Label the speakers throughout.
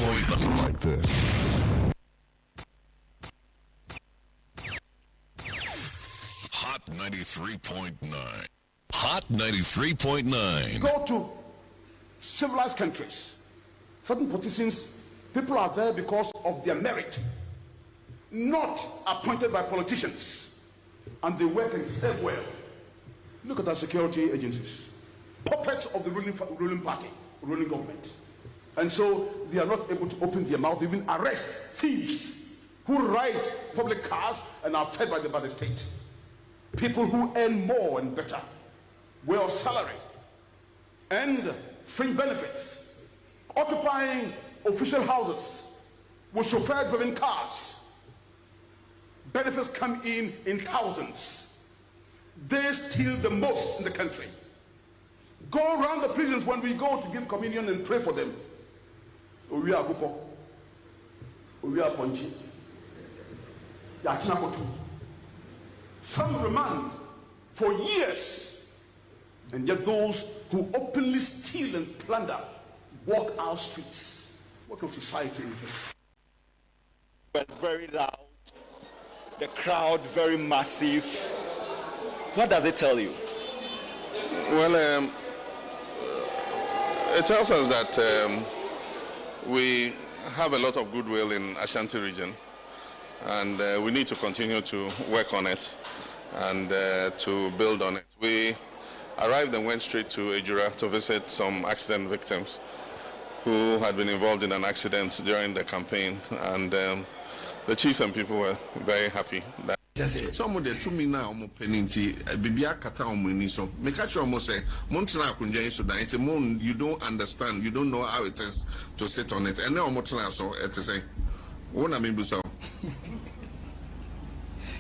Speaker 1: like this.
Speaker 2: Hot 93.9. Hot 93.9.
Speaker 3: Go to civilized countries. Certain politicians, people are there because of their merit, not appointed by politicians, and they work and serve well. Look at our security agencies, puppets of the ruling party, ruling government. And so they are not able to open their mouth, even arrest thieves who ride public cars and are fed by the state. People who earn more and better, well salary, and fringe benefits, occupying official houses with chauffeur-driven cars. Benefits come in thousands. They steal the most in the country. Go around the prisons when we go to give communion and pray for them. We are Gupo. We are Ponchi. Some remand for years, and yet those who openly steal and plunder walk our streets. What kind of society is this?
Speaker 4: But very loud, the crowd very massive. What does it tell you?
Speaker 5: Well, it tells us that we have a lot of goodwill in Ashanti region, and we need to continue to work on it and to build on it. We arrived and went straight to Ejura to visit some accident victims who had been involved in an accident during the campaign, and the chief and people were very happy.
Speaker 6: Some of the 2 million now, penalty, Bibia Kata Omuni, so make sure almost say, Montana Kunja Sudan, it's a moon you don't understand, you don't know how it is to sit on it. And now Montana, so it's say, one I mean, so.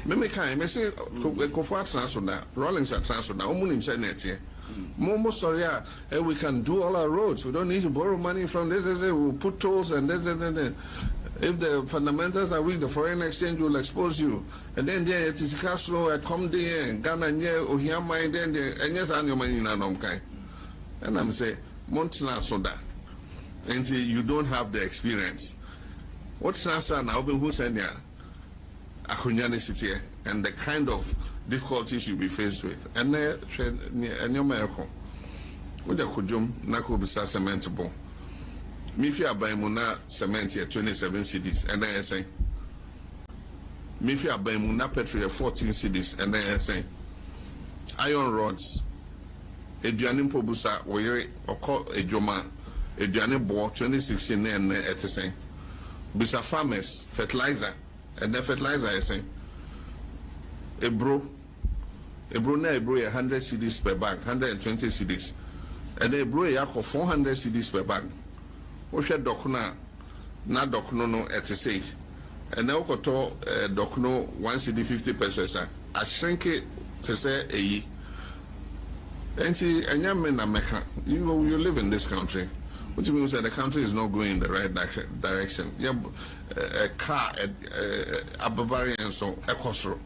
Speaker 6: Memeka, I say, Kofa Transona, Rollings are Transona, Omunim Senate. Momo sorry, we can do all our roads. We don't need to borrow money from this. We'll put tolls and this and then. If the fundamentals are weak, the foreign exchange will expose you. And then there it is Castle, come there, and Ghana, or here, my then, and yes, I'm your money in Anomkai. And I'm saying, Montana Soda. Until you don't have the experience. What's Nasa now, who send ya? Akunyani City, and the kind of difficulties you'll be faced with. And your miracle. With the Kujum, Nako Bisa cementable. Mifia Baimuna cement here 27 cities, and then I say Mifia Baimuna petrol 14 cities, and then I say iron rods, Eduanim Pobusa, Were or call a Joma, Eduanim Bo 2016 and at the same Bisa farmers, fertilizer, and then fertilizer I say Ebro na Ebro 100 cities per bag, 120 cities, and Ebro Yako 400 cities per bag. Osha dokuna na dokuno no etese and now koto dokuno 1 CD 50 pesos a shrink it to say eyi enti enyame na meka you live in this country, which means that the country is not going in the right direction. A car a Bavarian so ekosro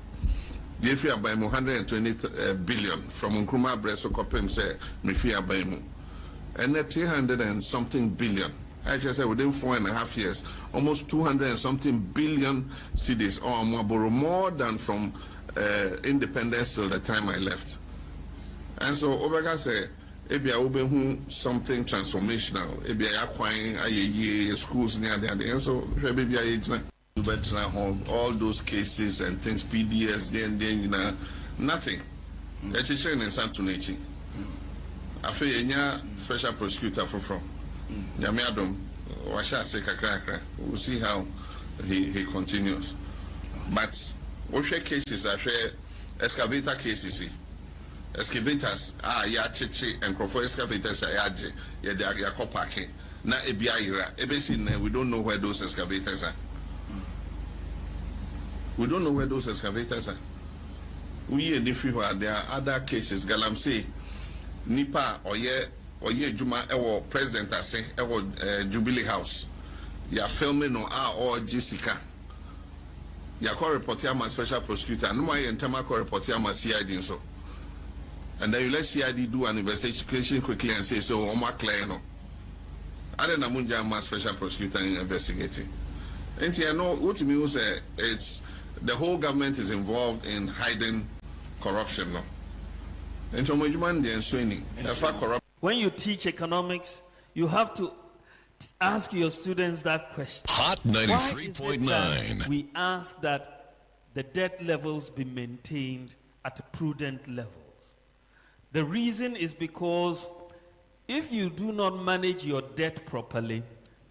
Speaker 6: if you are by 120 billion from Nkrumah Breso Kopem say Mifia Baimu and 300 and something billion. I just said within 4.5 years, almost 200 and something billion cedis or more than from independence till the time I left. And so Obega said, Ebia Obehu something transformational, Ebia acquiring a schools near the end. And so Rebia all those cases and things, PDS, then you know, nothing. It's a shame in Santunechi. I feel a special prosecutor from Yamiadum, Washa Sekakrakra. We'll see how he continues. But what cases are excavator cases? Excavators yachichi and crofo excavators yaji they are parking. Na ebiaira ebesin we don't know where those excavators are. We don't know where those excavators are. We in the few there are other cases. Galamsey Nipa Oye Juma Ewo President Ase Ewo Jubilee House. You are filming on or Jessica. You are called reporter my special prosecutor. No my entire call reporter my CID so. And then you let CID do an investigation quickly and say so Oma clear no. don't know special prosecutor investigating. And I know what me say it's the whole government is involved in hiding corruption now. And so
Speaker 7: when you teach economics, you have to ask your students that question.
Speaker 2: Hot 93.9.
Speaker 7: We ask that the debt levels be maintained at prudent levels. The reason is because if you do not manage your debt properly,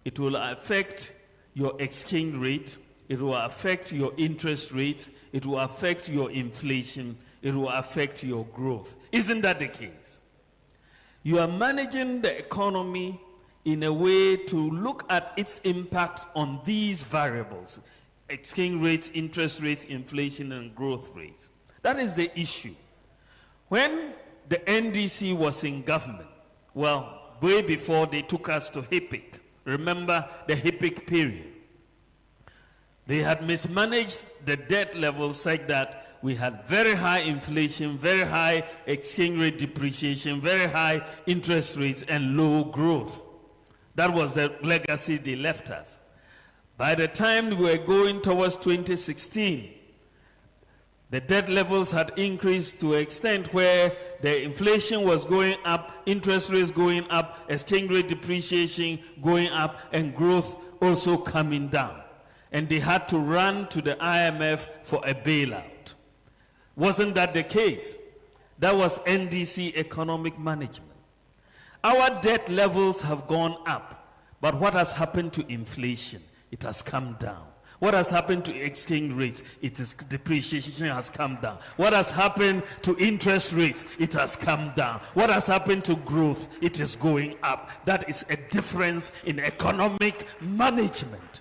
Speaker 7: it will affect your exchange rate, it will affect your interest rates, it will affect your inflation, it will affect your growth. Isn't that the case? You are managing the economy in a way to look at its impact on these variables: exchange rates, interest rates, inflation, and growth rates. That is the issue. When the NDC was in government, well, way before they took us to HIPIC, remember the HIPIC period, they had mismanaged the debt levels such that we had very high inflation, very high exchange rate depreciation, very high interest rates, and low growth. That was the legacy they left us. By the time we were going towards 2016, the debt levels had increased to an extent where the inflation was going up, interest rates going up, exchange rate depreciation going up, and growth also coming down. And they had to run to the IMF for a bailout. Wasn't that the case? That was NDC economic management. Our debt levels have gone up, but what has happened to inflation? It has come down. What has happened to exchange rates? Depreciation has come down. What has happened to interest rates? It has come down. What has happened to growth? It is going up. That is a difference in economic management.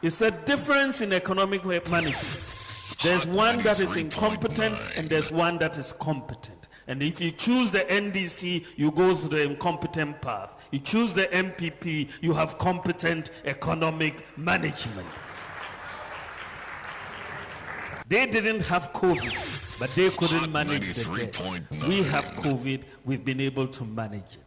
Speaker 7: It's a difference in economic management. There's one that is incompetent and there's one that is competent. And if you choose the NDC, you go to the incompetent path. You choose the MPP, you have competent economic management. They didn't have COVID, but they couldn't manage the debt. We have COVID, we've been able to manage it.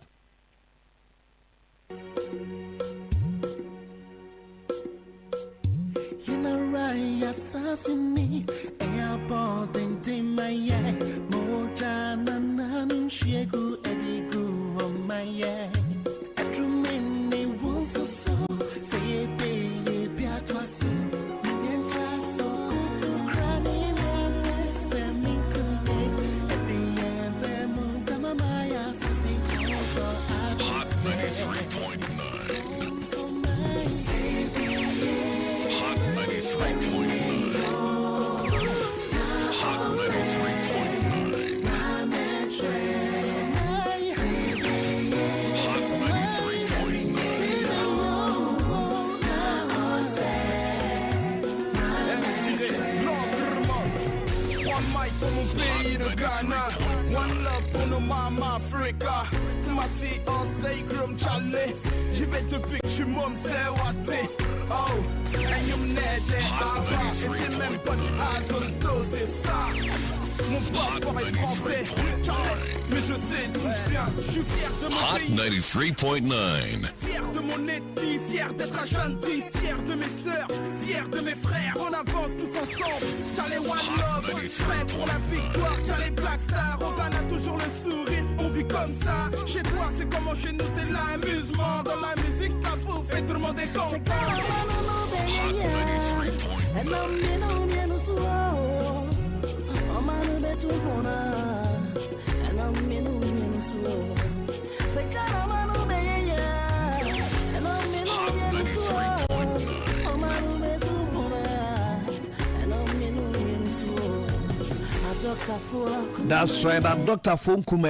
Speaker 8: Assassinate airport and Timaya Mojana Nanum Shegu Edigu on my Atrumene Wusu say pay Piatwasu Indian Traso Kutu Cranin and Semico at the end Tamamaya Sissy
Speaker 2: Hot 93.9. Hot 93.9.
Speaker 9: One love pour nos mamans Africa. Kumasi en sacrum Charlie. J'y vais depuis que je suis môme, c'est Waté. Oh, and you mned et c'est même pas du Azolto, c'est ça. Mon passeport est français, mais je sais d'où je viens. Je suis fier de mon
Speaker 2: Hot
Speaker 9: pays.
Speaker 2: 93.9.
Speaker 9: Fier de mon ethnie, fier d'être Ashanti, fier de mes sœurs, fier de mes frères. On avance tous ensemble. T'as les One Love, prêt pour la victoire. T'as les Black Stars, on a toujours le sourire. On vit comme ça. Chez toi, c'est comment chez nous, c'est l'amusement. Dans la musique, t'as bouffé, tout le monde est content.
Speaker 10: That's right, that Dr. Funkume,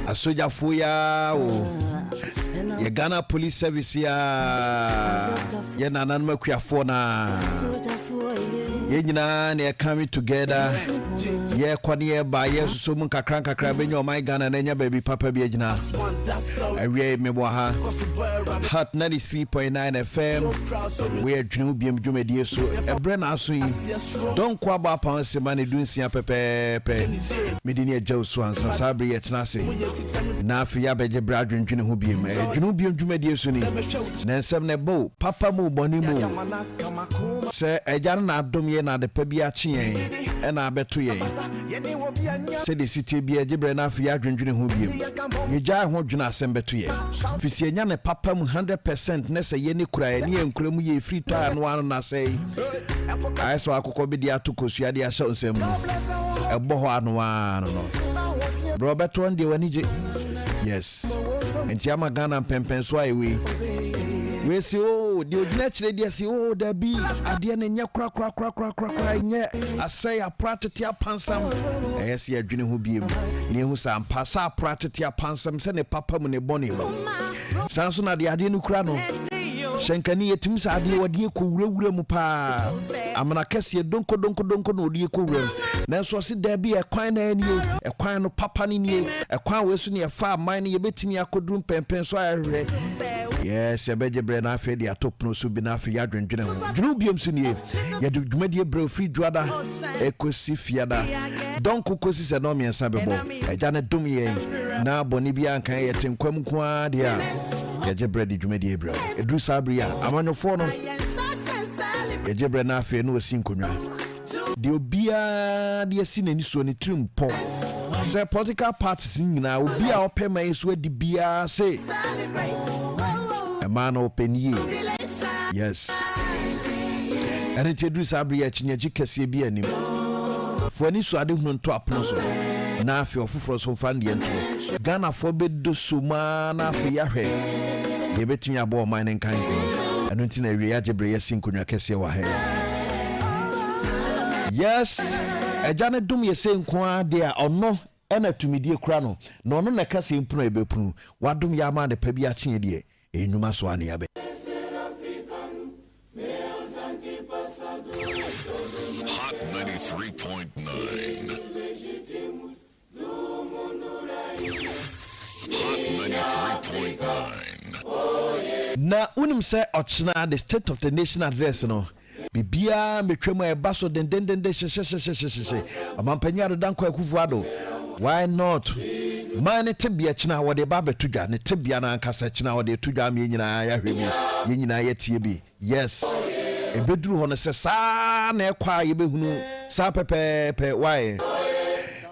Speaker 10: a soldier for ya, your Ghana Police Service, ya, Yananamakia Fona, Yenina, they are coming together ye kwani ba ye so mun kakran benyo my Ghana na nya baby papa bi agina awie me bo ha Hot 93.9 FM we adwunu biem dwumedie so ebre na aso yi don kwa ba pa se ma ne dunsia pepepe medini agya so ansa sabre ye tena se na afi ya beje bra adwendwene ho biem adwunu biem dwumedie so ni na nsem ne bo papa mu boni mu se agya na adom ye na de pa bi ache yen e na abeto yen se de city bi agibre na afi ya adwendwene ho biem ye gya ho dwuna asem beto ye fisi enya ne papa mu 100% ne se ye ne kura ye ne enkura mu ye free tire no anu na sei ai so akoko bi dia to kosua dia sha nsem ebo ho anu no Robert one day wanije yes enti ama Ghana pempen so ayi we see oh the ordinary dia see oh da bi ade na nya kra nya asai apratete apansam yes ye adwene ho biem ne hu sa ampasa apratete apansam se ne papa mu ne boni sanso na de ade no kura no shenkani yetim sa ade wode ko wurawura mu pa amana kase donko no ode ko wuram na so se da bi ekwan na ani ekwan no papa ni ni ekwan we so ne fa man ne yebetimi akodrum pempen so ahwe yes ebeje bre na afi dia top no so bi na afi ya dwendwene ho dwunu biom so nie ya de dwumadie bre free dwada ekosi fiada donko kosi se no miensa bebo eja ne dum ye na boni bia ankan ye tenkwam kwa dia ya je bre di dwumadie bre edru sabria amanyofo no ya je bre na afi no osi nkonwa de obia de asi nani so ne trimpo se political parties nyina obia opema yeso adi bia se a man open ye yes and it do sabri ya chinyaji kese bi anim fo ani so ade hunu nto apono so na afi ofoforo so fa ndie nto Ghana fo bedo so ma na afi ya hwe ye betimi abo man nkan anu nti na wi ya jebre ya sinkonwa kese wa he yes ejane dum ye se nko ade a ono ena tumidie kura no na ono na kase impunu ebepunu wadum ya ma de pa bi a chie de enyuma so ane ya be
Speaker 2: Hot 93.9. Hot 93.9.
Speaker 10: na unim se ochna the state of the nation address no bibia metwemu e baso den she amampanya danko akufuado why not man tebia china wode ba betudwa ne tebia na ankasa china wode tudwa me nyina ya hwemi ye nyina ya tie bi yes ebeduru ho no se sa na ekwa ye behunu sa pepepe why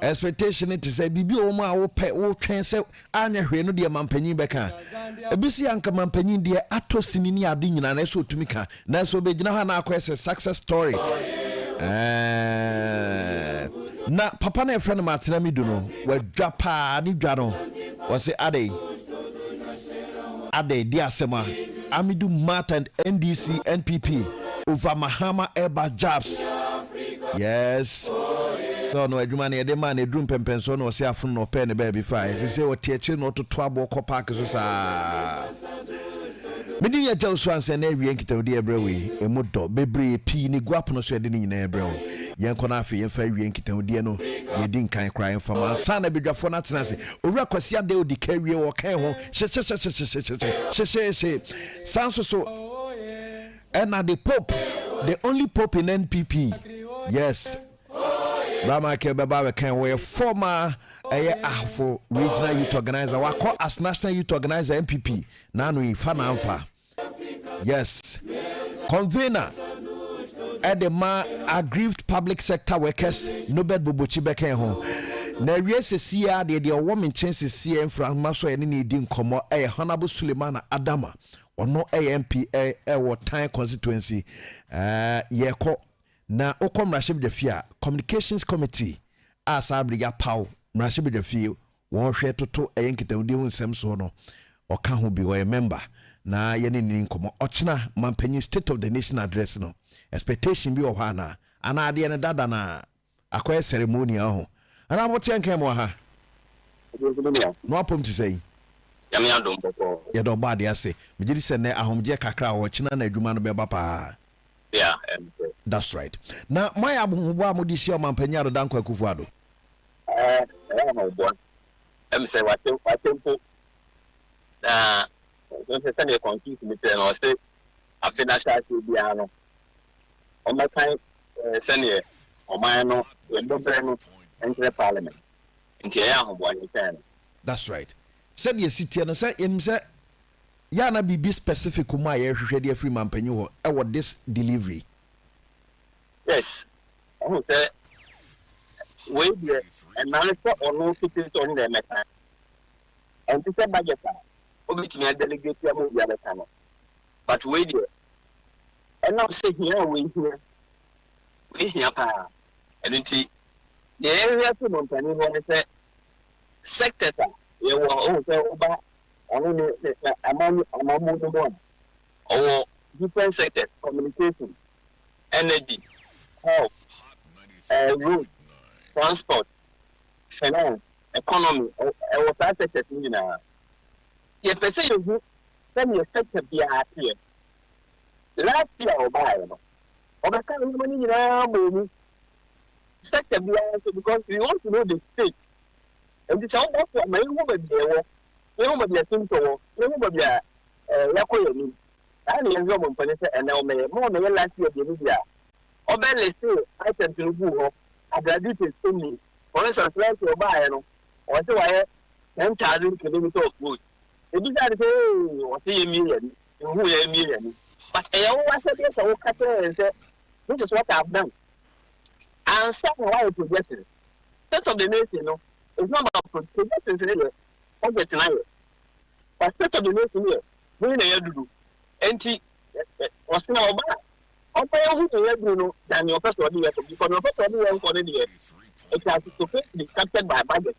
Speaker 10: expectation it say bibi o ma wo pe wo twen se anya hwe no de mampanyin beka ebisi anka mampanyin de atosini ni ade nyina na so tumika na so begina ha na akwa success story na papa na friend matena mi do no wadwa pa ni dwa no wo se ade di asema amidu mat and NDC NPP over Mahama Eba jobs yes so no adwuma na yede man edrum pempenso no se afun no pe ne ba bi fa se o tietche no toto abo ko park so sa medi ya jaw so anse na awie nkita odi ebrewe emodo bebre pi ni guap no so yede ni nyina ebrewo yen ko na afi yen fa awie nkita odi no yedi nkan kra yen fa man sa na bedwafo na tena se owura kwasi ade odi ka awie wo kan ho she sanso so and the pope the only pope in NPP yes Rama Kebaba can we former Afro regional youth organizer wako as national youth organizer MPP nanu ifana amfa yes convener at the aggrieved public sector workers Nobel Bobochi beken ho na wiese sia de woman chances sia from maso ene ni di nkomo Honorable Suleiman Adama ono MP wo Tan constituency yeko na okomrashib de fia communications committee asabriga paw mrashib de fia won hwe toto eyenkita udi hu nsem so no oka ho bi wo member na yene ni nkomo ochina mampanyi state of the nation address no expectation bi o ha ana ade ne dada na akoy ceremony ho ana bote nkan mo ha no apom ti say
Speaker 11: yame adom boko
Speaker 10: ye do ba de ase megiri se ne ahomje kakra wo china na adwuma no beba pa
Speaker 11: Yeah,
Speaker 10: that's right. Now, my abuwa mudisi o mampanyado danko Akufo-Addo.
Speaker 11: I'm saying what tempo. Don't say you confuse me. I say I finish that piano. On my time, senior, on my no, when no brand enter the parliament. Into one can.
Speaker 10: That's right. Said ye city and say him say yana be specific kuma ye hwehwe free mampanyu ho e this delivery.
Speaker 11: Yes. I will say wait there and manager or no cities on the matter. And to say budget, obviously, I delegate your movie at the time. But wait there. And now say here, we here, and you see, the area to Montana, when it's a sector, you were over only among one or different sectors, communication, energy, health, road, transport, finance, economy, or what sectors in the yes, I say you send me a sector be here. Last year, or by over kind money in our movie sector be because we want to know the state. And it's all about my woman there. You know, be a simple, you know, be a Yakoyani. I am your company, and now may more than last year, the media. Or then let's say, I can do who I graduated only. For instance, like your buyer, or so I have 10,000 kilometers of food. If you say, what a million, who a million. But I always said, yes, I will cut and say, this is what I've done. And some why progressing. State of the nation, it's not about progressing. But state of the nation here, we do. And she was now about. Who than your first order because your first order it has to be captured by budget.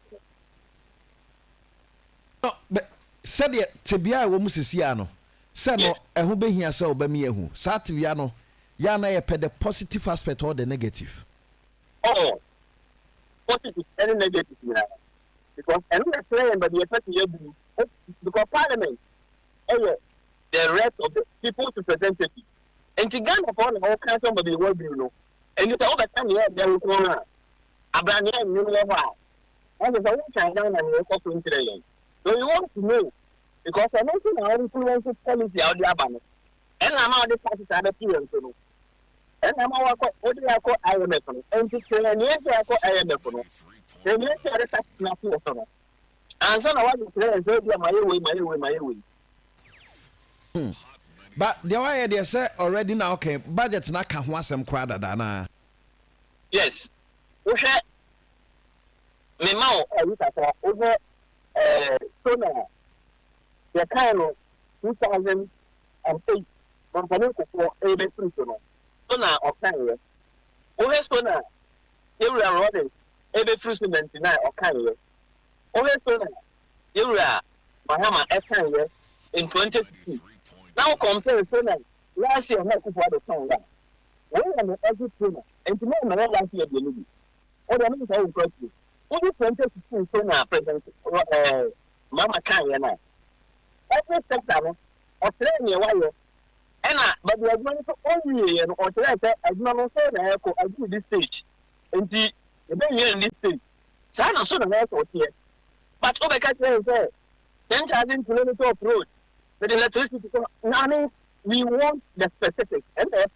Speaker 10: No, but said it to be a woman Siciano. Said no, and who be here so by me who Sativiano, Yana pay the positive aspect or the negative.
Speaker 11: Oh, positive and negative because another claim but the effect you do because Parliament, the rest of the people's representatives. And to Ghana upon all kinds of the world, and it's all the time here, there will come out. Abraham, you know why. And there's a one China and you're talking today. So you want to know, because I don't think our influence policy out there, and I'm out the parties are the appearance. And I'm out what do I call IMF, and to say, and yes, I call IMF. Then let's say the tax nothing. And so I want to say, my way.
Speaker 10: But the way they say already now, okay, budget na can want some crowd dana.
Speaker 11: Yes. Okay. Me mau over sona. The kind of 2008 company for a bit sona. Sona of time. Over sona. You were running a bit fruit 99 or kind. Over sona. You were Mahama F in 2015. Now compare Sona. Last year, not for the song. When I'm every trainer, and to know my last year, the lady. Or the minister will cost you. Only 2016 Sona present, Mama Kanye. Every sector of training wire. And but we are going to only or to as no say I do this stage. And the here in this stage. Sana Sona here. But over say 10,000 kilometers of road. But the electricity, we want the specifics. And the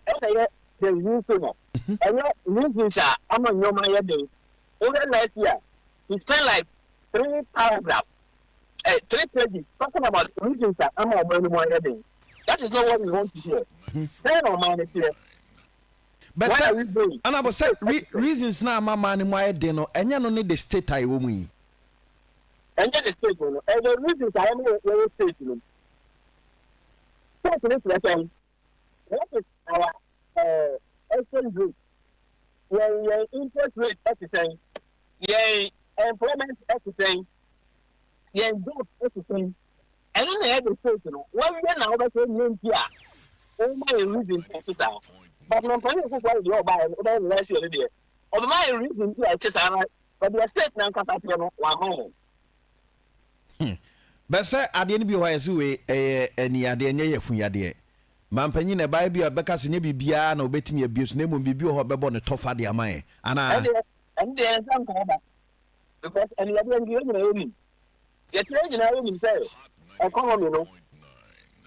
Speaker 11: Wusu. And reasons are, I'm on your money day. Over last year, he spent like 3 paragraphs, 3 pages, talking about reasons that I'm on your money day. That is not what we want to hear. 10 or minus here.
Speaker 10: But what are we doing? And I was saying, reasons now, my money, my day, no, and you don't need the state I will mean.
Speaker 11: And then the state, and the reasons I am going to state. What is our exchange rate? Your interest rate everything, your employment everything, your job everything. And then they have the state, one year now that's a new year. Oh my reason for it out. But no money is what you buy and last year. Or my reason to just but the state now can start one home.
Speaker 10: But sir, I didn't be wise away any idea for your dear. Mampanyin na bai bia beka se nye bibia na obetimi abuse na mum bibia ho bebo ne tofa de amaye ana
Speaker 11: and there is some cover because any other you know the trade na you say economy no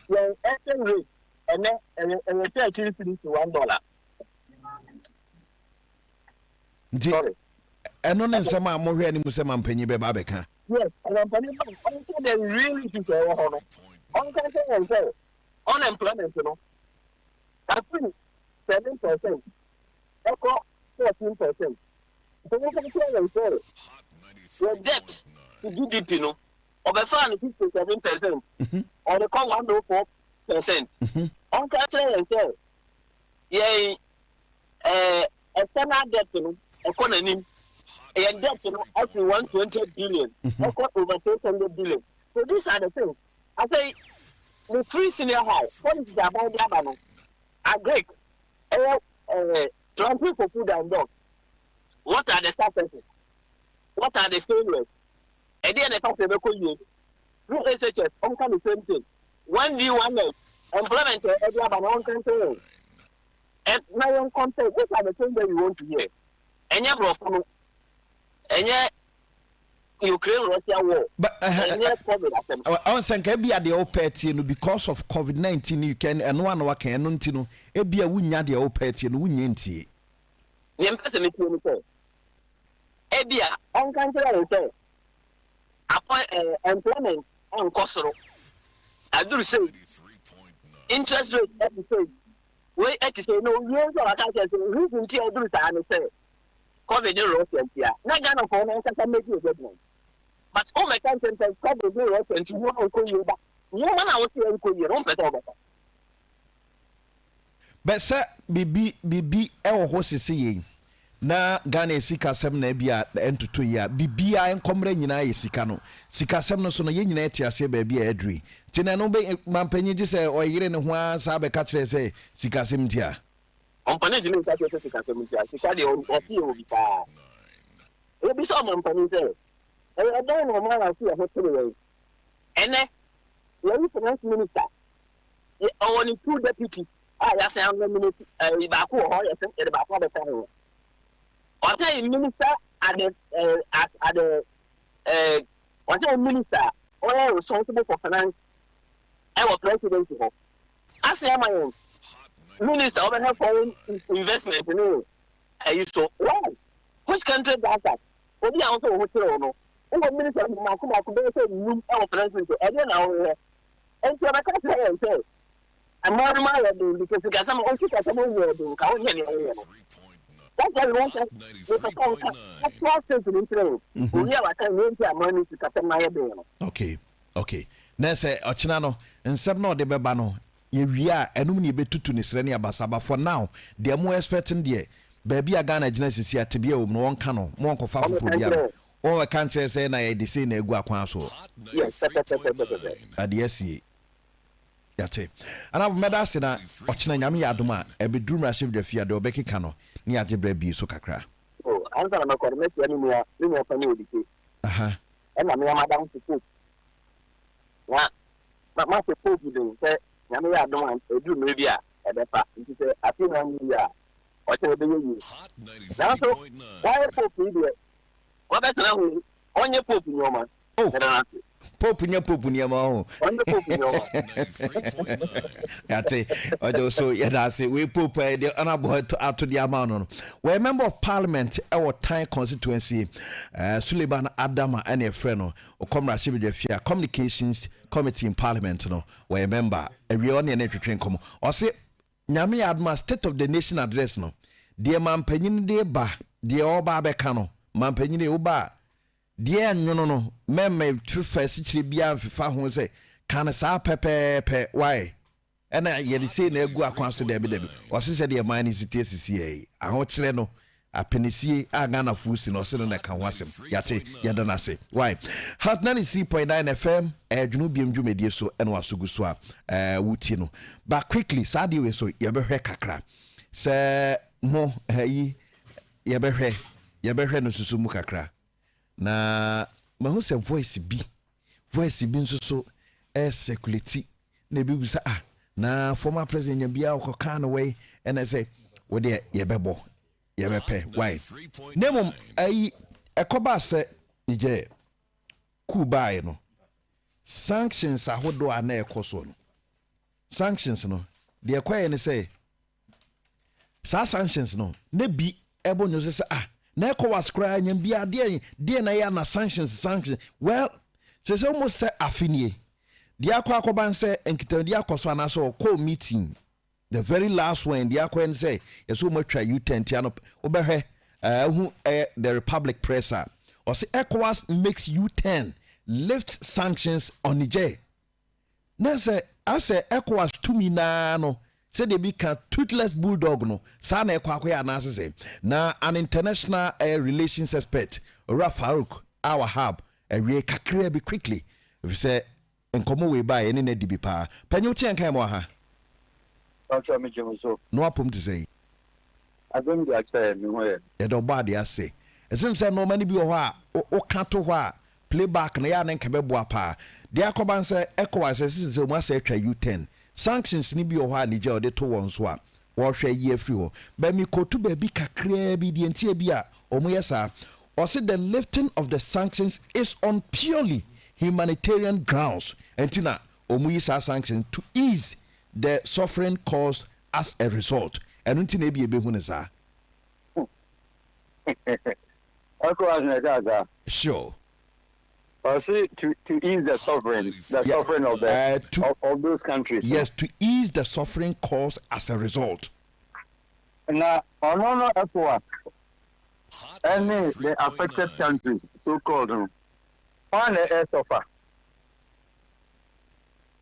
Speaker 11: your exchange rate and the church is to $1
Speaker 10: sorry eno ne nsema amohwe ani mu se mampanyin be ba beka
Speaker 11: yes mampanyin also they really to say on can say unemployment, you know, I think 7%, echo 14%. So we can say your debt to GDP, you know, of a fan 57%, or the call 104%. On can say, yea, external debt, you know, economy, and debt, you know, up to 120 billion, echo over 200 billion. So these are the things. I say, the 3 senior high, what is the about the Abano? A Greek, transfer for food and dog. What are the statuses? What are the failures? And then the fact that through SHS, on the same thing. 1D1 employment, every Abano country. And now on content, what are the things that you want to hear? And your brother, and yet. Ukraine Russia war.
Speaker 10: But I was saying be at the opet because of COVID-19 you can and one work and no e bia wunya de opet no wunya ntie.
Speaker 11: Yem pese me tie no e bia on kan tell say employment on kosoro. Aduru say interest rate at the say we at say no you so aka say reason tie aduru say am say COVID no Russia tia. Na Ghana for no can make you judgment. But all my country says COVID no Russia tia you go you back. You man I want to go you don't pese over.
Speaker 10: But sir bibi e wo ho sese yin na Ghana sika sem na bia entutu ya bibia enkomre nyina ye sika no sika sem no so no ye nyina etiase ba bia adri tina no be mampanyi ji se oyire ne ho asa be ka kire se sika sem dia
Speaker 11: ompane ji me ka kire sika sem dia sika de o ti o bi pa e bi so mampani se e don no ma na si e ho tere ene ye finance minister e awoni two deputy ya say am minute ba ko ho ya say ba ko be fa ho what a minister at the what a minister or responsible for finance our president ho as am my minister of health foreign investment you know so wow which country does that obi also hotel no o minister ma ko be say room our president e dey na ho and so I can say I'm more than because you got some old people that are doing that's why we want to that's what sense in interest. We have a time when money to cut my head.
Speaker 10: Okay. Na say ochina no nsem no de beba no ye wia enum ni betutu ni sere ne abasaba for now they more expecting there baby a Ghana Genesis ya tebia o no won ka no mo nkofa fofo bia o we kan kire say na ye de say na egu akwan so
Speaker 11: yes
Speaker 10: adiesie yate ana meda se na ochina nyame ya adoma e be drum rashib de fia de obekeka no ni age bra bi so kakra
Speaker 11: answer na ko me tia ni mo fa ni odike
Speaker 10: aha
Speaker 11: e na me madam to ma se po bi de se nyame ya adoma e drum me bia e be pa nti se afi na ni ya o che be yi na so why po bi de ko be tena hu onye po bi nyoma
Speaker 10: Pope nya ma ho. Yate ojo so yada say we Pope the honorable to the amount no. We member of parliament our time constituency Suleiman Adama and a friend no Comrade Shibidefia communications committee in parliament no we member we on na twetwen komo. O say nyame adma state of the nation address no. De mampanyin de ba de oba beka no mampanyin de oba die nwono no memme tufa sichire bia mfefa ho se kan sa pepepe why ena ye de say na agu akwan so de be o se se de man ni sitie sisi aho kire no apenisie aga na fusi no se no na kan wasem yate yada na se why hot 93.9 FM edwunu biem dwumedie so ena wasogu so a wuti no but quickly sadi we so ye behwe kakra se mo yi ye behwe no susu mu kakra na mahu se voice bi nso so circulate na bi bisa na former president Bia ko kan away and I say we dey yebebo yebepe why nemo ai ekoba se ije kubai no sanctions ahodo ana ekoso no sanctions no de ekwaye ne say sa sanctions no ne bi ebo nyo say na ECOWAS kra nyam bia de na ya na sanctions well say almost say afinie de akwa say enkita de akoso ana so call meeting the very last one de akwa say yeso matwa U10 tia no obehwe the Republic presser or say ECOWAS makes U10 lift sanctions on Niger na say ECOWAS to me na no say they become toothless bulldog no sa na ekwa ya na say na an international relations expert Farouk Awahab we kakra bi quickly if say enkomo we buy any na dibi pa panyo ti enkan mo ha
Speaker 11: Pacho me jemuso
Speaker 10: no apom to say
Speaker 11: adom di akse mi ho ye
Speaker 10: e do ba de ase esim say no mani bi ho a o ka to ho a playback na ya na nka beboa pa de akoban say ECOWAS say mo say atwa U10 sanctions ni bi o ha Niger de to won so a wo hwe yi afri ho ba mi kotu ba bi kakra bi de ntie bi a omo yesa or say the lifting of the sanctions is on purely humanitarian grounds entina omo yi sa sanctions to ease the suffering caused as a result and entina bi ebe hu ne sa sure
Speaker 11: see to ease the suffering of the of those countries.
Speaker 10: Yes, to ease the suffering caused as a result.
Speaker 11: Now, no ECOWAS, any the affected countries, so-called, on the air suffer.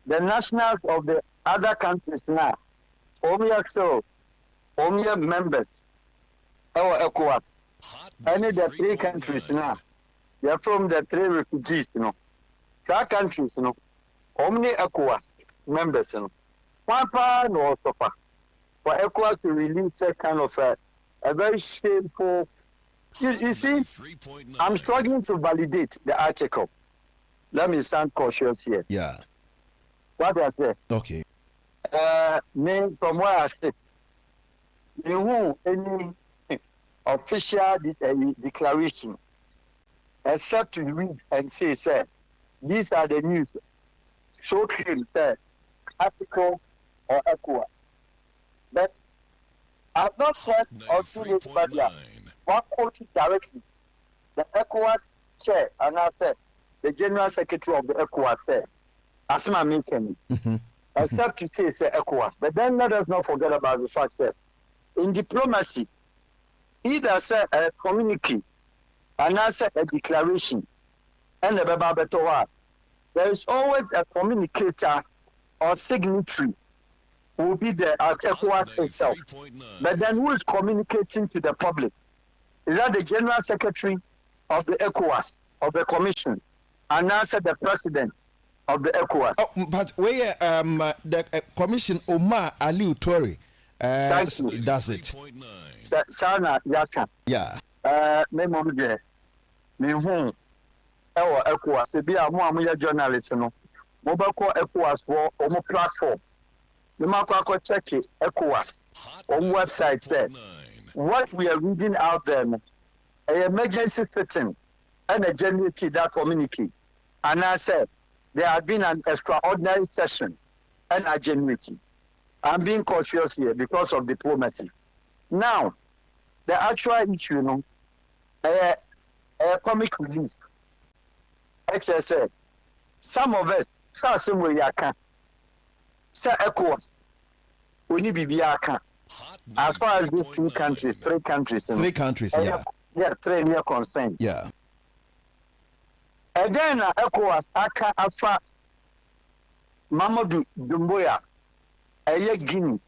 Speaker 11: The nationals of the other countries now, only members, our ECOWAS, any the 3 countries now. They are from the 3 refugees, Some countries, only ECOWAS members, One part no suffer. For ECOWAS to release a kind of a very shameful. You see, I'm struggling to validate the article. Let me sound cautious here.
Speaker 10: Yeah.
Speaker 11: What I say?
Speaker 10: Okay.
Speaker 11: From where I sit, any official declaration. Except to read and say, sir, these are the news. So clean, sir, article or ECOWAS. But I've not heard or seen it badly. One quoted directly. The ECOWAS chair, and I said, the General Secretary of the ECOWAS said, Asma Minkeni, except to say, sir, ECOWAS. But then let us not forget about the fact that in diplomacy, either, sir, a communique, and answer a declaration and the Baba there is always a communicator or signatory who will be there at ECOWAS itself. But then who is communicating to the public? Is that the General Secretary of the ECOWAS, of the Commission, and answer the President of the ECOWAS?
Speaker 10: Oh, but where the Commission Omar Aliu Tori does it.
Speaker 11: Sana Yaka.
Speaker 10: Yeah.
Speaker 11: Me hu ewo ECOWAS bi a mo amoya journalist no mo ba ko ECOWAS for omo platform me ma ko check ECOWAS on website said what we are reading out there an emergency sitting and a generate that communique and I said there had been an extraordinary session and a generating. I'm being cautious here because of diplomacy. Now the actual issue comic relief. XSL. Some of us, some way you can. Say ECOWAS. We need BBA. As far as these 3 countries.
Speaker 10: 3 countries, yeah.
Speaker 11: Yeah, 3 near concerned.
Speaker 10: Yeah.
Speaker 11: And then ECOWAS, Aka Afa Mamadou Dumboya, Guinea.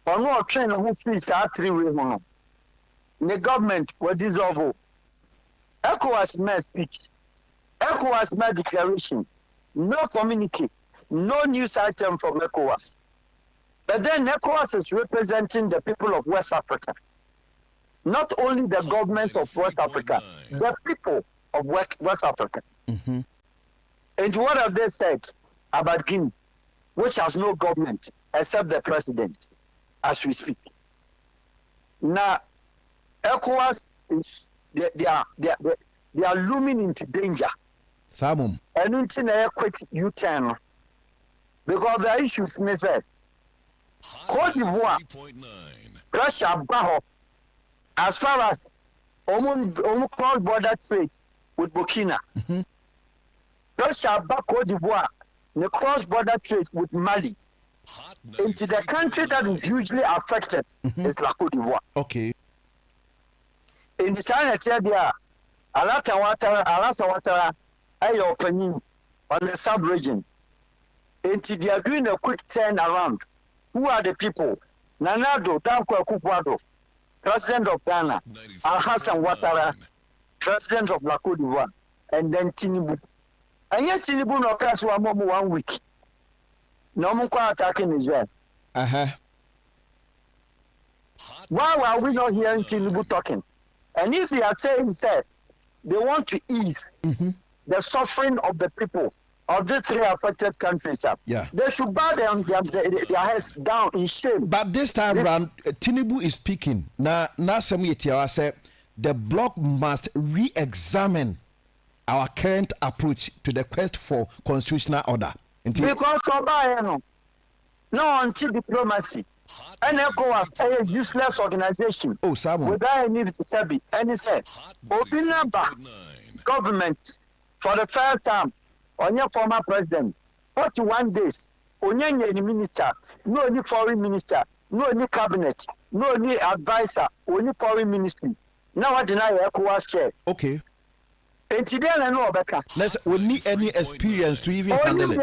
Speaker 11: On what train who fees are 3 way. The government will dissolve. ECOWAS made speech. ECOWAS made declaration. No communique. No news item from ECOWAS. But then ECOWAS is representing the people of West Africa. Not only the government of West Africa, the people of West Africa. And what have they said about Guinea? which has no government except the president as we speak. Now, ECOWAS is they are looming into danger.
Speaker 10: Samum.
Speaker 11: And it's in a quick U-turn because the issues is that Cote d'Ivoire, Russia, Baho, as far as cross-border trade with Burkina, Russia, Cote d'Ivoire, the cross-border trade with Mali. Into the country that is hugely affected is La Cote d'Ivoire.
Speaker 10: Okay.
Speaker 11: In the China, there, Alasa Watara, your opinion on the sub-region. Into they are doing a quick turnaround. Who are the people? Nanado, Danko Kukwado, President of Ghana, Al-Hassan Ouattara, President of La Cote d'Ivoire, and then Tinubu. And yet Tinubu no cash 1 week. No more attacking Israel. Why are we not hearing Tinubu talking? And if they are saying that they want to ease the suffering of the people of the 3 affected countries, they should bow their heads down in shame.
Speaker 10: But this time around, Tinubu is speaking. Now Samuel said the bloc must re-examine our current approach to the quest for constitutional order.
Speaker 11: Because no anti-diplomacy. And ECOWAS a useless organization.
Speaker 10: Oh, Samuel.
Speaker 11: Without any to and he said, Obinaba government for the first time on your former president, 41 days, on any minister, no any foreign minister, no any cabinet, no any advisor, only foreign ministry. Now I deny ECOWAS chair.
Speaker 10: Okay.
Speaker 11: And today I know better.
Speaker 10: We need any experience to even handle it.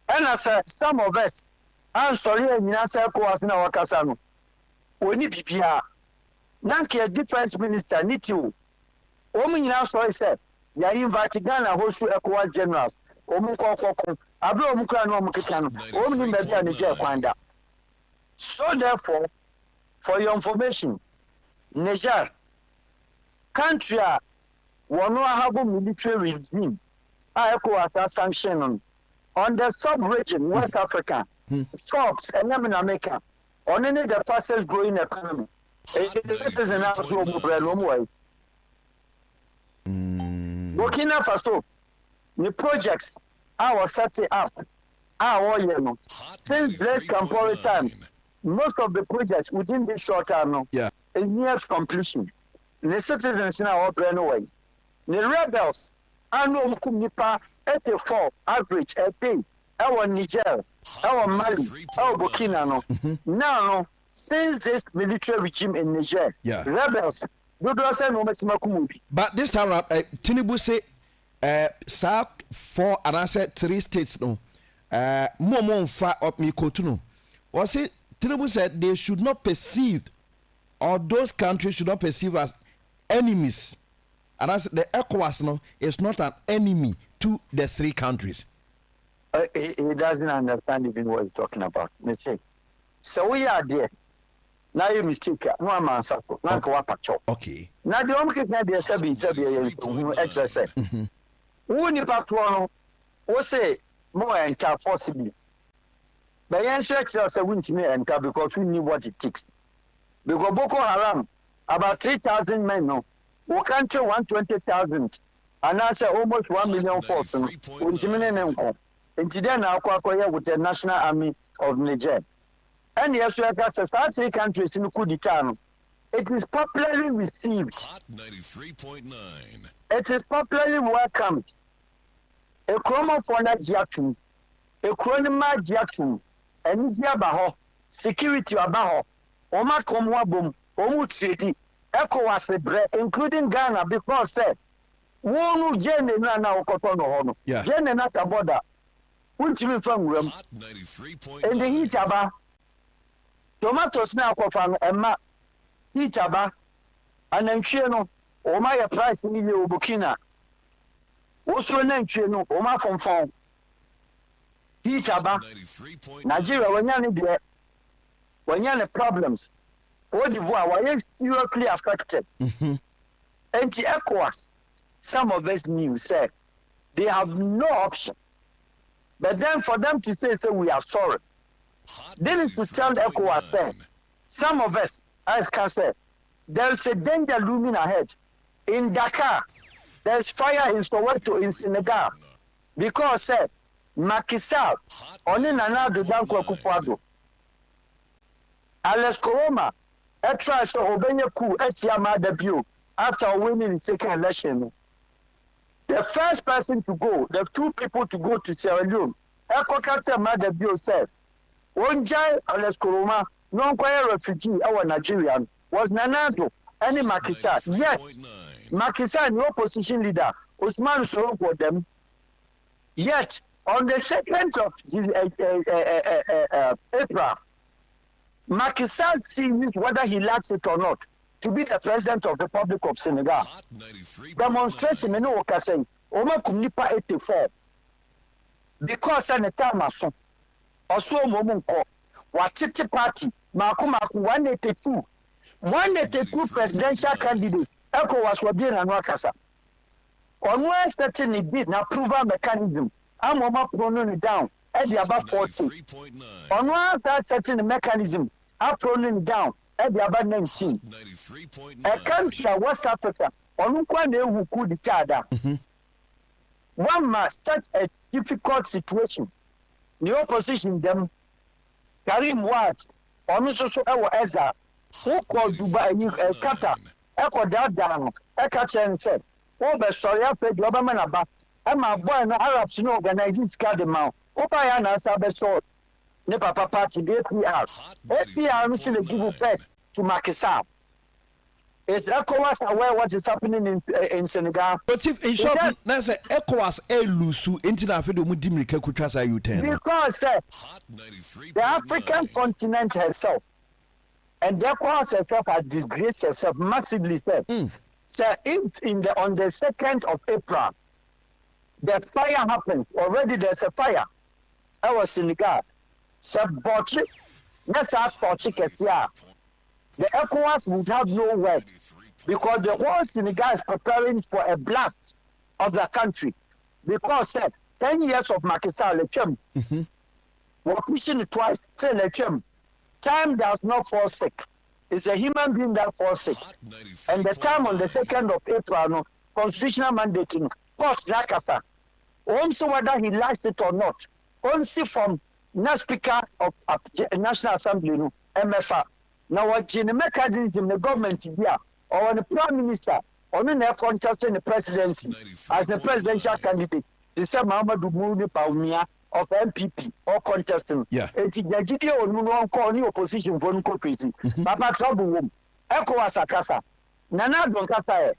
Speaker 11: And as some of us, I'm sorry, and you say ECOWAS in our Casano. We need PPR. Nanke defense minister need you. Omi now sorry said, you are inviting Ghana host to ECOWAS generals. Omu Koko, Abro Mukra no Mukikan, Omi Media and Niger Kwanda. So therefore, for your information, Niger country will not have a military regime. ECOWAS sanction on the sub-region, West Africa, Forbes, and America, on any the fastest growing economy. This is an absolute way. Burkina Faso, the projects I was setting up, since Blaise Compaoré time, most of the projects within this short time is near completion. The citizens in our way. The rebels, I know Nipa 84 average a day. Our Niger, our Mali, our Burkina. Now, since this military regime in Niger, rebels,
Speaker 10: but this time around, Tinubu say, SAC 4 and I said 3 states no, more far up me kotuno. Or say Tinubu said they should not perceive, or those countries should not perceive as enemies. And as the ECOWAS no is not an enemy to the 3 countries.
Speaker 11: He doesn't understand even what he's talking about. So we are there. Now you mistake. No I'm answer.
Speaker 10: Okay.
Speaker 11: Now the only thing that is exercise. Who ni patron? Who say more enter possibly? But you say we need to enter because we knew what it takes. Because Boko Haram about 3,000 men no. We country 120,000 and that's almost 1 million force. And today now with the National Army of Niger. And yes, we have 3 countries in Kuditano. It is popularly received.
Speaker 2: Hot 93.9.
Speaker 11: It is popularly welcomed. A chromo for Najiatum, a chronoma Jiatum, and Diabaho, security Abaho, Oma Komwabum, Omu City. ECOWAS, including Ghana, because said, "Wonu Jene na Okotono Hono, Jene na Taboda, Ultimate from Rum, and the Hitaba, tomatoes now from Emma, Hitaba, and then Chino, Omaya price in the Burkina, also named Chino, Oma from Fong, Hitaba, Nigeria, when you have problems. Cote d'Ivoire were seriously affected. And the ECOWAS, some of us knew, said they have no option
Speaker 12: But then for them to say we are sorry, they need to tell ECOWAS, say, some of us, as can say, there is a danger looming ahead. In Dakar, there is fire in Soweto, in Senegal, because Macky Sall, Oni Nana Dankwa Akufo-Addo, Alex Koroma, tries to obey a coup at Yamada Biom after winning the second election. The first person to go, the two people to go to Sierra Leone, Ekokate Yamada Biom said, one guy, Alex Koroma, non-quiet refugee, our Nigerian, was Nanado, and Macky Sall. Yes, Macky Sall, the opposition leader, Usman Soro for them. Yet, on the 2nd of April, Macky Sall sees whether he likes it or not to be the president of the Republic of Senegal. Demonstration, you know, saying, Oma Kumnipa 84. Because at the time, also Momunko, Watiti Party, Makumaku 182. 182 presidential candidates, ECOWAS were being an Wakasa. On one certain bid, now proven mechanism, I'm proning it down at the above 40. On one certain mechanism, I'm proning it down at the above 19. A country, West Africa, on one who could each other. One must touch a difficult situation. The opposition, them, Karim Wat, on also our Ezra, who called Dubai, Qatar, Echo Dadano, Ekacha and said, oh, but sorry, I said, Obama, and my boy, and Arabs, no organizing Scadamount. Opayana Sabeso, Nepapa Party, the APR. APR, mission to give back to Macky Sall. Is ECOWAS aware what is happening in Senegal?
Speaker 10: But if in short, let's say ECOWAS Wusu into the African Mudimrika Kutrasa U10.
Speaker 12: Because the African continent herself and the ECOWAS herself has disgraced herself massively. So if on the 2nd of April, the fire happens, already there's a fire. I was Senegal. So, let's ask for chickens here. The ECOWAS would have no word because the whole Senegal is preparing for a blast of the country. Because 10 years of Macky Sall, we're pushing it twice, still time does not fall sick. It's a human being that falls sick. And the time on the 2nd of April, no, constitutional mandate, court Nakasa, also whether he likes it or not, only from the Speaker of National Assembly, no, MFA. Now, what in the mechanism, the government here, or the Prime Minister, or the contesting the presidency as the presidential candidate, the same Mahamadou Mouni Paumia of MPP or contesting.
Speaker 10: Yeah.
Speaker 12: And the GDO or no call new opposition for no copy. Papa trouble room. ECOWAS Akasa. Nana Don Kasae.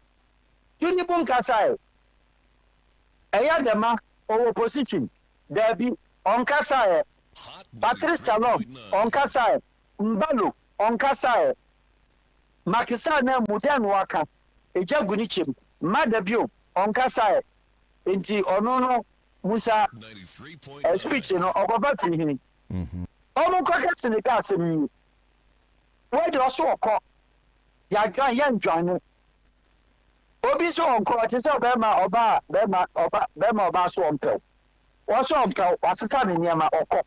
Speaker 12: Tunibun Kasae. Ayadema or opposition. There be on Kasae. Patrice Talon on Kasae. Mbalo on Kasae. Macky Sall na Mudan Waka. Eja Gunichim. Madabio on Kasae. Inti Onono Musa speech no Ogobati hini. Omo kwaka Senegal asemi. Where do also occur? Ya join. Obi so onko ti se obema oba so ompel. Wo so ompel wasesa ne niam okọ.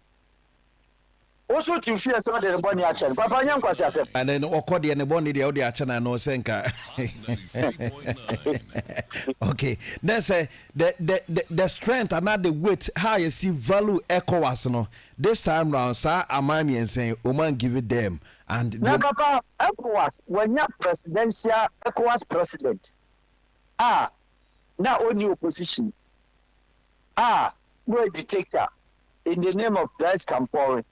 Speaker 12: Also to fear some of the bonny action. Papa Nyam kwasi asem.
Speaker 10: And then okọ de ne bonny de odi action na no senka. Okay. Then say the strength and not the weight how you see value ECOWAS no. This time round sir amami and saying woman give it them and
Speaker 12: now Papa ECOWAS when you presidential ECOWAS president. Now only opposition. No dictator in the name of Blaise Compaoré.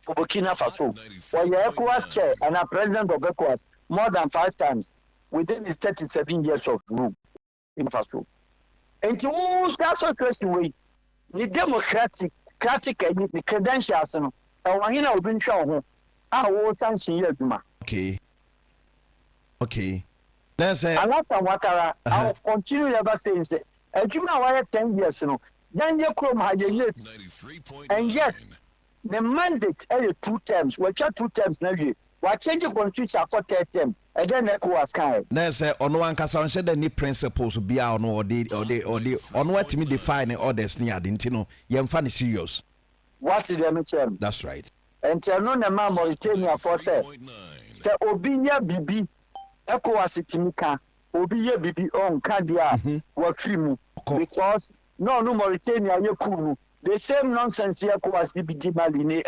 Speaker 12: Burkina Faso, for your ECOWAS chair and a president of ECOWAS more than 5 times within his 37 years of rule in Faso. And to all that question way, the democratic and the credentials and Wahina will be shown.
Speaker 10: Okay. Let's say
Speaker 12: Alata Watara, I'll continue ever saying, and you know, 10 years, then you come high and yet. The mandate 2 terms. We chat 2 terms now. We change the constitution for 3rd term. then ECOWAS kind.
Speaker 10: Na say ono ankasa on shede ni principles bia ono odi ono watimi define orders ni ade ntino yemfa ne serious.
Speaker 12: What is the mention?
Speaker 10: That's right.
Speaker 12: And tell no na ma Mauritania for say. Say obi nya bibi ECOWAS timika obi ye bibi on kadia wa trimu because no Mauritania ye kunu the same nonsense ECOWAS bibi mali ne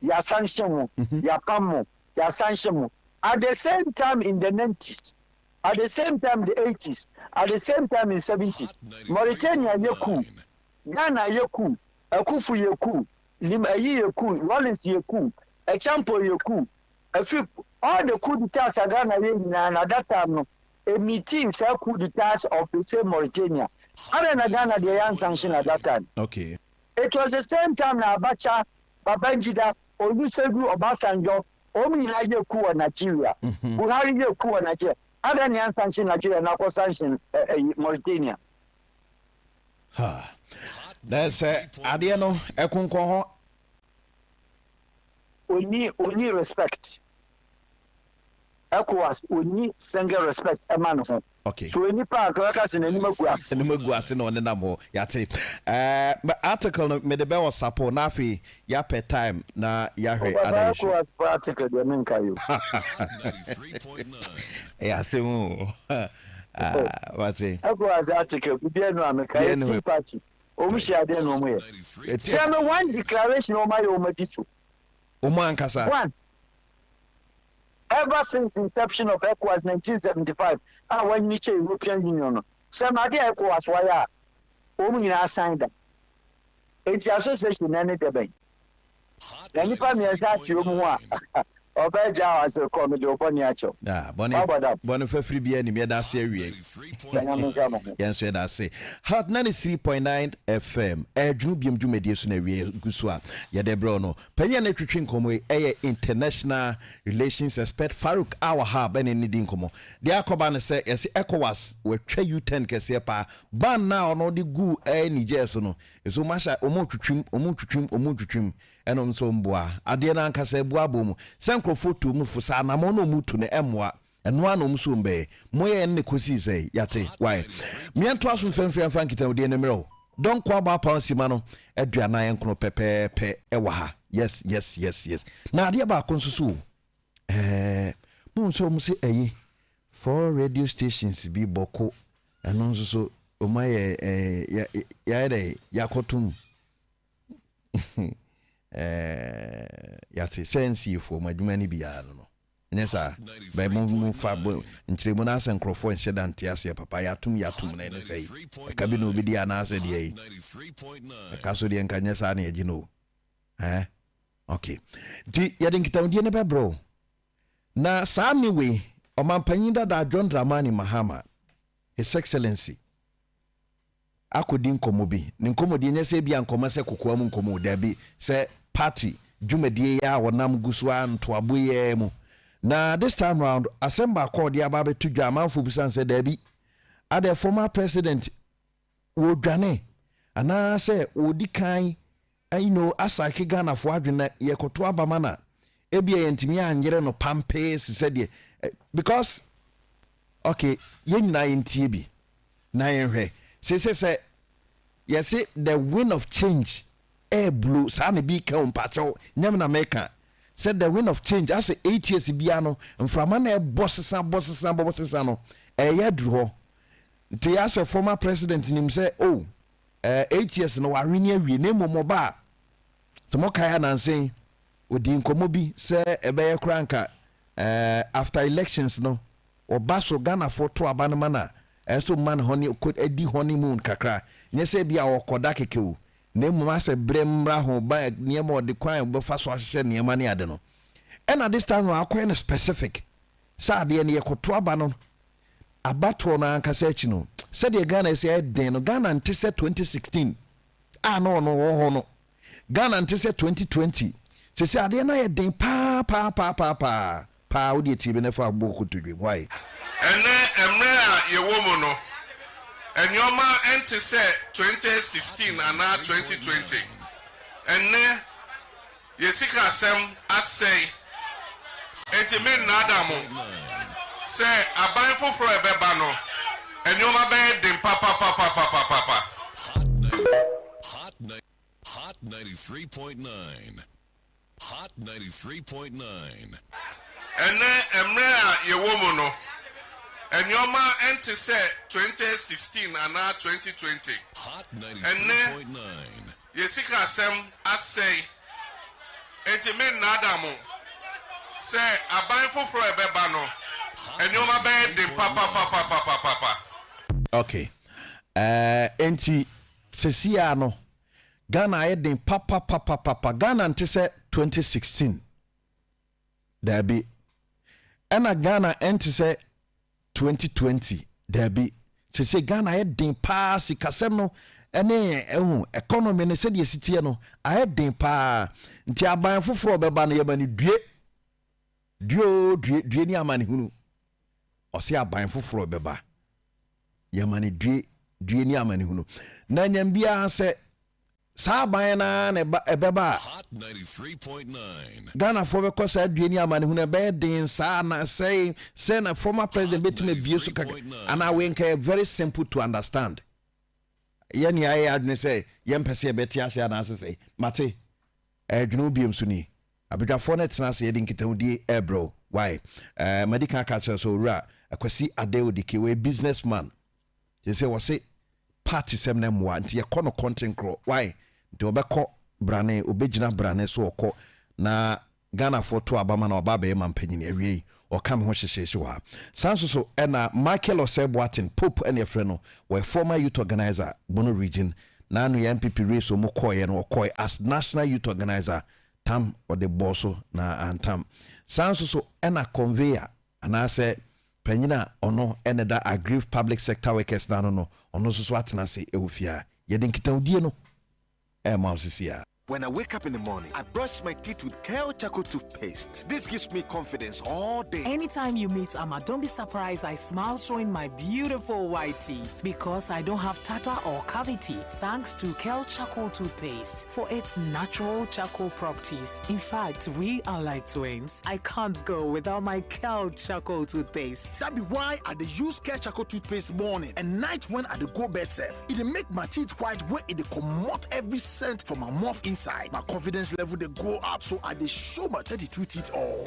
Speaker 12: ya sanction mo ya pam ya sanction mo. At the same time in the 90s, at the same time the 80s, at the same time in 70s, Mauritania yeku, Ghana yeku, Akufu yeku, Limayi yeku, Rollins yeku, Echampo yeku, all the coup d'etats at Ghana and at that time, a meeting say coup d'etats of the same Mauritania. Other than Ghana, they are sanctioned at that time.
Speaker 10: Okay.
Speaker 12: It was the same time na Abacha, Babangida, Olusegun Obasanjo. Omi na ye ku Nigeria. Buhari ye ku Nigeria. Other than sanction Nigeria na ko sanction Mauritania.
Speaker 10: Ha. That's ade no ekonko ho.
Speaker 12: Oni respect. ECOWAS oni single respect e man ho.
Speaker 10: Okay.
Speaker 12: So any part ka se nani maguase.
Speaker 10: Nani maguase no ne nam yate. Article no me de be WhatsApp na afi ya per time na ya hwe adation.
Speaker 12: ECOWAS article de men kayo.
Speaker 10: Ya se mu. What's it?
Speaker 12: ECOWAS article bi no ameka e party. Omu shia de no mo ye. Tell me one declaration o ma yo madiso.
Speaker 10: O man kasa.
Speaker 12: One. Ever since inception of ECOWAS 1975, when you European Union, some idea ECOWAS why women are signed up. It's association any debate. Then you find me as that you more. Obeja as a comedy upon yacho.
Speaker 10: Yeah, Bonnie free be any me that series. Yes, I say. Hot 93.9 FM. Biom Jumedia Suneria Guswa. Yade Brono. Payane Twin Komo international relations expert Farouk Awahab and any dinkomo. The Akobana say yes ECOWAS we tray you 10 kesepa. Ban now no the goo any jesono. So much omo trim. Enom so mboa ade na ankasa ebua bom sankrofo to mu fusa na mo no mutu ne emwa eno anom so mbe moye ne kosi sei yate why miento aso mfemfem nkita ode ne mero don kwa ba pa sima no aduana enkono pepepe ewa ha yes na ade ba konsusu mo so mu se eyi for radio stations bi boko eno nso so o maye yakotum yate sense for madumani biya no nyesa by mu fa nchiremu na asenkrofo nheda ntiase papa yatum na ne sei ka bi no bi dia na ase dia yi ka so dia nka nyesa na yaji no okay di yade nkitaudie ne bebro na sami we omampanyin da John Dramani Mahama His Excellency akodi nkomo bi ne nkomo di nyese bia nkomo se kokoa mu nkomo da bi se party dwumadie ya wonam gusua ntoaboye mu na this time round assemble accord ya babe to dwamanfo bisan se da bi ade former president wo dwane ana se odi kan asake Ghana fo adwena yekoto abamana ebia yentimi anyere no pampe se de because okay yenyina yentie bi na yenhwe say yes the wind of change air blue sana bi ka umpacho nyam na meka said the wind of change as 8 years bia no mframa na bossesa no yadru ho nti as a former president nim say 8 years no wareni awie na momoba to mokaya na nsen odi nkomo bi say ebeye kranka after elections no obaso Ghana for to abanama na so man honey could edi honeymoon kakra nyese bia okoda kekewu na mmuma se bremra ho ba niema de kwan bo fa so ahye niema ne ade no and this time akwa no specific sa de ne yekoto aba no abato na ankasa achi no se de Ghana se den no Ghana ntese 2016 no ho no Ghana ntese 2020 se ade na ye den pa odi ti be ne fa boku to dwe why
Speaker 6: emre a ye wo mu no enyoma ente se 2016 ana 2020 enne yesika asem asay enti men na adamu say aban foforo ebeba no enyoma be dem papa.
Speaker 2: Hot 93.9. Hot 93.9.
Speaker 6: Ene emre a yewo mu no enyoma ente say 2016 and 2020.
Speaker 2: Hot 93.9.
Speaker 6: Yesika asem asay enti me nadamu say aban foforo ebeba no enyoma be dem papa.
Speaker 10: Okay. Enti sesia no Ghana ayedin papa. Ghana ante say 2016. There be. Ena Ghana ante say 2020. There be. Se Ghana ayedin pa sikasem no ene economy ne se de sitie no ayedin pa. Nti aban foforo beba no yeba ni due ni amani hunu. Ose aban foforo beba. Yamani due ni amani hunu. Na nyambia se sa ban na ebeba
Speaker 2: Hot 93.9.
Speaker 10: Ghana for because sa due ni amani hunu be den sa na say na former president betime bie so kaka and we nke very simple to understand. Yeni aye adne say yempese beti ase na say mate dwene Biom so ni abedwafo na tena say yedin kitahudi ebro why medical catcher so ra akwasi adeodike we businessman. You say was party sem na mwa nti yekono content cro why nti obekọ brane obegina brane so okọ na Ghana photo abama na obaba e mampanyini awie o kam ho hyehye wa sanso so na Michael Oseboatin Pope and your friend no we former youth organizer Bono region na no MPP race o mokoye no okoy as national youth organizer tam or the bosso na antam sanso so na conveyor and say Penyina ono eneda aggrieved public sector workers na no ono so atena se ewufia yedin kitawdie no mausisia.
Speaker 13: When I wake up in the morning, I brush my teeth with Kale Charcoal toothpaste. This gives me confidence all day.
Speaker 14: Anytime you meet Amma, don't be surprised I smile showing my beautiful white teeth because I don't have tartar or cavity thanks to Kale Charcoal toothpaste for its natural charcoal properties. In fact, we are like twins. I can't go without my Kale Charcoal toothpaste.
Speaker 13: That be why I dey use Kale Charcoal toothpaste morning and night when I dey go bed safe. It dey make my teeth white where it dey comot every scent from my mouth inside. My confidence level they go up, so I dey show my 32 teeth all.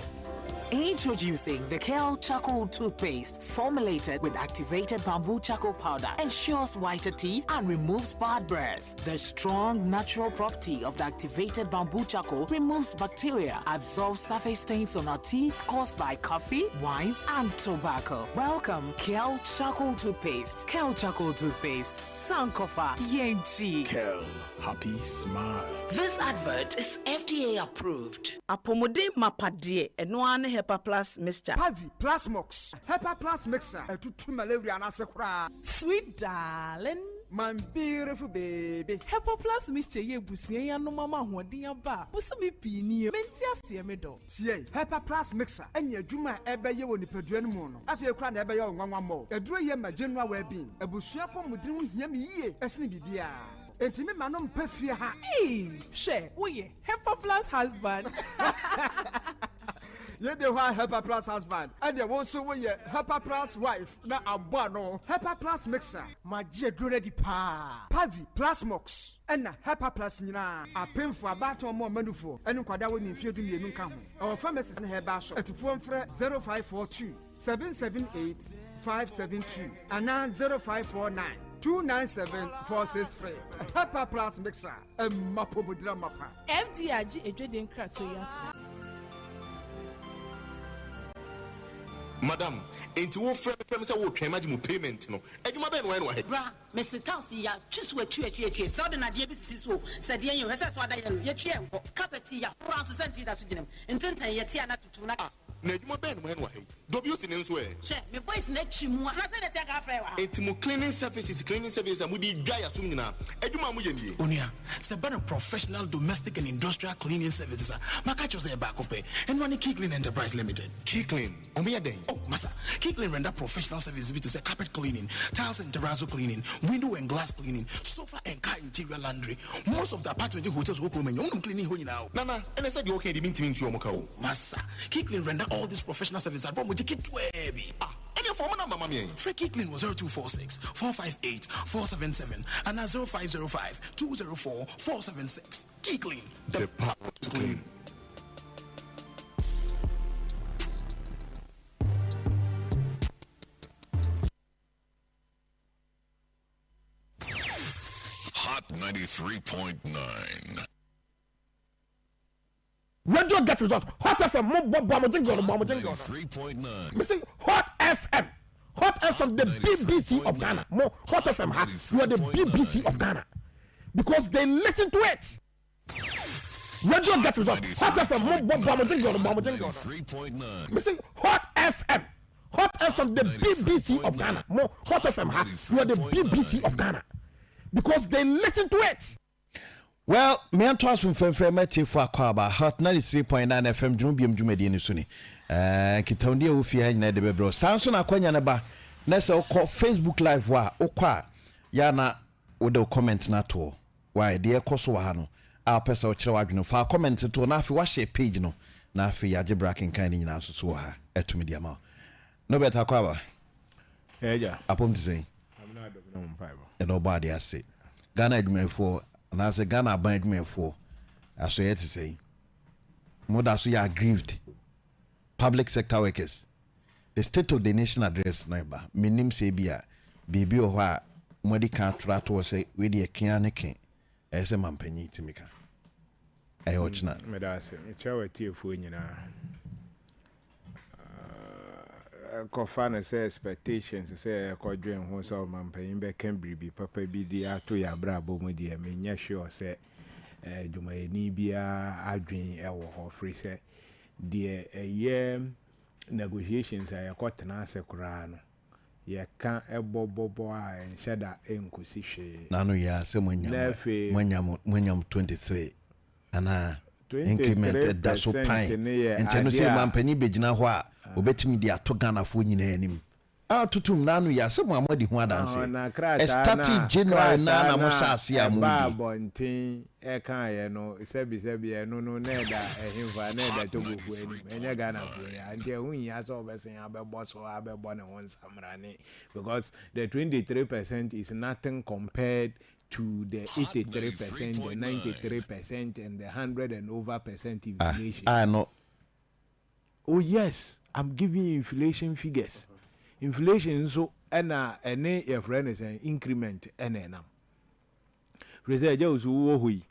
Speaker 14: Introducing the Kale Charcoal toothpaste, formulated with activated bamboo charcoal powder, ensures whiter teeth and removes bad breath. The strong natural property of the activated bamboo charcoal removes bacteria, absorbs surface stains on our teeth caused by coffee, wines, and tobacco. Welcome, Kale Charcoal toothpaste. Kale Charcoal toothpaste. Sankofa Yenchi.
Speaker 13: Kale, happy smile.
Speaker 15: This advert is FDA approved.
Speaker 16: Apomode mapade enoane Hepa Plus mixture.
Speaker 17: Pavi Plus Mox. Hepa Plus mixture. Tutu malaria na sekura.
Speaker 16: Sweet darling.
Speaker 17: My beautiful baby.
Speaker 16: Hepa Plus mixture ye busie ya no mama hoden aba. Busumi pini menti ase me do.
Speaker 17: Tie Hepa Plus mixture. Enya adwuma ebeye wo nipadua no mu no. Afie kura na ebeye onwanwa mo. Aduro ye ma general well being. Abusua pomudin ho hia me yie. Esne bibia. Enti me manom pafie ha.
Speaker 16: She, we Hepa Plus husband.
Speaker 17: You the one Hepa Plus husband, and you also we Hepa Plus wife. Na abano Hepa Plus mixer. My dear ready pa. Pavi Plus Mox. And na Hepa Plus nina. A pin for about or more manufo. And kwada we nfie du mienu ka ho. Our pharmacist and herba shop. At phone for 0542 778 572 and now 0549 297 463. Hepa Plus mixer. Mapo budra mapa.
Speaker 16: FDRG ejweden kra so ya.
Speaker 13: Madam, enti wo frɛ say wo twɛn ma mu payment no. Adwuma bɛn no ɛno
Speaker 15: Bra, Mr. Tausi ya twisu atwi. So de na de bi sisi so. Sɛ de yen hwɛ so ada yɛ ye twi enko. Carpet ya pro so senti da so gyinem. Ententan ye tia na tutu na.
Speaker 13: Na adwuma bɛn no ɛno WC ne nso ɛ.
Speaker 15: Hwɛ, me boys na twi mu. Na sɛ de tia ka frɛ wa.
Speaker 13: Enti mu cleaning services amudi dwa ya so nyina. Adwuma mu yɛ nie.
Speaker 18: Onia, sɛ bana professional domestic and industrial cleaning services. Maka cho sɛ ba ko pɛ. Ɛno ne Key Clean Enterprise Limited.
Speaker 13: Key Clean, omo yɛ den.
Speaker 18: Oh, Massa, Kirkland render professional services to say carpet cleaning, tiles and terrazzo cleaning, window and glass cleaning, sofa and car interior laundry. Most of the apartment hotels will come and you cleaning who you now. Nana, and I said you okay, the mean to Yomoko. Massa, Kirkland render all these professional services at one with ticket to Abby. And your former number, Mammy. Free Kirkland was 0246 458 477 and 0505 204 476. Kirkland, the power to clean.
Speaker 2: Hot 93.9.
Speaker 19: Radio get result. Hot FM, Bomajingo.
Speaker 2: 93.9.
Speaker 19: Missing Hot FM. Hot FM, the BBC of Ghana. More Hot FM, you are the BBC of Ghana. Because they listen to it. Radio get result. Hot FM, Bomajingo.
Speaker 2: 93.9.
Speaker 19: Missing Hot FM. Hot FM, the BBC of Ghana. More Hot FM, you are the BBC of Ghana. Because they listen to it.
Speaker 10: Well, me and Toss from Femfremati for Aquaba, Hot 93.9 FM, Biom Jumedi Suni. Kitaundi Ufia in the Bebro. Samson Aquanya Naba, Nessa call Facebook Live wa Okwa Yana Udo comment na to. Why, dear Koswahano, our person Chawagno, for comment to Nafi wash a page no, Nafi Yajibrak and Kani in answer to her at Mediama. No better Aquaba.
Speaker 20: Yeah,
Speaker 10: upon to say.
Speaker 20: I'm not doing
Speaker 10: And nobody has said Ghana admin for and I say Ghana bandman for I say to say more than so you are grieved public sector workers. The state of the nation address neighbor minim say bia baby or what modi can't try to say with the kianiki as a mampenny to make a ochna
Speaker 20: medase chawati for you know Kofana say expectations say kodwen ho so mampan be Cambridge papa bi dia to ya brabo mu dia menya sure say dwumayeni bia adwen e wo ho free say de negotiations ya kotena ase kura no ye ka ebobobo a ensheda enkosi hwe
Speaker 10: nanu ya se mwanyam 23 ana increment da so pan enteno se mampani begina ho a obetimi dia to Ghana fo nyina anim tutum nanu ya se muamadi ho adanse start January na mo shase amudi
Speaker 20: ba bontin e kan ye no sebi no no na da ehimfa na da to gofu anim enye Ghana fo ya ante hunya so obesen abebo so abebo ne won samrane because the 23% is nothing compared to the 83%, the 93%, and the 100 and over percent inflation.
Speaker 10: I know.
Speaker 20: Oh yes, I'm giving you inflation figures. Inflation so any your friend is an increment NNM. Reserve just who hui.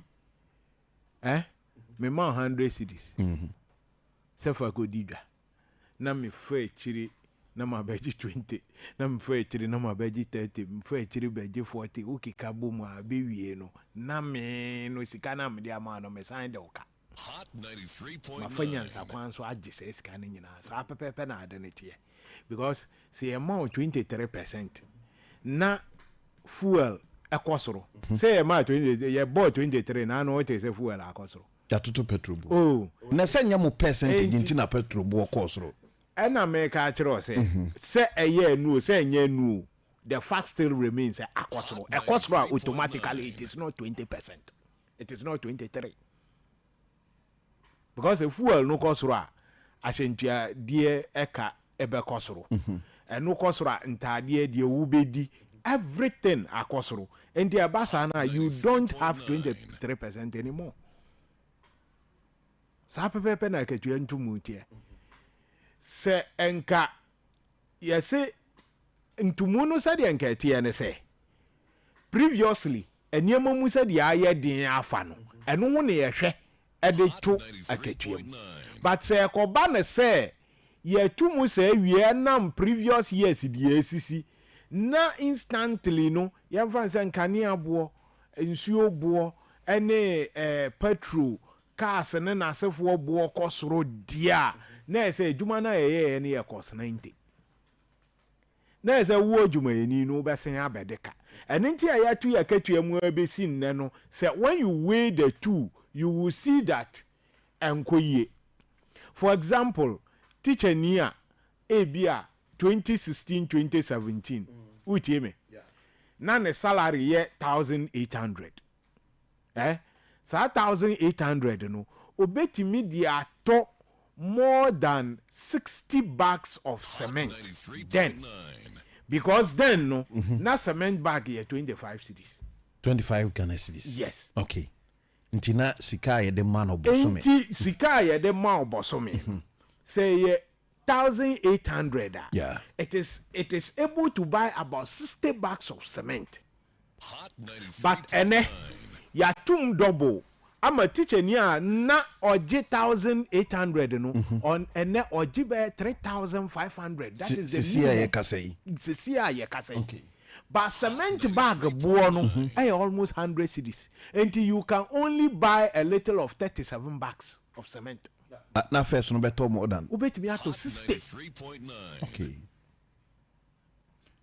Speaker 20: Me ma 100 cities. Sefa ko dida. Na me fe chiri. Na ma beji 20 na mfe chiri na ma beji 30 mfe chiri beji 40 ukika bomu abewie no na me no sika na me dia ma no me sign de oka
Speaker 2: Hot 93.9
Speaker 20: mafanya nsa kwan so agye se sika ne nyina sa pepepe na adenete because say amount 23% na fuel ekosoro say amount 20 ye bought 23 na no what say fuel akosoro
Speaker 10: yatoto petrol oh na senya mo percentage ntina petrol bo okosoro
Speaker 20: ena me ka kire say eye nu say nya nu the fact still remains akosoro automatically it is not 20%, it is not 23 because the fuel no kosoro ahyentua die eka ebe kosoro eno kosoro ntade die wubedi everything akosoro and the abasa na you don't have 23% anymore sa pepe na ketua ntumu tie se enka yese ntumu no se de enka tie ne se previously eniema mu se de aye den afa no eno ho ne ye hwe e de to aketua but se ekoba ne se ye tumu se wie nam previous years de asisi na instantly no ye fan se nkane abo nsuo bo ene petrol cars ne na sefo bo kosoro dia na say juma na ye ne cost 90 na say wo juma eni no be sen abedeka enti ya tu ya katua mu abesi nne no say when you weigh the two you will see that enkoye for example teacher nia ebia 2016-2017 utie me na ne salary ye 1,800 sa 1,800 no obetimi di ato more than 60 bags of cement then because then no na cement bag ye 25 cedis
Speaker 10: 25 Ghana cedis.
Speaker 20: Yes.
Speaker 10: Okay. Ntina sika ye de man obosome.
Speaker 20: Nti sika ye de man obosome. Say 1,800.
Speaker 10: Yeah.
Speaker 20: It is able to buy about 60 bags of cement. But ene ya tum double. I'm a teacher niya na oji 1,800 no on ene oji be 3,500. That is the
Speaker 10: minimum.
Speaker 20: It's a siya ye kasei. Okay. But cement bag buono almost 100 cedis. Until you can only buy a little of 37 bags of cement.
Speaker 10: Na first no better more than.
Speaker 20: Ubet me to 60.
Speaker 10: Okay.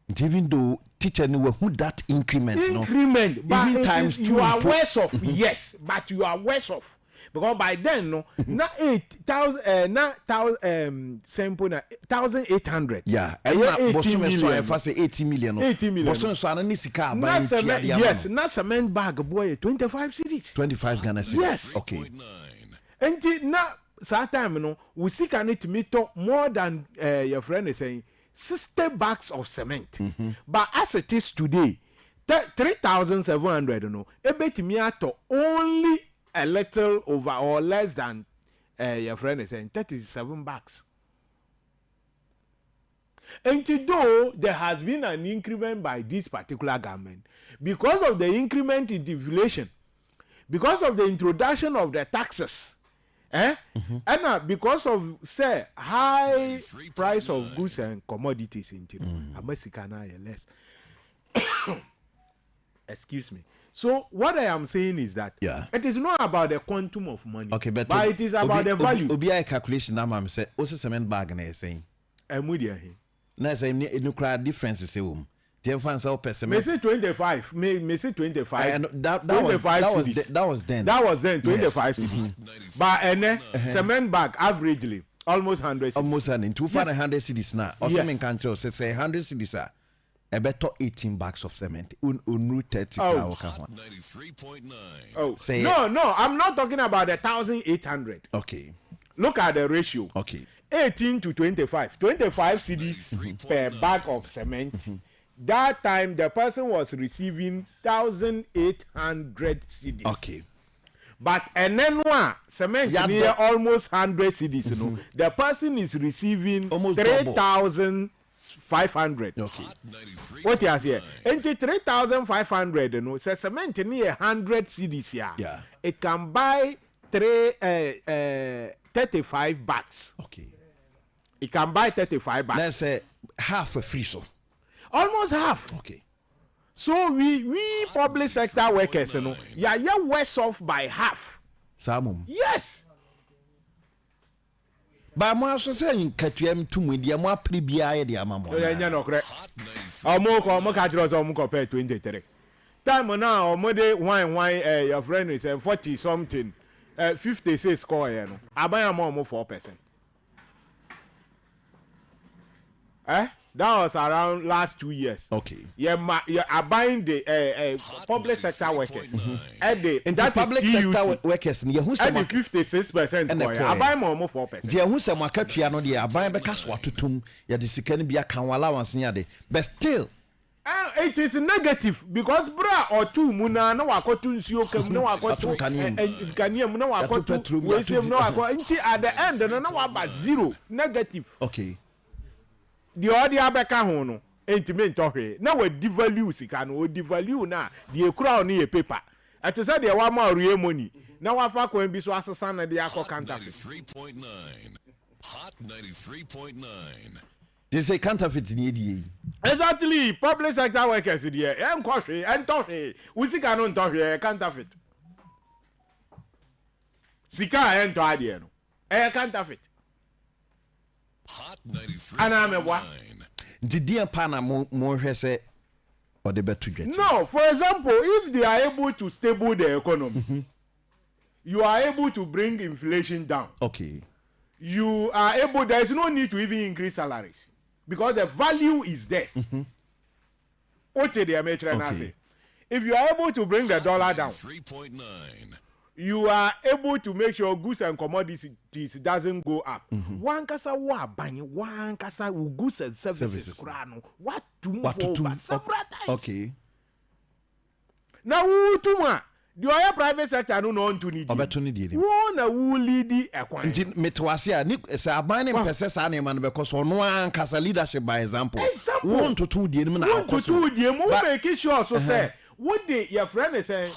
Speaker 10: And even though teacher knew who that increment
Speaker 20: but
Speaker 10: even times
Speaker 20: you are worse off. Yes, but you are worse off. Because by then no na 1,800.
Speaker 10: Yeah, and na bosom so I say 80 million.
Speaker 20: 80 million.
Speaker 10: Bosom so ana ni sika ba
Speaker 20: yes, na cement bag boy 25 cedis.
Speaker 10: 25 Ghana cedis.
Speaker 20: Yes.
Speaker 10: Okay.
Speaker 20: And na that time no we see can it meter more than your friend is saying 60 bags of cement. But as it is today 3,700 no ebetimi ato only a little over or less than your friend is saying 37 bags. And though there has been an increment by this particular government, because of the increment in inflation, because of the introduction of the taxes, and because of say high price of goods and commodities in Americana less. Excuse me. So what I am saying is that it is not about the quantum of money, but it is about the value.
Speaker 10: Obi a calculation na mam say o cement bag na saying.
Speaker 20: Emudia he.
Speaker 10: Na say nuclear difference say wom. The fans say per cement.
Speaker 20: Me say 25. Me say 25.
Speaker 10: That was then.
Speaker 20: That was then 25 cedis. But cement bag averagely almost 100 cedis.
Speaker 10: Almost 200 cedis now. Or cement control say 100 cedis are. A better 18 bags of cement. Unu 30
Speaker 20: Oh,
Speaker 10: say
Speaker 20: no, I'm not talking about the 1,800.
Speaker 10: Okay.
Speaker 20: Look at the ratio.
Speaker 10: Okay.
Speaker 20: 18 to 25. 25 cedis per bag of cement. That time the person was receiving 1,800 cedis.
Speaker 10: Okay.
Speaker 20: But and then one cement near almost 100 cedis. You know, the person is receiving almost 3,500.
Speaker 10: Okay.
Speaker 20: What you here? Into 3,500, you know, say cement near 100 cedis here.
Speaker 10: Yeah.
Speaker 20: It can buy 35 bags.
Speaker 10: Okay.
Speaker 20: It can buy 35 bags.
Speaker 10: Let's say half a free so.
Speaker 20: Almost half.
Speaker 10: Okay.
Speaker 20: So we public sector workers, you know, you're worse off by half.
Speaker 10: Samum.
Speaker 20: Yes.
Speaker 10: But mo aso say nkatuam tumu dia mo apre bia ye dia mamo.
Speaker 20: Enya no kre. Omo ka jiro so omo compare 23. Time now omo dey wine your friend is 40 something 56 score here no. Aban omo 4%. That was around last 2 years.
Speaker 10: Okay.
Speaker 20: You're buying the public sector workers.
Speaker 10: The public sector workers, you who say
Speaker 20: 56%. I buy more 4%.
Speaker 10: Dear who say Makatia no dear, I buy because what to tum, ya the second be a can allowance near the but still.
Speaker 20: It is negative because bra or two muna no wakotu nsuo kam no wakotu kaniam no wakotu wesem no wakotu at the end no waba zero negative.
Speaker 10: Okay.
Speaker 20: The other abeka ho no entiment ohwe na we devalue sika no o devalue na the ekura no ye paper at say the wa ma real money na wa fa kwan bi so asesa na the akọ counterfeit
Speaker 2: 93.9 Hot 93.9.
Speaker 10: They say counterfeit ni die.
Speaker 20: Exactly, public sector workers there enkohwe entohwe usika no ntohwe counterfeit sika ento ade no counterfeit.
Speaker 2: Hot 93.
Speaker 10: Did the pana more say or the better get?
Speaker 20: No, for example, if they are able to stable the economy, you are able to bring inflation down.
Speaker 10: Okay.
Speaker 20: you are able, there is no need to even increase salaries because the value is there. Okay. If you are able to bring the dollar down,
Speaker 2: 3.9.
Speaker 20: you are able to make sure goods and commodities doesn't go up. One kasa wa bani, one kasa goods and services. What to move over several times.
Speaker 10: Okay.
Speaker 20: Now who to the other private sector no know to need. Who na who lead the economy.
Speaker 10: Nti metwasia ni say aban ne mpese sa na man because ono an kasa leadership by example. Won to two die na
Speaker 20: akoso. Won to two die mo make sure so say what the your friend is saying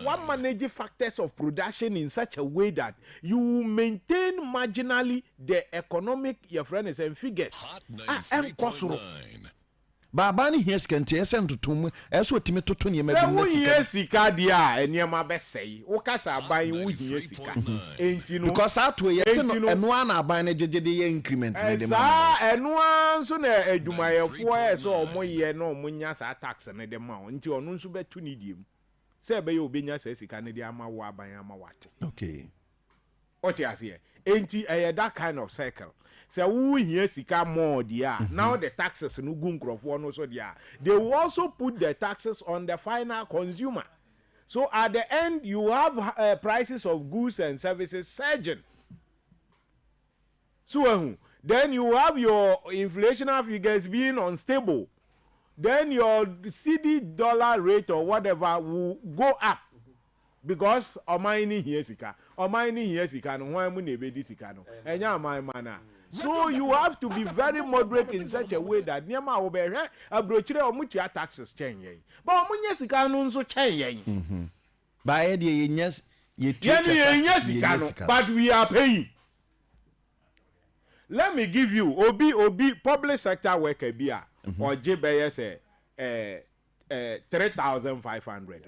Speaker 20: one manage factors of production in such a way that you maintain marginally the economic your friend is saying figures.
Speaker 10: Baba ni here skenti esen tutum eso timi toto ne ma bi
Speaker 20: na sika. Se sika dia enema be sei. Wo kasa aban wo hie sika. Enti no
Speaker 10: because ato ye se no eno ana aban na jejede ye increment ne de ma.
Speaker 20: Sa eno anso na adwumayefo eso omo ye no omo nya sa tax ne de ma. Enti onu nso betu ni diem. Se be ye obenya sa sika ne de ama wo aban ama wate.
Speaker 10: Okay.
Speaker 20: Oti ase. Enti that kind of cycle. So who here sika more dia now the taxes no gun crofo no so dia they will also put the taxes on the final consumer, so at the end you have prices of goods and services surging. So then you have your inflationary figures being unstable, then your CD dollar rate or whatever will go up because omani here sika no why mu na be sika no enya amai mana. So you have to be very moderate in such a way that niama obehwe abrochire omutua taxes chen yen. But omunye sika no nso chen yen.
Speaker 10: Ba e de yenyes
Speaker 20: sika no, but we are paying. Let me give you obi public sector worker bia or jebe say 3,500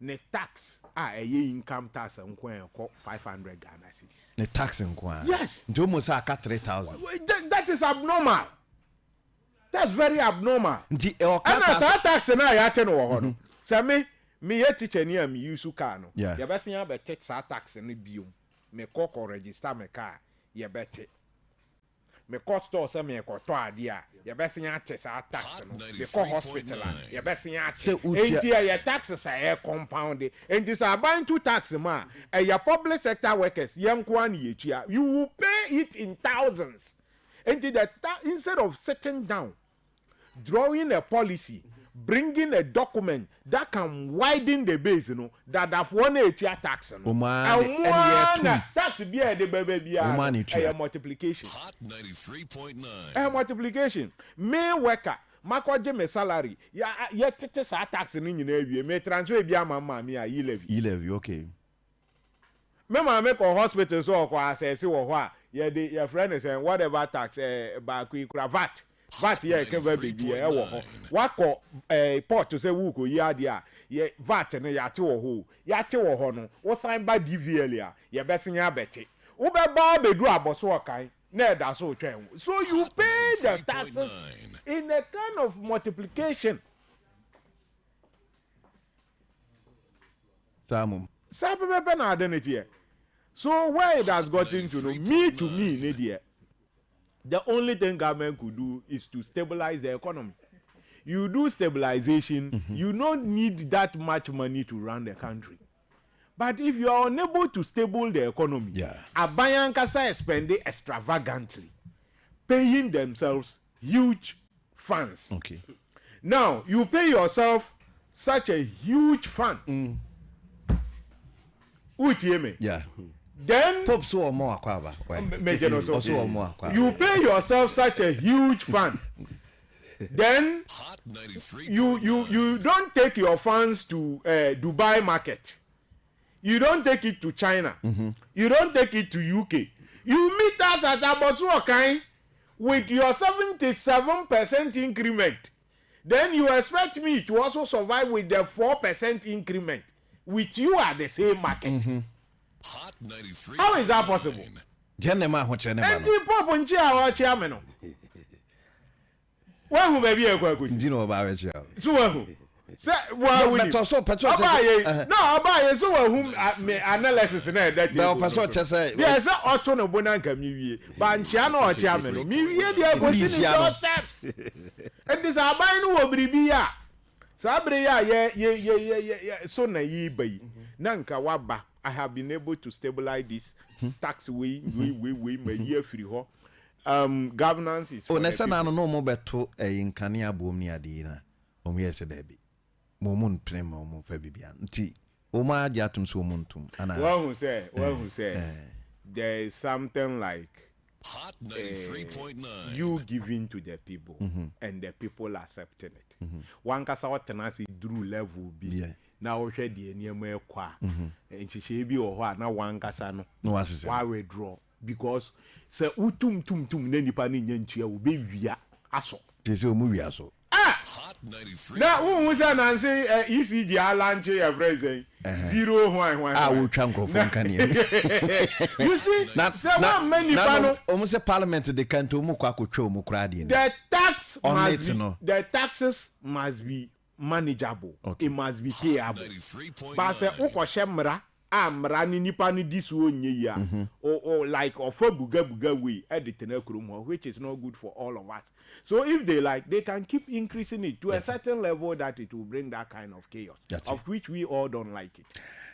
Speaker 20: ne tax a income tax nkwan 500 Ghana cedis.
Speaker 10: The tax nkwan.
Speaker 20: Yes.
Speaker 10: Nti almost aka 3,000.
Speaker 20: That is abnormal. That's very abnormal.
Speaker 10: Nti
Speaker 20: and tax na ya te no ho no. Say me ye teacher ni am Wusu car no.
Speaker 10: Yeah.
Speaker 20: Ya besen ya be check sa tax no Biom. Me ko register me car ye bete. Me ko store say me ko to ade a ye besen ya check sa tax no. Me ko hospital ye besen ya check. Enti ya taxes are compounded. Enti sa ban to tax ma ya public sector workers yanko an ye tua. You will pay it in thousands. Enti that instead of sitting down drawing a policy, bringing a document that can widen the base, you know, that one area tax, and tax be the baby a multiplication.
Speaker 2: Hot 93.9.
Speaker 20: A multiplication. May worker, Marco Jeme salary, yet tax in India, may transfer be a mamma, me a
Speaker 10: levy, okay.
Speaker 20: Remember, I make a hospital so I say, your friend is saying, whatever tax, back VAT. VAT ye can be here. What port to say who go yadia ye VAT and yate or who yate or hono was signed by DVLA ye besting ya betty. Ube Bobby do a boss workai, ne that's so train. So you pay the taxes in a kind of multiplication. Sabe na identity. So where it has gotten to know me Nadia. The only thing government could do is to stabilize the economy. You do stabilization, you don't need that much money to run the country. But if you are unable to stable the economy, Abayankasa is spending extravagantly, paying themselves huge funds.
Speaker 10: Okay.
Speaker 20: Now, you pay yourself such a huge fund.
Speaker 10: Yeah.
Speaker 20: Then
Speaker 10: Pop so more aquaba.
Speaker 20: You pay yourself such a huge fund. Then you don't take your funds to Dubai market. You don't take it to China. You don't take it to UK. You meet us at Abosuokai with your 77% increment. Then you expect me to also survive with the 4% increment. With you at the same market.
Speaker 2: Hot 93.
Speaker 20: How is that possible?
Speaker 10: Jenema ho chene
Speaker 20: ma. Enti popo nchi awa chairman no. Wa hu baby e kwa kuchi.
Speaker 10: Ndino ba we chia.
Speaker 20: So wa hu. Say, well,
Speaker 10: petrol so petrol.
Speaker 20: No, about so whom analysis na that.
Speaker 10: But petrol just say.
Speaker 20: Yes, auto no bonanka mi. But Chiano or Chiameno. Mi dey go see the steps. And this abai no wo biribiya. Sabre ya so na yi bai. Nanka waba. I have been able to stabilize this tax way my year free ho. Governance is.
Speaker 10: Oh, nessa na no mo beto in kania bom ni adi na. Omo say debi. Momun prema omo fa bibia. Nti oma adi atum so omuntum. Ana.
Speaker 20: One who say there is something like
Speaker 2: Hot 93.9.
Speaker 20: you giving to the people and the people accepting it. One kasa watenasi drew level be.
Speaker 10: Yeah.
Speaker 20: Na wo hwe de eniam ekwa. Enhihye bi wo ho a na one kasa no.
Speaker 10: No asese.
Speaker 20: Why withdraw? Because se utum na nipa ni nyantua wo be wia aso.
Speaker 10: Tese o mu wia so.
Speaker 2: Hot 93.
Speaker 20: Na who say na say ECG alanche everything. Zero why.
Speaker 10: Wo twa nkrofo nkane.
Speaker 20: You see? Say one many pano.
Speaker 10: Omo say parliament de kan to mu kwa akotwa omu kra de ni.
Speaker 20: The taxes must be manageable. Okay. It must be payable. But say ukoshe mra amra ni nipa ni disu onye ya or like offer buga way edit na kurum, which is not good for all of us. So if they like, they can keep increasing it to a certain level that it will bring that kind of chaos, which we all don't like it.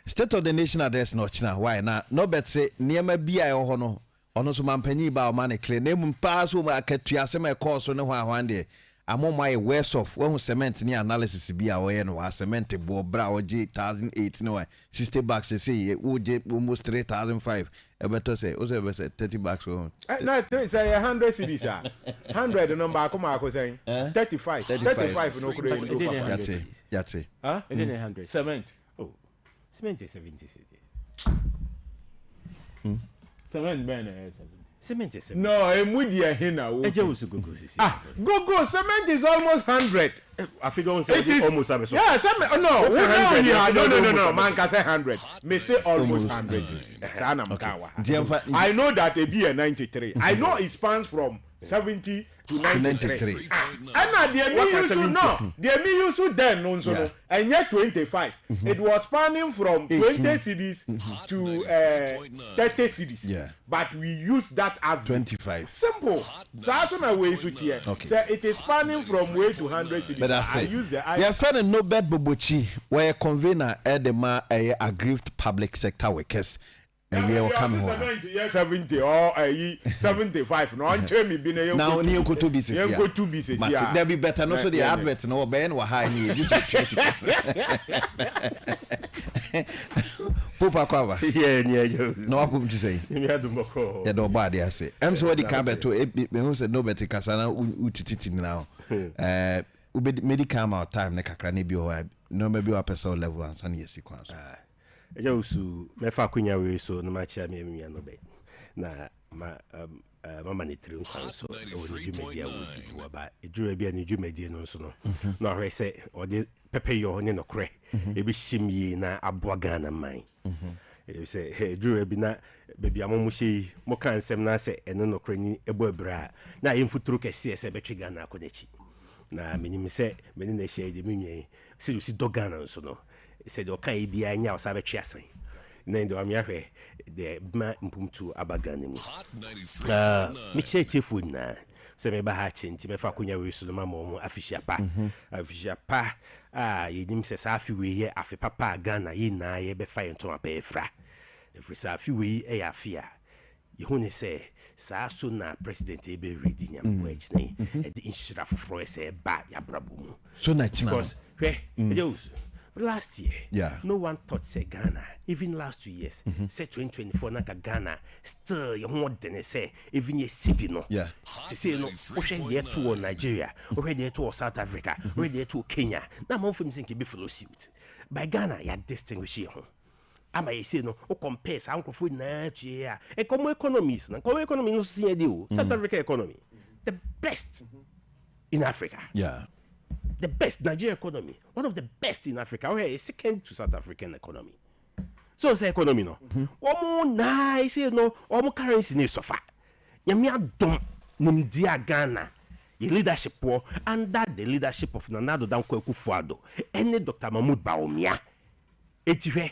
Speaker 10: State of the Nation address no china why na no bet say niema bia e ho no ono so mampanyi ba o man clear na mu pa so ma akatua se ma course no hwan de amoma e worse off when cement ni analysis bi a we no cement bo bra o g 1008 no 60 bucks say we je almost 3005 e better say o say 30 bucks o
Speaker 20: no say 100 cedis 100 number come ako say 35 no could
Speaker 10: yate
Speaker 20: huh and then 100 cement
Speaker 21: cement is 70 cedis
Speaker 20: cement ben 70
Speaker 21: cement is 70.
Speaker 20: No, Emudia Hina.
Speaker 21: Wusu Gogo.
Speaker 20: Go, cement is almost 100.
Speaker 21: I figure on say almost 100.
Speaker 20: Yeah, cement. No. Man can say 100. May say almost 100. I know that it be a 93. I know it spans from 70 to 93. And the Wusu then no, and yet 25. It was spanning from 20 cities to 30 cities.
Speaker 10: Yeah.
Speaker 20: But we use that as
Speaker 10: 25.
Speaker 20: Simple. So it is spanning from way to 100 cities.
Speaker 10: But I use the yeah, friend no bed bobochi where convener at the aggrieved public sector workers. And we are coming home.
Speaker 20: 70 or 75. No, I'm telling me,
Speaker 10: now, you go to business.
Speaker 20: You go to business.
Speaker 10: There be better. No, so the advert, no, Ben, or high need. Popa cover.
Speaker 21: Yeah,
Speaker 10: no, I'm to say. You had to mock. Yeah, nobody, I say. I'm sorry, Cabot to who said no better Casana Utiti now. Medical out time, like a cranibio, no, maybe a personal level and sunny sequence.
Speaker 21: Wusu mefa kunya we so no macha me no be na mama ni tiri nkan so o ni dwumadi a wodi wo ba edwuma bia ni dwumadi no so no na hwe se o de pepe yo ne no kre e bi shimyi na aboa Ghana man e se edwuma bi na bebia mo hye mo kan sem na se eno no kre ni ebo abira na yemfuturu kese se betwe Ghana akonachi na menim se meni na hye de menwe se you si do Ghana so no said okay be anya o sabe twiasan na ndo am yahwe de ma mpumtu abaganimu mi chetefu na se me ba ha chenti me fa konya we suluma mo afishia pa yedim se sa afi we ye afi papa Ghana ye na ye be fa yento apa efra efri sa afi we e afia ye hune se sa so na president e be ready nyam ko echne e de inshira foforo se ba ya brabomu
Speaker 10: so na china
Speaker 21: because last year, no one thought say Ghana. Even last 2 years, say 2024, naka Ghana still you want to say even a city no.
Speaker 10: Yeah.
Speaker 21: Say no. We there to Nigeria, we there to South Africa, we there to Kenya. Now more for think be follow suit. By Ghana, you distinguish here. Ama you say no. O compare sa uncle food na here. E como economies, na como economy no see deal. South Africa economy, the best in Africa.
Speaker 10: Yeah.
Speaker 21: The best Nigeria economy, one of the best in Africa. Okay, second to South African economy. So say economy no. Omo nice no, omo currency ni sofa. Yami adom nimdia Ghana. Your leadership under the leadership of Nana Addo Dankwa Akufo-Addo and Dr. Mahmoud Bawumia. Etiwe.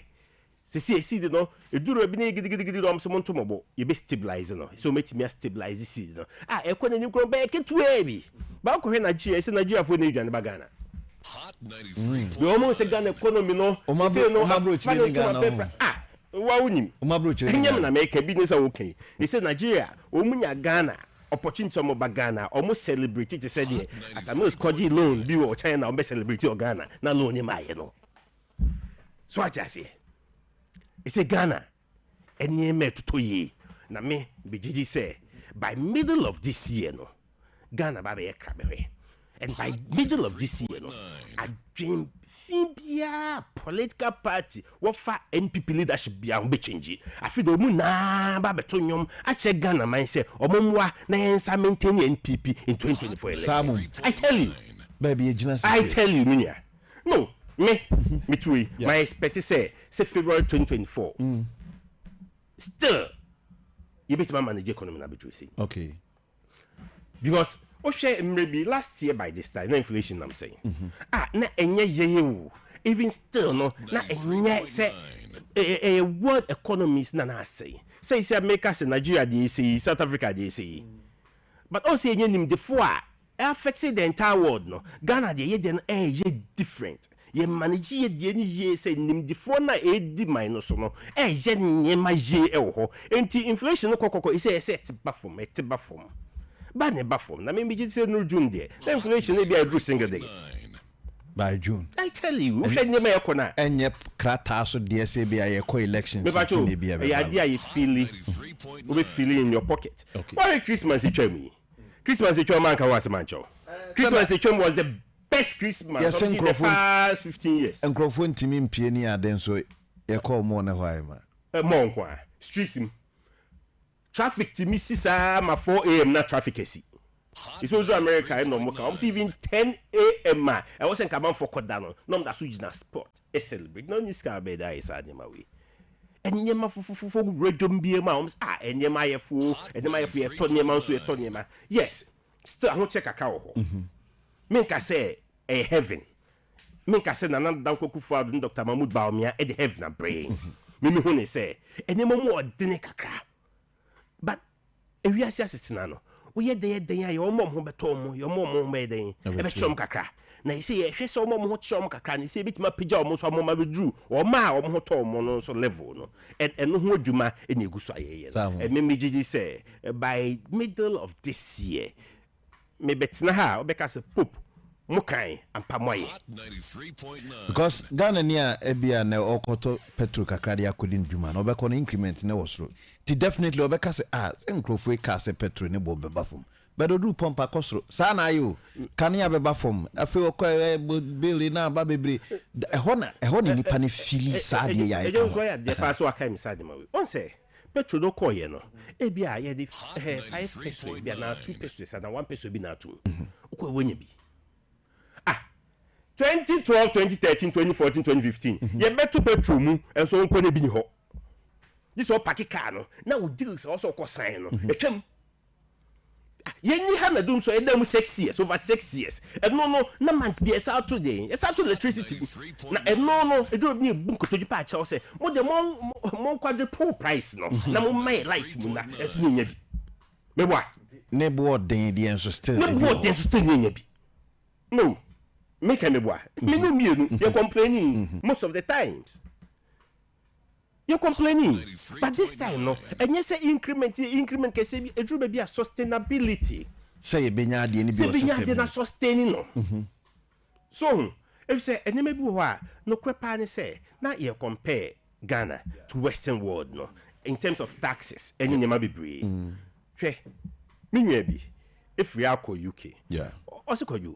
Speaker 21: See the no, you do a big someone you be stabilizing. So make me stabilize this. I couldn't go back it way. Bako Nigeria, Nigeria for Nigeria and Bagana.
Speaker 2: Hot 93.
Speaker 21: You almost a gun economy, no. Wawunim. Kenya na make business okay. He said Nigeria, Omunya Ghana, opportunity some of Ghana, almost celebrity to say the most cordial loan, be or China, almost celebrity of Ghana, na loan in So I just say. It's a Ghana, and ye met to ye. Na me, BGD say, by middle of this year, no, Ghana baby crabbery. And by middle of this year, no, I dream Fibia political party, what for NPP leadership be on be change. I feel the muna babetonium, I check Ghana mindset, or mumwa, na maintain NPP in 2024 election. I tell you,
Speaker 10: baby,
Speaker 21: I tell you, Minya. No. Me too. Yeah. My expectation say February 2024. Still, you better manage economy na between.
Speaker 10: Okay.
Speaker 21: Because maybe last year by this time, no inflation. I'm saying. Na enye even still no na enye say a world economies na say. Say America, say Nigeria, they say South Africa, they say. But also enye nim the four affected the entire world no. Ghana they then different. Ye manage ye ye say nim the phone na minus no ye nyema ye ho enti inflation no kokoko e say set bafom ba ne bafom na me be say no June there the inflation e be a single digit
Speaker 10: by June.
Speaker 21: I tell you we should nyema yako na
Speaker 10: enye krata so there say be a elections
Speaker 21: e be idea you feel we feel in your pocket. Why Christmas e twa me Christmas e twa man ka was mancho Christmas e twa was the best Christmas
Speaker 10: yes,
Speaker 21: of the past 15 years.
Speaker 10: And Crawford to me, Piany, then so you call more than why,
Speaker 21: man. Streets him. Traffic to me, my 4 a.m. not traffic. It's also America, I know more. I'm even 10 a.m. I wasn't coming for Cordano. No, that's which na sport. A celebrate. No, this car bed is at my way. And Yama for Redum be a moms. And Yama for Tony Mouse with Tony. Yes, still, I won't check a cow. Make I say a heaven. Make I say Nana Addo Akufo-Addo and Dr. Mahmoud Bawumia at the heaven and brain. Mimi hone say, and no more dine kakra. But if we are sitting, we are there, your mom who betom, your mom made a chum kakra. Now you say, she saw mom chum kakra, and you say, bit my pajamas or mama drew, or ma or motor so level, and no juma in your gusay. And Mimi say, by middle of this year. Me betina ha because a poop mukai and pamoye
Speaker 10: because Ghana near ebia na okoto petrol kakra couldn't juma no be kon increment na wasro ti definitely obeka say enkrofo e ka say petrol ne bo beba fom but do pump akosro sa na ayo kan ya beba fom afi okọ bill na ba bebre ehọ na nipa ne fili sa de ya
Speaker 21: e jo so ya de pass wa kai mi sa de ma we on say petrol no call ye no e bia ye de 5 pesos bia na 2 pesos and 1 peso bi na 2 ukọ wonya bi 2012 2013 2014 2015 ye beto petrol mu enso nko na bi ni ho this all pack car no na we deals also ko sign no etwam ye ni ha na dum so e dem 6 years over 6 years and no na man be esa out today esa to electricity na no e do bi bu nkotoji pa cha say mo de mon quadruple price no na mo my light mu na esa ni nya bi me boa
Speaker 10: ne bo den di enso still
Speaker 21: nya bi no make me boa me no mienu you complaining most of the times you're complaining but this time no and you say increment can say a drew be a sustainability
Speaker 10: say benya de ni
Speaker 21: be na sustaining no so if say enemy bi ho a no kwepa ni say na you compare Ghana to western world no in terms of taxes any nyama bebre hwe me nwa bi if we are UK also call you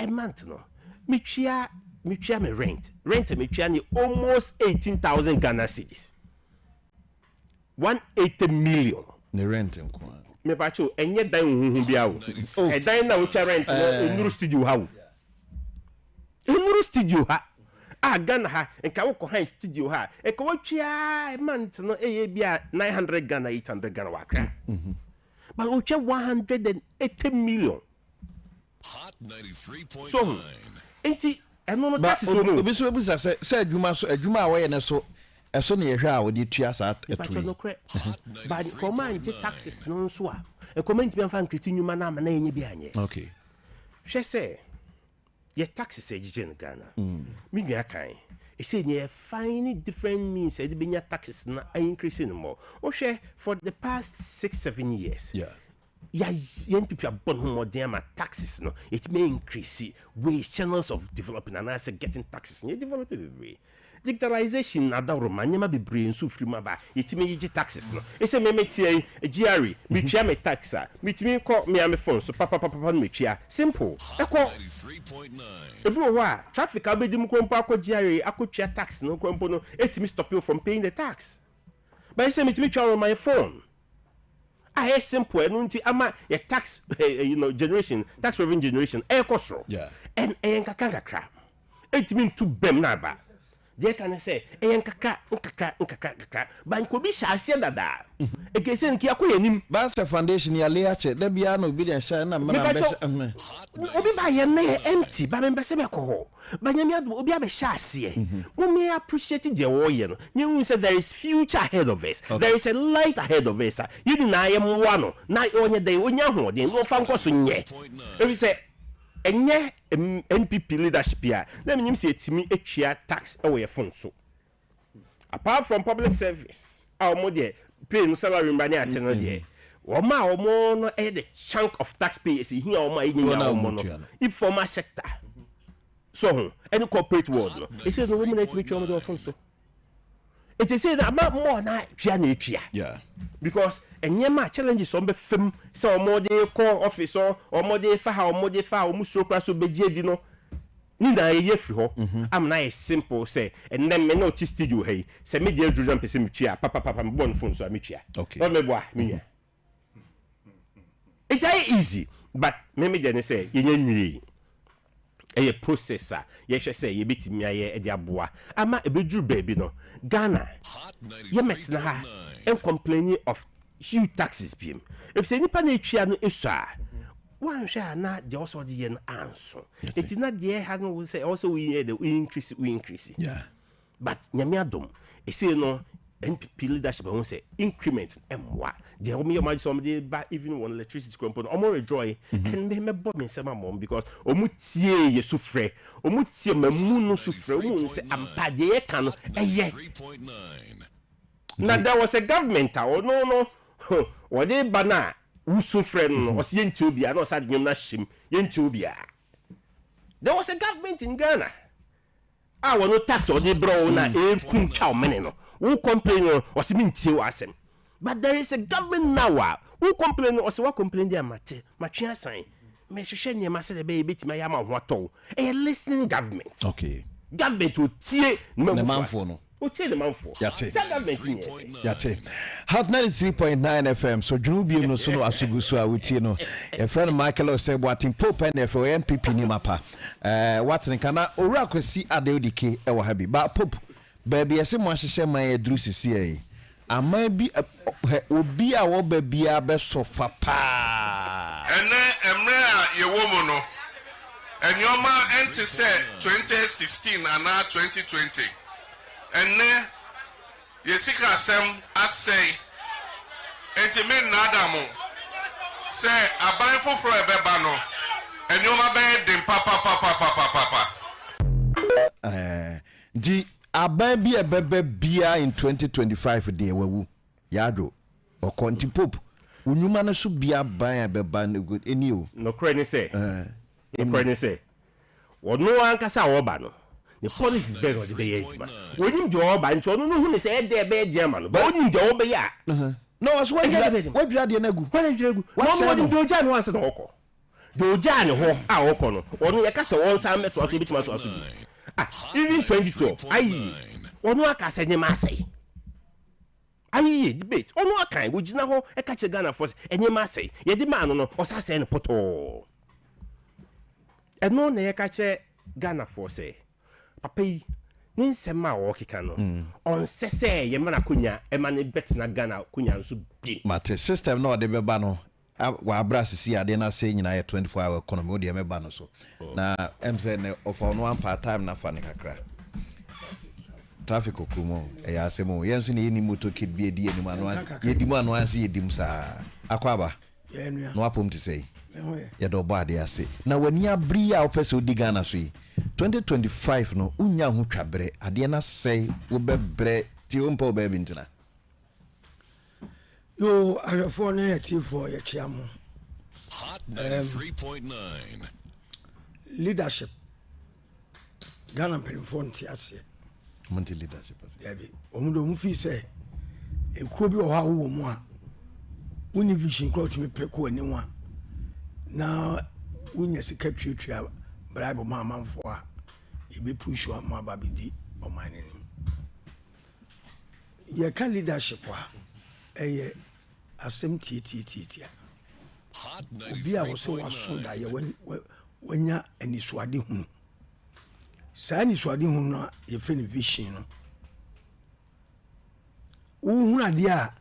Speaker 21: a month no me chia me rent me chia ni almost 18,000 Ghana cedis 180 million
Speaker 10: ne rent nko
Speaker 21: me pa cho enye dan huhu bia wo e dan na wo cha rent no enuru studio ha wo enuru studio ha Ghana ha enka wo ko han studio ha e ko watwa month no eye bia 900 Ghana 800 Ghana wa kra but wo cha 180 million
Speaker 2: Hot 93.9.
Speaker 21: So enti eno no taxes so no
Speaker 10: obi so ebusa say adwuma a woye ne so eso ne yehwe a wodi tua sa
Speaker 21: etu ba command taxes no so a e comment bi amfa nkriti nyuma na amana yenye bi anye
Speaker 10: okay
Speaker 21: hwe say ye taxes ejije in Ghana mi nua kan e say ye find different means e be nya taxes na increasing more o hwe for the past 6-7 years young people are born more damn taxes no it may increase ways channels of developing and I say getting taxes you develop way digitalization na da roma nyama be brain so free ba it may you taxes no e say me tie GRE me tua me taxa me timi call me am phone so papa me tua simple e ko
Speaker 2: 93.9.
Speaker 21: ebu wa traffic abedim kwompo akọ GRE akọ tax no kwompo no etimi stop you from paying the tax but I say me timi tua on my phone. I hear simple and ama your tax generation tax revenue generation cost and kakra it mean to bem na ba they can say kakra ban ko bi shaase dada e ke sen ki akoye nim
Speaker 10: ba se foundation ya lay ache da bia no bi den sha na me na be
Speaker 21: obi ba ye na empty ba me se be ko ba nyame adu obi abe shaase mo me appreciate the wo ye no you say there is future ahead of us there is a light ahead of us you di na ayem wa no na onye dey onya ho den no fa nkoso nye e say enye NPP leadership ya na menyim se etimi etwia tax e wo ye fon so apart from public service our de pay no salary mbani ate no de Oma omo no the chunk of taxpayers here oma yinya omo no informal sector so any corporate world no it says no woman let me try omo do phone so it is say about more na twia na twia because enyema challenges on be fam say omo de call office or omo de fa ha omo de fa omo so kra so beje di no ni na ye free ho am na simple say and then me no ti studio hey say me de adru jam pese me twia papa me bon phone so me twia okay me boa me it's very easy but me dey say yenya nwiri a processor ye say ye betimi aye e de aboa ama ebeduru baby no Ghana ye metina ha en complaining of huge taxes bim if say nipa na etwia no esua wan hwe na de also de yen anso it na de ha no say also we increase but nyame adom e say no NPP leadership won say increment emwa the omo your some dey buy even one electricity component omo rejoy and me bob me say mom because omo tie ye sufre omo tie mamu no sufre omo say ampa de kan eye na there was a government no what dey bana Wusu friend no was yentu obia no sad nyom na him yentu obia there was a government in Ghana no tax or dey bro na e kum chow mene no who complain or see me asem but there is a government now who complain or say what complain there mate matwa sign me hwehwe ne ma se de be betima ya ma ho ato a listening government
Speaker 10: okay
Speaker 21: government will tie
Speaker 10: no manfo no
Speaker 21: o tie the manfo
Speaker 10: yate Hot 93.9 FM so Biom no so no asugusu a wutie no e friend Michael Osebo atin Pope na for MPP ni mapa what kana owura kwasi adeodike e wo ha bi ba Pope baby ese mo ahyehyɛ man aduru sisi yi ama bi obi a wo baby a be sofa pa
Speaker 6: ene emre a ye wo mu no enyoma enti se 2016 ana 2020 ene yesika asem asay enti me nadamu se aban foforo ebeba no enyoma be dem papa
Speaker 10: di aban bi ebebe bia in 2025 de wawu yado o konti Pope unyuma no so bia ban ebeba no good enio
Speaker 21: no credit say wono ankasa oba no the police is better than the yedma wonim de oba nti ono no hu ne say e de be dia ma no but wonim de oba ya
Speaker 10: no as what dua de na gu
Speaker 21: no wonim de oja no ansa no okọ de oja ne ho a okọ no ono ye kasa won sa meso aso bitima so aso even 2012 ayi ono aka senye ma asai ayi debate ono aka go gina ho e ka che Ghana force enye ma asai ye di ma no o sa asai ne poto eno na ye ka che Ghana force papa yi ni nsema wo kika no on sese ye mana kunya e ma ne bet na Ghana kunya nso bi
Speaker 10: mate system no de beba no wa brass si ade na say nyina ye 24-hour economy o de me ba no so na em say ne of on one part time na fa ne kakra traffic okumo e ya asemo yen so ne ni moto kid bi edi eni manu ye di manu anse ye dim sa akwaba no apom to say ye do bo ade ase na wani abri a opese odi Ghana so yi 2025 no unya ho twabre ade na say wo bebre ti o mpa oba bintina
Speaker 1: yo arefo na T4 ye chiamo
Speaker 2: Hot 93.9
Speaker 1: leadership Ghana perform ti ase
Speaker 10: monte leadership
Speaker 1: yabi omudo mu fi say ekuo bi o ha wo mu a woni vision crowd me preko ani wa na wonya sika twetwa bribe ma amanfo a ebe push wa ma ba bidi o man ni ye kan leadership wa eye asem tietietia obi a wo so waso da ye wanya anisuade hu sa anisuade hu no ye feni vision no wo hu ade a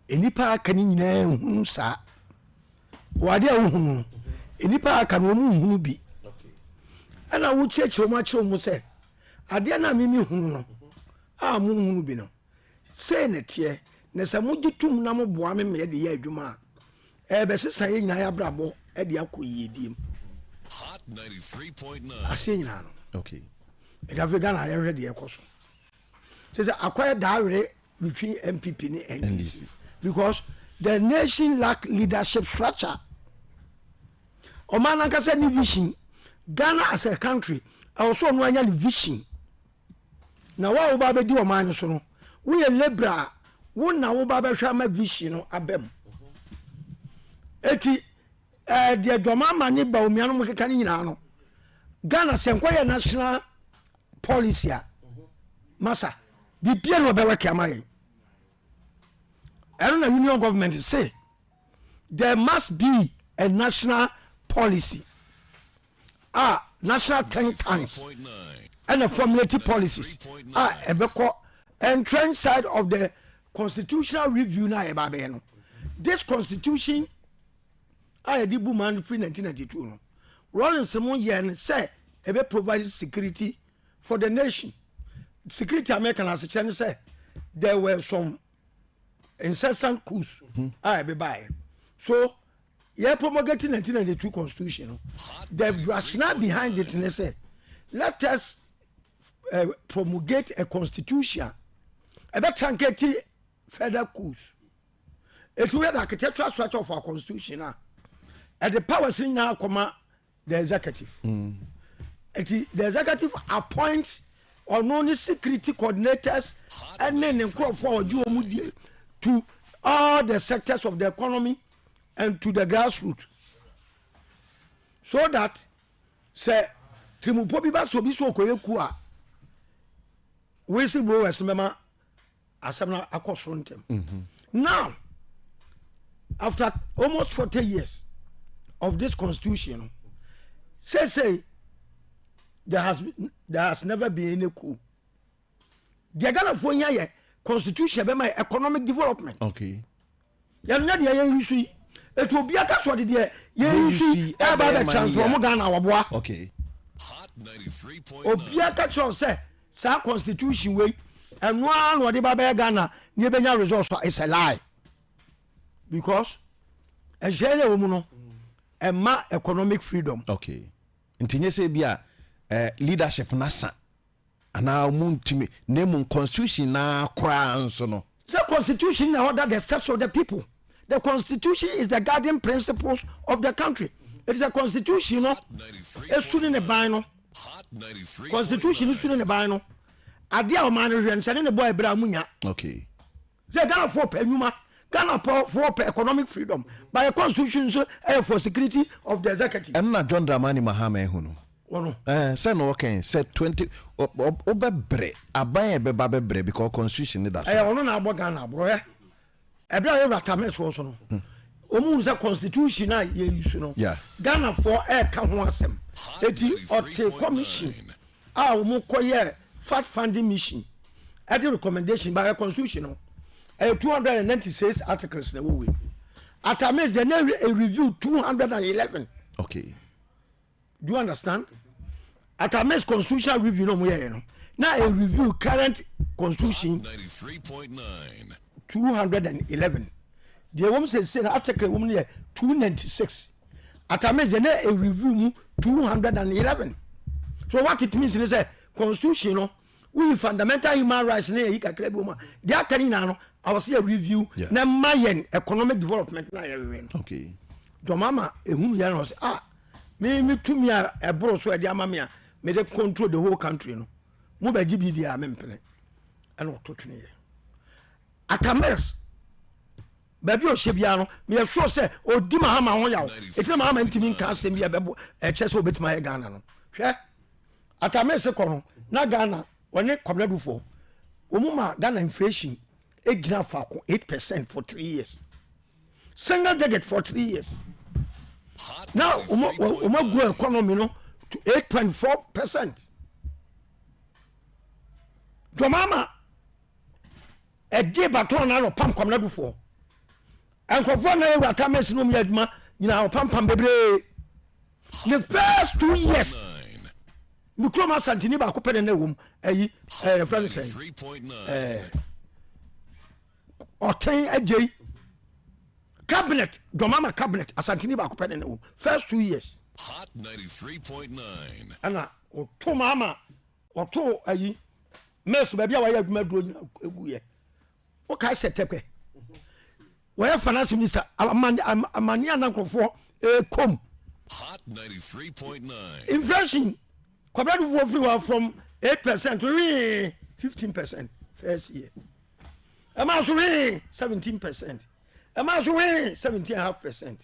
Speaker 1: enipa aka ni nyina hu sa wade a wo hu enipa aka no mu hu bi ana wo cheche mo ache mo se ade na mimi hu no a mo hu bi no se ne tie ne se mo gitum na mo boa me me de ya adwuma be sesa ye nyina ya brabo e de akoyi ediem
Speaker 2: Hot 93.9
Speaker 1: ase nyina no
Speaker 10: okay
Speaker 1: e da Ghana ya ready e koso se akwai daare between MPP and NDC because the nation lack leadership structure omana kase ni vision Ghana as a country also no anya ni vision na wa wo ba be di omani so no we ye lebra wo na wo ba be hwa ma vision no abem eti de doma mani ba omiano mo keka ni nyina no Ghana se nkwa ye national policy a masa bibia no be weke amaye and the union government say there must be a national policy national think tanks and a formulated policies entrenched side of the constitutional review na eba no this constitution di buman free 1992 no Rollins mo yen say ebe provide security for the nation security American as a say there were some incessant coups be by so promulgating 1992 constitution the rationale behind it and say let us promulgate a constitution about tanketi federal coups it will the architectural structure of our constitution and the powers in now come the executive the executive appoints or non security coordinators and then for to all the sectors of the economy and to the grassroots so that say timupo bi ba so bi so koyeku a we see bro esmema asamna akosoro ntem now after almost 40 years of this constitution say there has never been any coup the Ghana for nya constitution be my economic development
Speaker 10: okay
Speaker 1: ya nya de ye use it will be aka so de ye use e ba the transform Ghana waboa
Speaker 10: okay
Speaker 2: Hot 93.9
Speaker 1: obi aka cho say sa constitution we eno an wo de ba be Ghana ne be nya resource is a lie because e jere wo mu no e ma economic freedom
Speaker 10: okay ntinye se bia leadership nasa ana muntimi name constitution na kra nso no
Speaker 1: the constitution na order the steps of the people. The constitution is the guiding principles of the country. It is a constitution no esuni ne ban no constitution esuni ne ban no ade a man hwe nsane ne boy bra munya
Speaker 10: okay
Speaker 1: say Ghana for penuma Ghana for economic freedom by a constitution so for security of the executive
Speaker 10: and na John Dramani Mahama ehunu say no okay say 20 obebre aban be ba bebre because constitution need that
Speaker 1: ono na agbo Ghana bro ebra you ratame so no omu say constitution na ye use no Ghana for ka ho asem eti ote commission omu koye fat funding mission at the recommendation by a constitution no 296 articles na we At a mess, they never a review 211.
Speaker 10: Okay.
Speaker 1: Do you understand? At a mess constitutional review, no more. Now a review current constitution
Speaker 2: 93.9.
Speaker 1: 211. The woman says, article woman here 296. At a mess, they never a review 211. So what it means is that constitution, we fundamental human rights. They are carrying now. I was here review. Na mayen economic development na everywhere.
Speaker 10: Okay.
Speaker 1: Do mama ehunu ya no say me to me a bro so e dey amamia me dey control the whole country no. Mo ba gibi dia me mpene. Ana o totune ye. Atames baby o shebia no me sure say odi mahama ho yawo. Eti mahama ntimi nka asem bia bebo e chese obetima ye Ghana no. Hwe Atames ko no na Ghana woni kwabladufo. Omuma Ghana inflation 8% for 3 years. Single digit for 3 years. Now, grow economy no to 8.4%. Domama a day baton or pump come not before. And for what I mentioned, you know, pump bebre. The first 2 years. Mukroma Santini ba kopere na wom ayi friend say
Speaker 2: 3.9
Speaker 1: Oten AJ cabinet domama cabinet asantini ba kopere na wom first 2 years
Speaker 2: Hot 93.9
Speaker 1: ana oto mama oto ayi mes ba bia wa ya adwuma duro eguye o kai setepe wa finance minister amani anankofo kom
Speaker 2: Hot 93.9
Speaker 1: inflation Kwabadu for from 8% to 15% first year. Amount to 17%. Amount to 17.5%.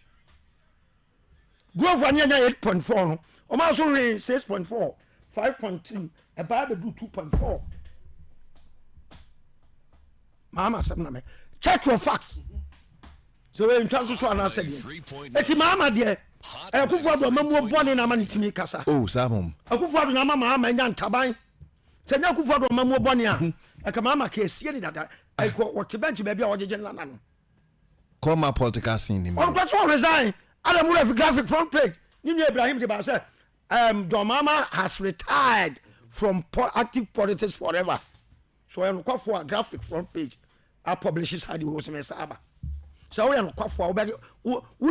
Speaker 1: Growth for 8.4. Amount to 6.4, 5.2. About to do 2.4. Mama said, check your facts. So in terms of what I said, it's Mama dear. Akufo-Addo mamu bone na mani timi kasa.
Speaker 10: Oh, Samum.
Speaker 1: Akufo-Addo na mama anya ntaban. Se nya Akufo-Addo mamu bone a, aka mama ka esie ni dada. Aiko wote bench baby a wojeje nana no.
Speaker 10: Call my political scene him.
Speaker 1: On question resign. Adam Mura graphic front page. Ninu Ibrahim de ba say, Don Mama has retired from active politics forever. So I look for a graphic front page. I publishes how the was mesaba. So we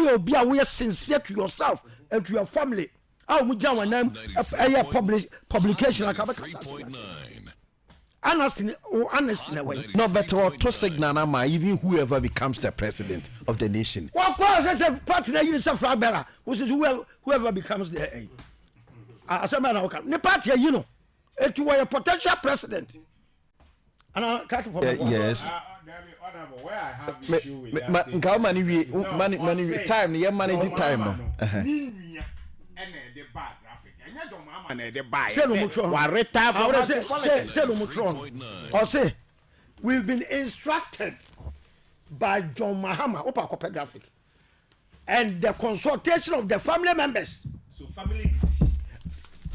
Speaker 1: are we are sincere to yourself and to your family. How would you name a publication like honest in a way?
Speaker 10: No better to signal even whoever becomes the president of the nation.
Speaker 1: What cause as a partner you suffer better, which is whoever becomes the as a man of the party, you know, it you are a potential president. And I catch for
Speaker 10: yes.
Speaker 20: Where I have issue with
Speaker 10: money time, yeah, manage time.
Speaker 1: Say we've been instructed by John Mahama Opa graphic and the consultation of the family members.
Speaker 20: So family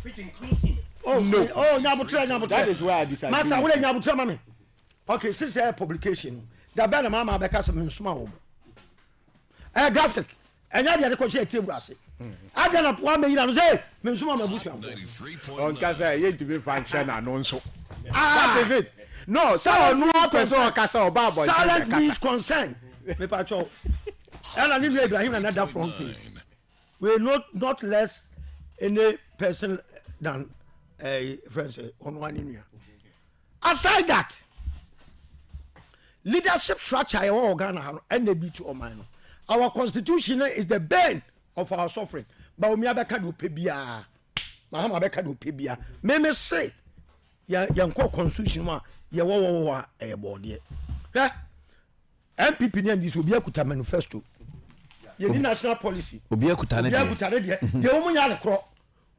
Speaker 20: which includes him.
Speaker 1: Oh no. Oh, Nyabutra.
Speaker 20: That is where I disagree.
Speaker 1: Master, what Nyabutra mami? Okay, since a publication, the banner mama because of small graphic. And I did a table. I done up 1 million. Say, Minsuma Mabusa.
Speaker 20: On Casa, yet to be function and also. That is it. No, so no person or Casa or Baba.
Speaker 1: Silent means consent. Me patrol. And I need Ibrahim another front page. We not less any person than a friend on 1 year. Aside that, leadership structure in Ghana and the B2 Omano. Our constitution is the bane of our suffering. But we have a pebia. Mahama beka do pebia. Me say, young constitution ya wa a body. MPP name this will be a kuta manifesto. Ye national policy.
Speaker 10: Obi akutane
Speaker 1: de. Obi akutane de. The omunya le kro.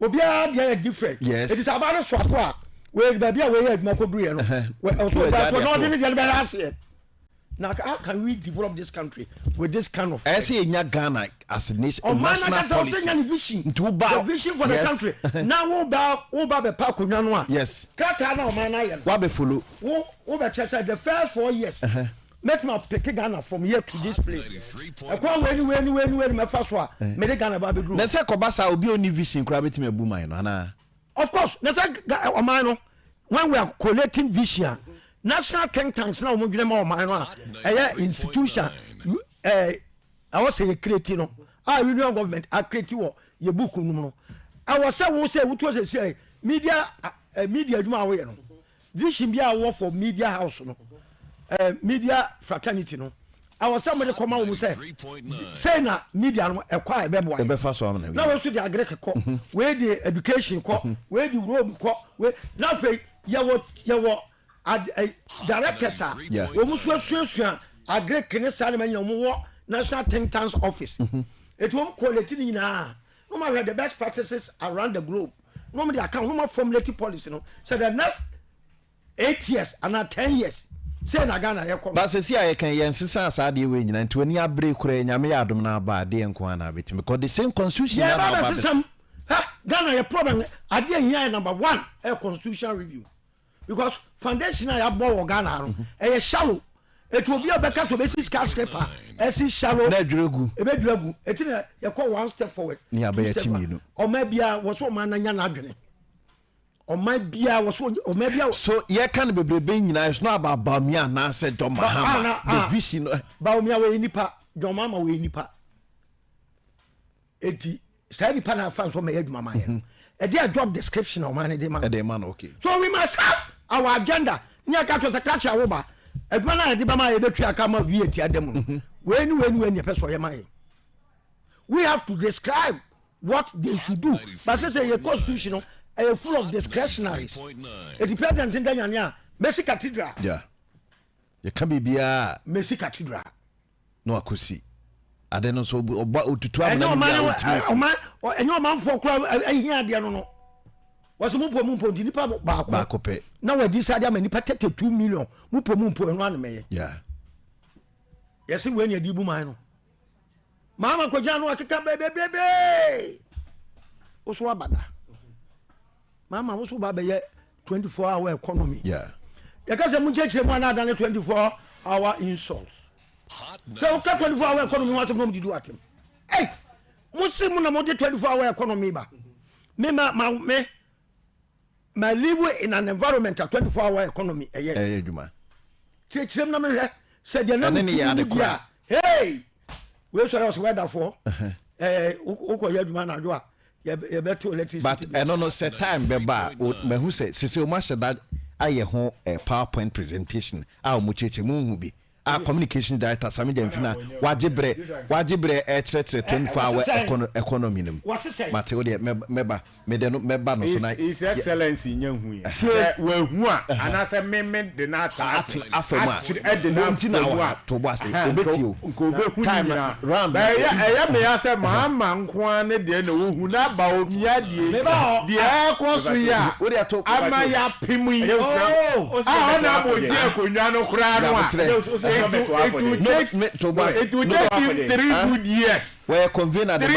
Speaker 1: Obi a dey different.
Speaker 10: Yes.
Speaker 1: It is about swap a. We baby we head makobru no. We also but no dey dey balance here. Now how can we develop this country with this kind of
Speaker 10: I say in Ghana as a nation national policy.
Speaker 1: Vision. The vision for the country. Now wo ba be pa konwa no a.
Speaker 10: Yes.
Speaker 1: Kata na o man na ye.
Speaker 10: Wa be follow.
Speaker 1: Wo be chese the first 4 years. Let me pick Ghana from here to this place. I can't when my first one. Me Ghana baby group.
Speaker 10: Let's say Kobasa will be only vision crabby me boom mine.
Speaker 1: Of course, let's say Omano when we are collecting vision. National think tanks now we them all mine. Institution. I was say creating no. Union government I create you your book no. I was say what was say media do away no. Vision be a war for media house no. Media fraternity no. I was somebody come out who say na media no acquire be boy.
Speaker 10: Be first one.
Speaker 1: Now we should the agraric co, where the education co, where the road co, where now fe your directors are.
Speaker 10: Yeah.
Speaker 1: We must agraric can Salman your national think tanks office. It won't quality na. No matter the best practices around the globe. Normally I can't no more formulated policy no. So the next 8 years and not 10 years. Say na Ghana here come. But
Speaker 10: say I can yensisa asade we nyina nti oni abre kura nyame yadom na ba de enko na betimi because the same constitution na ba.
Speaker 1: Ghana your problem ade here number 1 a constitutional review. Because foundation ya bo Ghana no e shallow. It will be a better so basic skyscraper. Esi shallow.
Speaker 10: Na dwegu.
Speaker 1: E be dwegu. Eti na you call one step forward.
Speaker 10: Ni abayachimi no.
Speaker 1: O maybe was so man anya na adwene. Or might be I was or maybe
Speaker 10: so ye can be nyina it's not about Bamia na said Don Mahama the vision
Speaker 1: Bamia we nipa Don Mama we nipa eti say nipa na fans for my head mama here e dey job description of man dey man
Speaker 10: okay
Speaker 1: so we must have our agenda nya ka to catch awo ba e man na dey ba ma e betu aka ma VAT adem no we ni person ye man we have to describe what they should do but say your constitution full of discretionaries. It depends on Tindanya, Messi Cathedral.
Speaker 10: Yeah. You can be
Speaker 1: Messi Cathedral.
Speaker 10: No, I could see. I don't know so about to 12
Speaker 1: and no man for crowd. I hear the no. Was a mumpo nipa
Speaker 10: back.
Speaker 1: Now I decided I'm 2 million. Mumpo and 1 million.
Speaker 10: Yeah.
Speaker 1: Yes, when you do mine. Mama Kojano, I can baby. What's what about that? Mama was so bad 24-hour economy.
Speaker 10: Yeah.
Speaker 1: Because I'm just one than 24-hour insults. So 24-hour economy wants to do at him. Hey, Muslim na 24-hour economy ba. Me my live in an environment 24-hour economy.
Speaker 10: Eh, Juma.
Speaker 1: Take them na me said you know. Hey, we so was weather for. Uko Juma na do.
Speaker 10: But I don't know set time beba me who say se o ma that aye ho PowerPoint presentation a mo cheche mu bi a communication director Sami Demfina wajibre 24-hour economy nim but o de meba no so na
Speaker 20: his excellency nyahu ye we hu a ana se meme de na ta
Speaker 10: afema
Speaker 20: de na
Speaker 10: to bo ase obeti o time round
Speaker 20: ya me ya se mama nko ne de na wo hu na ba o mia de koso ya ama ya pimu na mo je akonwa no kura no it will take him 3 good years.
Speaker 10: Where convener
Speaker 20: the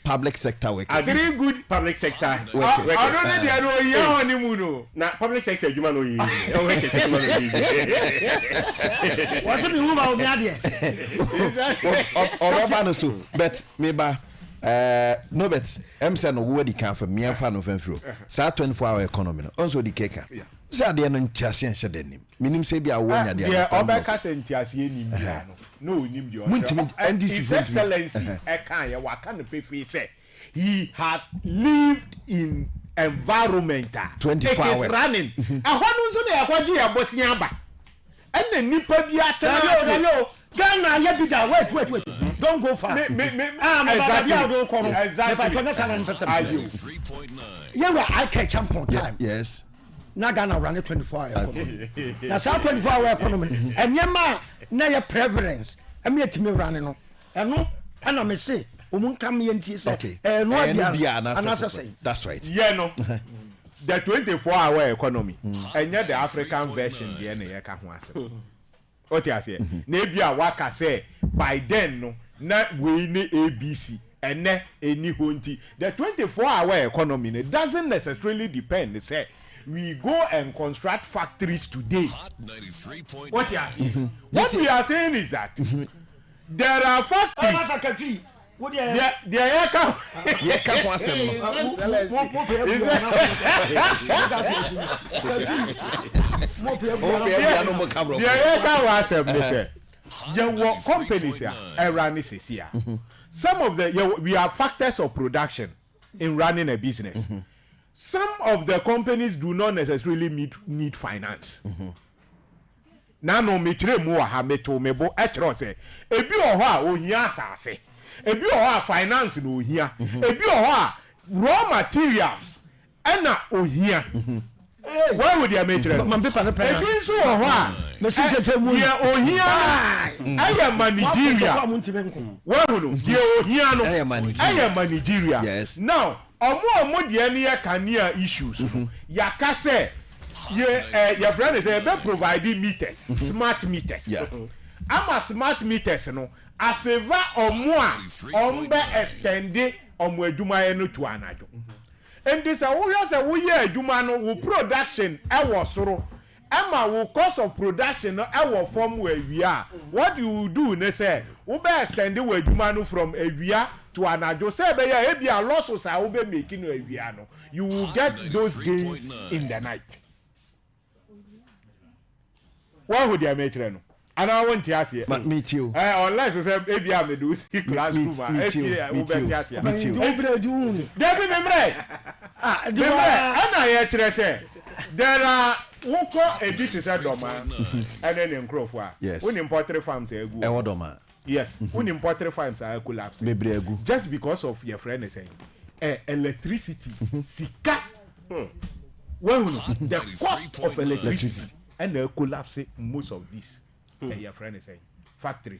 Speaker 10: public sector workers.
Speaker 20: 3 good public sector workers. I don't know the honeymoon. Now public sector you man no
Speaker 1: what's the woman on
Speaker 10: there? But maybe no bet MSN no wo di kan for me afa no fanfro. Sa 24-hour economy no. Also di keka. Say dey no ntiase enhye denim. Minim say bia wo nya dey.
Speaker 20: Yeah, obeka say ntiase enim bia no. No nim di. His Excellency Ekan ye waka no pefe say he had lived in environment
Speaker 10: 24 hours
Speaker 20: running. Ahonu nso na yakwaji ya bosia ba. Ene nipa bi atena.
Speaker 1: No. Ghana ye bi da wait. Don't go far. Yeah, I catch champion time.
Speaker 10: Yes.
Speaker 1: Na Ghana run 24-hour economy. Na sa 24-hour economy. And yema na your preference. And me timi run no. Eno ana me say omun kam ye ntie say no dia.
Speaker 10: That's right.
Speaker 20: Yeah no. The 24-hour economy. Enye the African version there na ye ka ho ase. What you say? Na bia waka say by then no na we ni ABC ene eni honti. The 24-hour economy it doesn't necessarily depend say we go and construct factories today. What you are saying?
Speaker 10: Mm-hmm.
Speaker 20: What we are saying is that there are factories. Companies here. Some of the we have factors of production in running a business. Some of the companies do not necessarily need finance. Nano metre mu ha meto mebo etro se ebi oho a ohia asase ebi oho a finance no ohia ebi oho a raw materials ena ohia why would you metre ebi so oho a no sijeje mu ye ohia aya Nigeria why would you ohia no aya Nigeria. Yes. Now omo de ene ye kania issues yaka say your friend is able providing meters, smart meters. Yeah. I'm a smart meters no. A favor or more on be extended on where Juma no to anado. And this a we year Jumano will production our sorrow. Emma will cost of production our form where we are. What you will do, they say, we be extended where Jumano from a year to anado. Say, be a losses I will be making a year. You will get those gains in the night. Why would you make it? And I want to ask you.
Speaker 10: But me too.
Speaker 20: Unless you say maybe I may do classroom.
Speaker 10: Me too.
Speaker 20: There are a bit is a doma and then in Crowford.
Speaker 10: Yes.
Speaker 20: When poultry farms are good. Yes. When poultry farms are collapsing. Just because of your friend is saying electricity. Sika. Well, the cost of electricity. And they'll collapse most of this. Your friend is saying factory.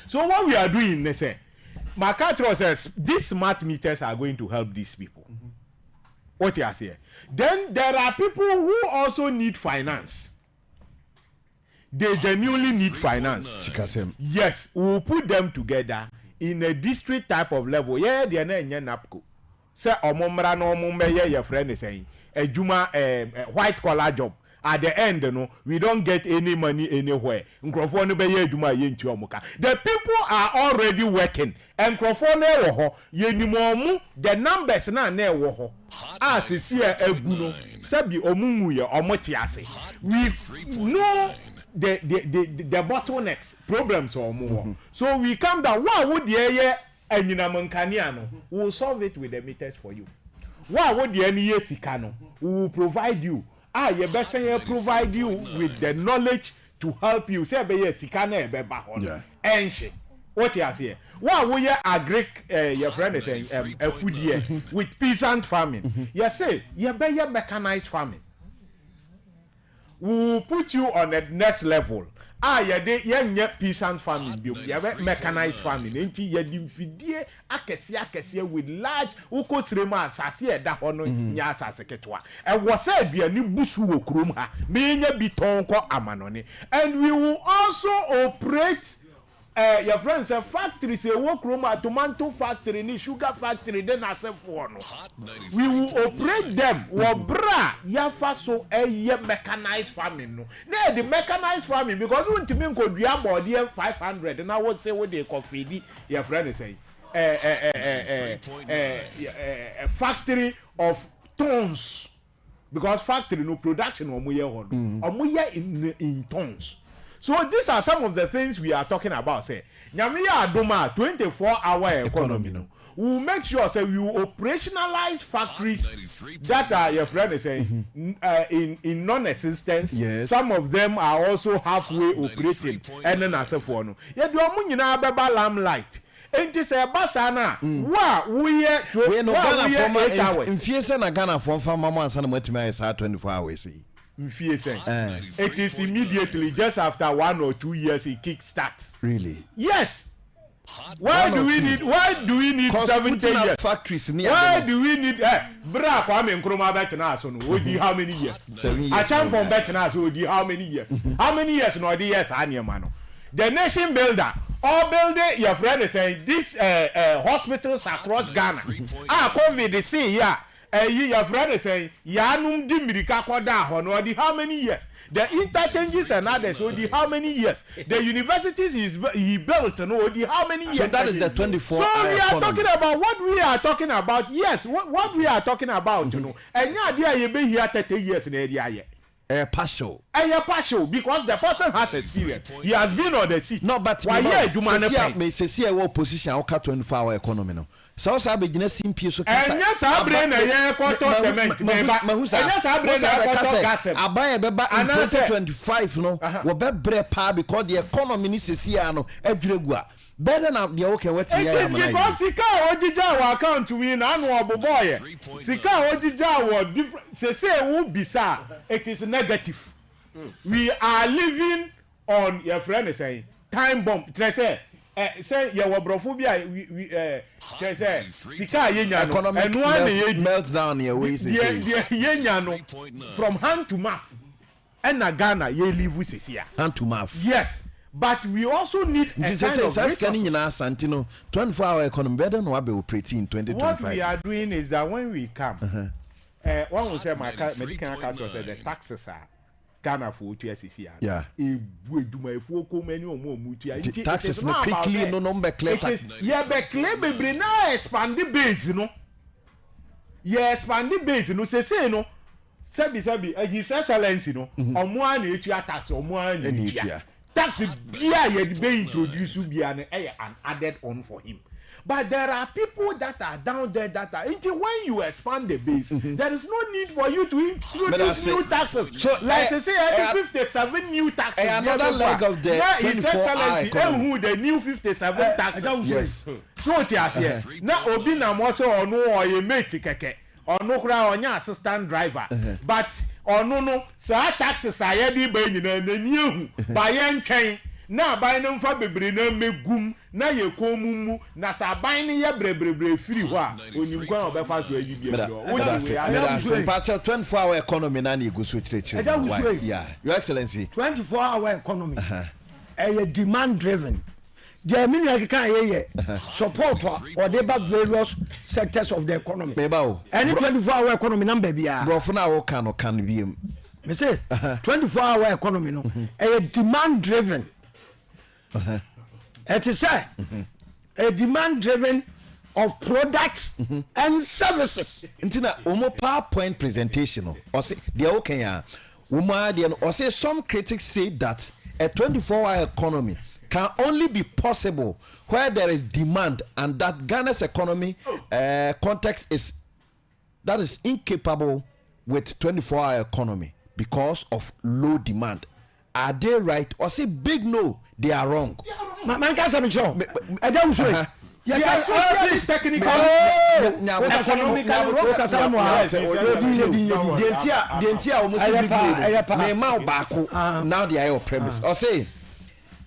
Speaker 20: So what we are doing, they say, MacArthur says these smart meters are going to help these people. What you are saying? Then there are people who also need finance. They genuinely need finance. Yes, we will put them together in a district type of level. Yeah, they are not NAPCO. Say omomra no omombe your friend is saying a juma white collar job. At the end, we don't get any money anywhere. The people are already working. And the numbers na newo. As is here eguno. Sabi omumuye omotiase. We know the bottlenecks, problems or more. So we come down. What would the we will solve it with the meters for you. What would the sikano? We will provide you. You better provide you with the knowledge to help you. Say be sikana be bahon. Enche. What you say? What we agric your friend is saying a food year with peasant farming. You say you be mechanized farming. We will put you on the next level. Ye peasant farming, you mechanized farming. Enti ye dimfidie akese with large ukosrema asase da hono nya asase ketwa. E wo say bia ni busu wo krom ha. Me nya biton ko amanone. And we will also operate your friends a factory say wo krom tomato factory ni sugar factory then asefo no. We will operate them wo bra ya fa so mechanized farming no. Na the mechanized farming because we ntimi nkodua body 500 and I would say what they coffee your friend is saying a factory of tons because factory no production omuye in tons. So these are some of the things we are talking about. Say, Nyamiya Adoma 24-hour economy. No. We will make sure say we will operationalize factories that are your friend is saying in non-existence. Yes. Some of them are also halfway operating. And then as a phone. Yeah, do amunyina beba lamplight. Enti say basana wa we no Ghana from in fiese na Ghana from farmer man sana mwetima is 24 hours. It is immediately just after 1 or 2 years it kick starts. Really? Yes. Why do we need 70 years? Factories why do we need bra Kwame Nkrumah betina so no odi how many years? Achampon betina so odi how many years? How many years no odi years anyama no. The nation builder all building your friend is saying this hospitals across Ghana. COVID is see here. your friend is saying yanum di mirika koda ho no the how many years the interchanges and others so the how many years the universities he built no the how many years
Speaker 10: so that is the 24
Speaker 20: so we are talking about what we are talking about yes what we are talking about you know and yeah you be here 30 years in area
Speaker 10: partial
Speaker 20: because the person has experience he has been on the seat
Speaker 10: no but
Speaker 20: why yeah do man
Speaker 10: me say opposition our 24-hour economy no so say begina simpie so
Speaker 20: kasa enya sa brain na ye koto cement meba enya sa brain na koto gas
Speaker 10: aban beba in 2025 no wo be bre pa because the economy ni sesia no adwiregu a better na the okay wetin ya amana
Speaker 20: because sika ojija our account we na anu oboboye sika ojija our different say who bisa it is negative we are living on your friend is saying time bomb say your wabrophobia we say sika yenya no enu an
Speaker 10: meltdown here we say
Speaker 20: yenya no from hand to mouth and na Ghana ye live we say
Speaker 10: hand to mouth
Speaker 20: yes. But we also need a kind
Speaker 10: of 24-hour economy better no be operating in 2025.
Speaker 20: What we are doing is that when we come, one will say my medical culture said the taxes are Ghana for UTSC.
Speaker 10: Yeah.
Speaker 20: Taxes
Speaker 10: no quickly no number clear.
Speaker 20: Yeah, but clear be now expand the base, you know. Yeah, expand the base, you know. Say no. Sabi his excellency, you know. Omo an tax omo an that's the beer you be introduced to be an added on for him. But there are people that are down there that are until when you expand the base, there is no need for you to introduce new taxes. So like I say, 57 new taxes.
Speaker 10: Another leg of the 24-hour economy.
Speaker 20: Who the new 57 taxes? Yes. So what you say? Now Obi na mo so ono or your mate keke. Ono kura onya assistant driver. But no sa taxes aye bi ba nyina na niehu ba ye ntwen na ban no mfa bebre na megum na ye komumu na sa ban ne ye brebrebre firi ho a onyim kwa obefa so ayi bi do
Speaker 10: that's 24-hour economy na na igusu chire yeah your excellency
Speaker 1: 24-hour economy demand driven. The meaning can support or they back various sectors of the economy. Any 24-hour economy number be
Speaker 10: bro for now can Biom.
Speaker 1: Me say 24-hour economy no a demand driven. It is a demand driven of products and services.
Speaker 10: Intina omo PowerPoint presentation or say they okay ya. Or say some critics say that a 24-hour economy can only be possible where there is demand and that Ghana's economy context is incapable with 24-hour economy because of low demand. Are they right or say big no? They are wrong.
Speaker 1: Man can't say sure. I don't say.
Speaker 20: This technical.
Speaker 10: Now they are your premise. Or say.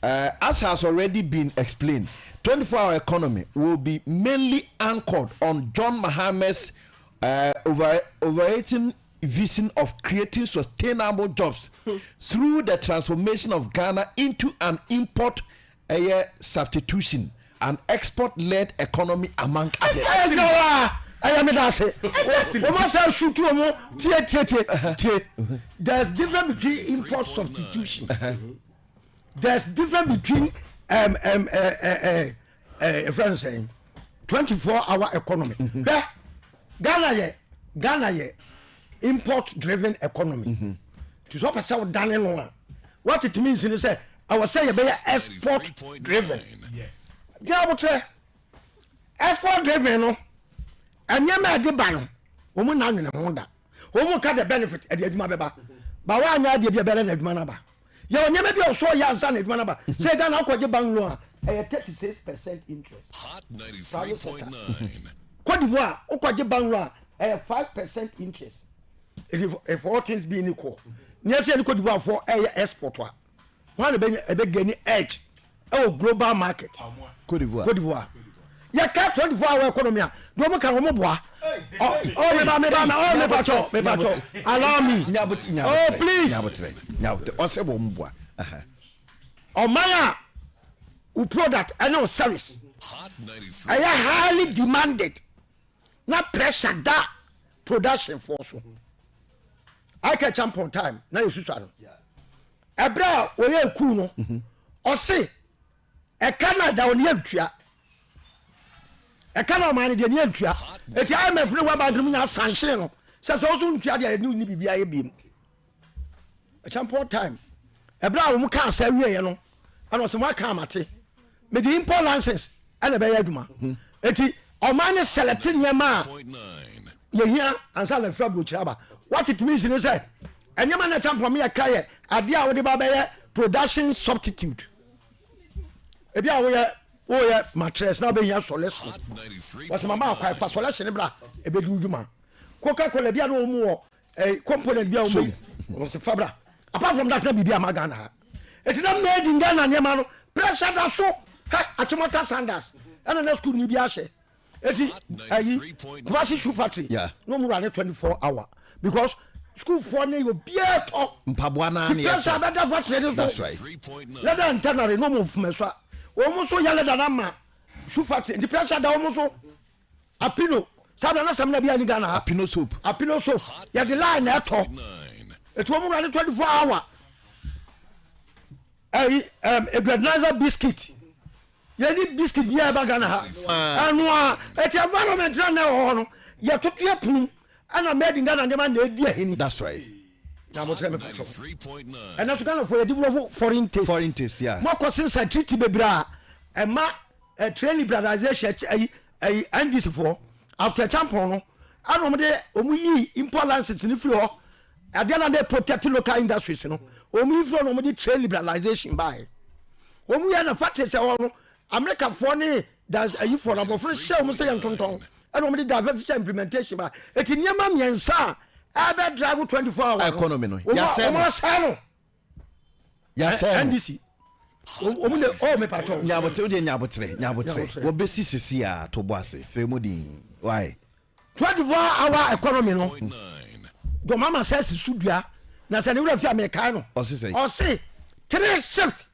Speaker 10: As has already been explained, 24-hour economy will be mainly anchored on John Mahama's overarching vision of creating sustainable jobs through the transformation of Ghana into an import substitution and export-led economy among others.
Speaker 1: There's difference between import substitution. There's difference between a friend saying 24-hour economy. Ghana import driven economy. To so pass out done what it means in say I was saying be export driven. Yes. Export driven no. And yema de ba no. Omo na nwene ho da. Omo ka the benefit e de adwuma beba. Ba wa anya de bia bele na adwuma na ba. Ya onyeme bi so ya ansa na adwuma na ba. Say Ghana kwaje bank loan a 36% interest.
Speaker 2: Hot 93.9.
Speaker 1: Cote d'Ivoire kwaje bank loan a 5% interest. If all things being equal. Near say Cote d'Ivoire for export wa. One be gain edge global market.
Speaker 10: Cote d'Ivoire.
Speaker 1: Ya ka 24-hour economy a do mo kan mo boa. Me pacho. Allow me. Oh please.
Speaker 10: Nyabotre. Ose bo mo boa.
Speaker 1: Omaya u product and no service.
Speaker 2: Hot 93.
Speaker 1: I highly demanded. Na pressure that production for so I can champion time na you susu ano ebra we ye ku no o se e Canada oni antua e Canada man de ni antua e ti I me free wa ba drum nya sanhye no se so ntua de ni bibia ye biem e champion time ebra wo mu ka sa wie ye no ana so mo aka amate me di import license ana be ya aduma eti o man selecting yema ye hia ansa na fabio chiraba what it means is say enyama na champion me kaye ade a wo de ba be ye production substitute ebi a wo ye mattress na be hia solution was mama akwa fa solution bra e be du djuma Coca-Cola bia no mu wo component bia wo mo se fabra apart from that na bibia magana eti na made in Ghana nyama no pressure da so ha achomata sanders ana na school ni bia hye eti ayi kwasi shoe factory no mu run 24 hour because school for na you bia to
Speaker 10: mpaboa na na
Speaker 1: pressure better factory that's right let them internally no move me so o mu so yale da na ma shoe factory the pressure da o mu so apino sabe na samna bia ni Ghana
Speaker 10: apino soap
Speaker 1: ya the line na to eti o mu run 24 hour a grandnizer biscuit you need biscuit bia ba Ghana ha anwa eti environment na ho no ya totua pum ana made in Ghana dem na edi ahini
Speaker 10: that's right
Speaker 1: na mo tell me and that's kind of for develop foreign taste
Speaker 10: yeah
Speaker 1: mo question sa treat bebra e ma train liberalization ai NDC for after champion no ana mo de omu yi import license ni free ho ade na dey protect local industries no omu ifro no mo de train liberalization by omu ya na factory se ho no America for ni does a for number for show mo say tonton and omu de diversity implementation by eti nyama miensa ebe drive 24 hours
Speaker 10: economy no ya say
Speaker 1: NDC omu de o me pato
Speaker 10: nyabotre wo besi sisi a to boase fe modin why
Speaker 1: 24 hour economy no do mama says sudua na se ne wura fi America no o say 3 shift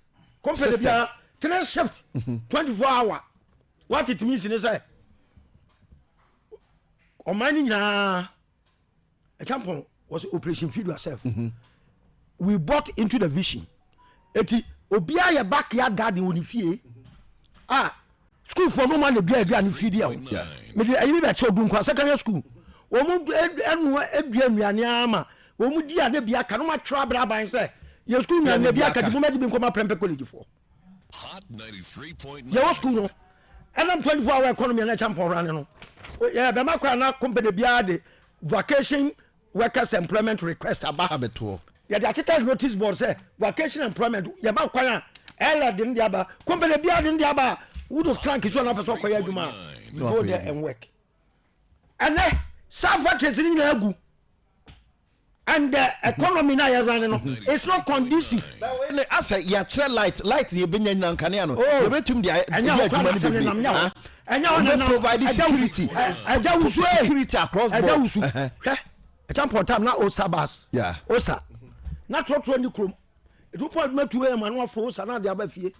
Speaker 1: company bia 3 shift 24 hour what it means is say o mani na a champion was operation feed yourself we bought into the vision eti obia ya backyard garden woni fie school for no man dey do an fie dia me dey ayi be che odun kwa secondary school wo mu enu aduanuane ama wo mu dia na bia ka no ma trabra ban say ye school na bia ka di mo me ko ma prempe college for
Speaker 2: Hot 93.9
Speaker 1: ye school no enam 24 hour economy na champion ran no yeah be ma kwa na company bia de vacation workers employment request
Speaker 10: abeto
Speaker 1: ya the attendance notice board say vacation employment ya ba kwan ela din dia ba company bia din dia ba would of trunk is one of so koya aduma go there and work and then some factories in agu and the economy na yazan no it's not conducive
Speaker 10: as ya tre light ye benya nyan kane no ye betum dia aduma ni bebre
Speaker 1: anya on
Speaker 10: provide security
Speaker 1: aja Wusu
Speaker 10: security across board
Speaker 1: aja Wusu a champion time na osa bas osa na trotro ni krom edu point matu e ma no afro osa na dia ba fie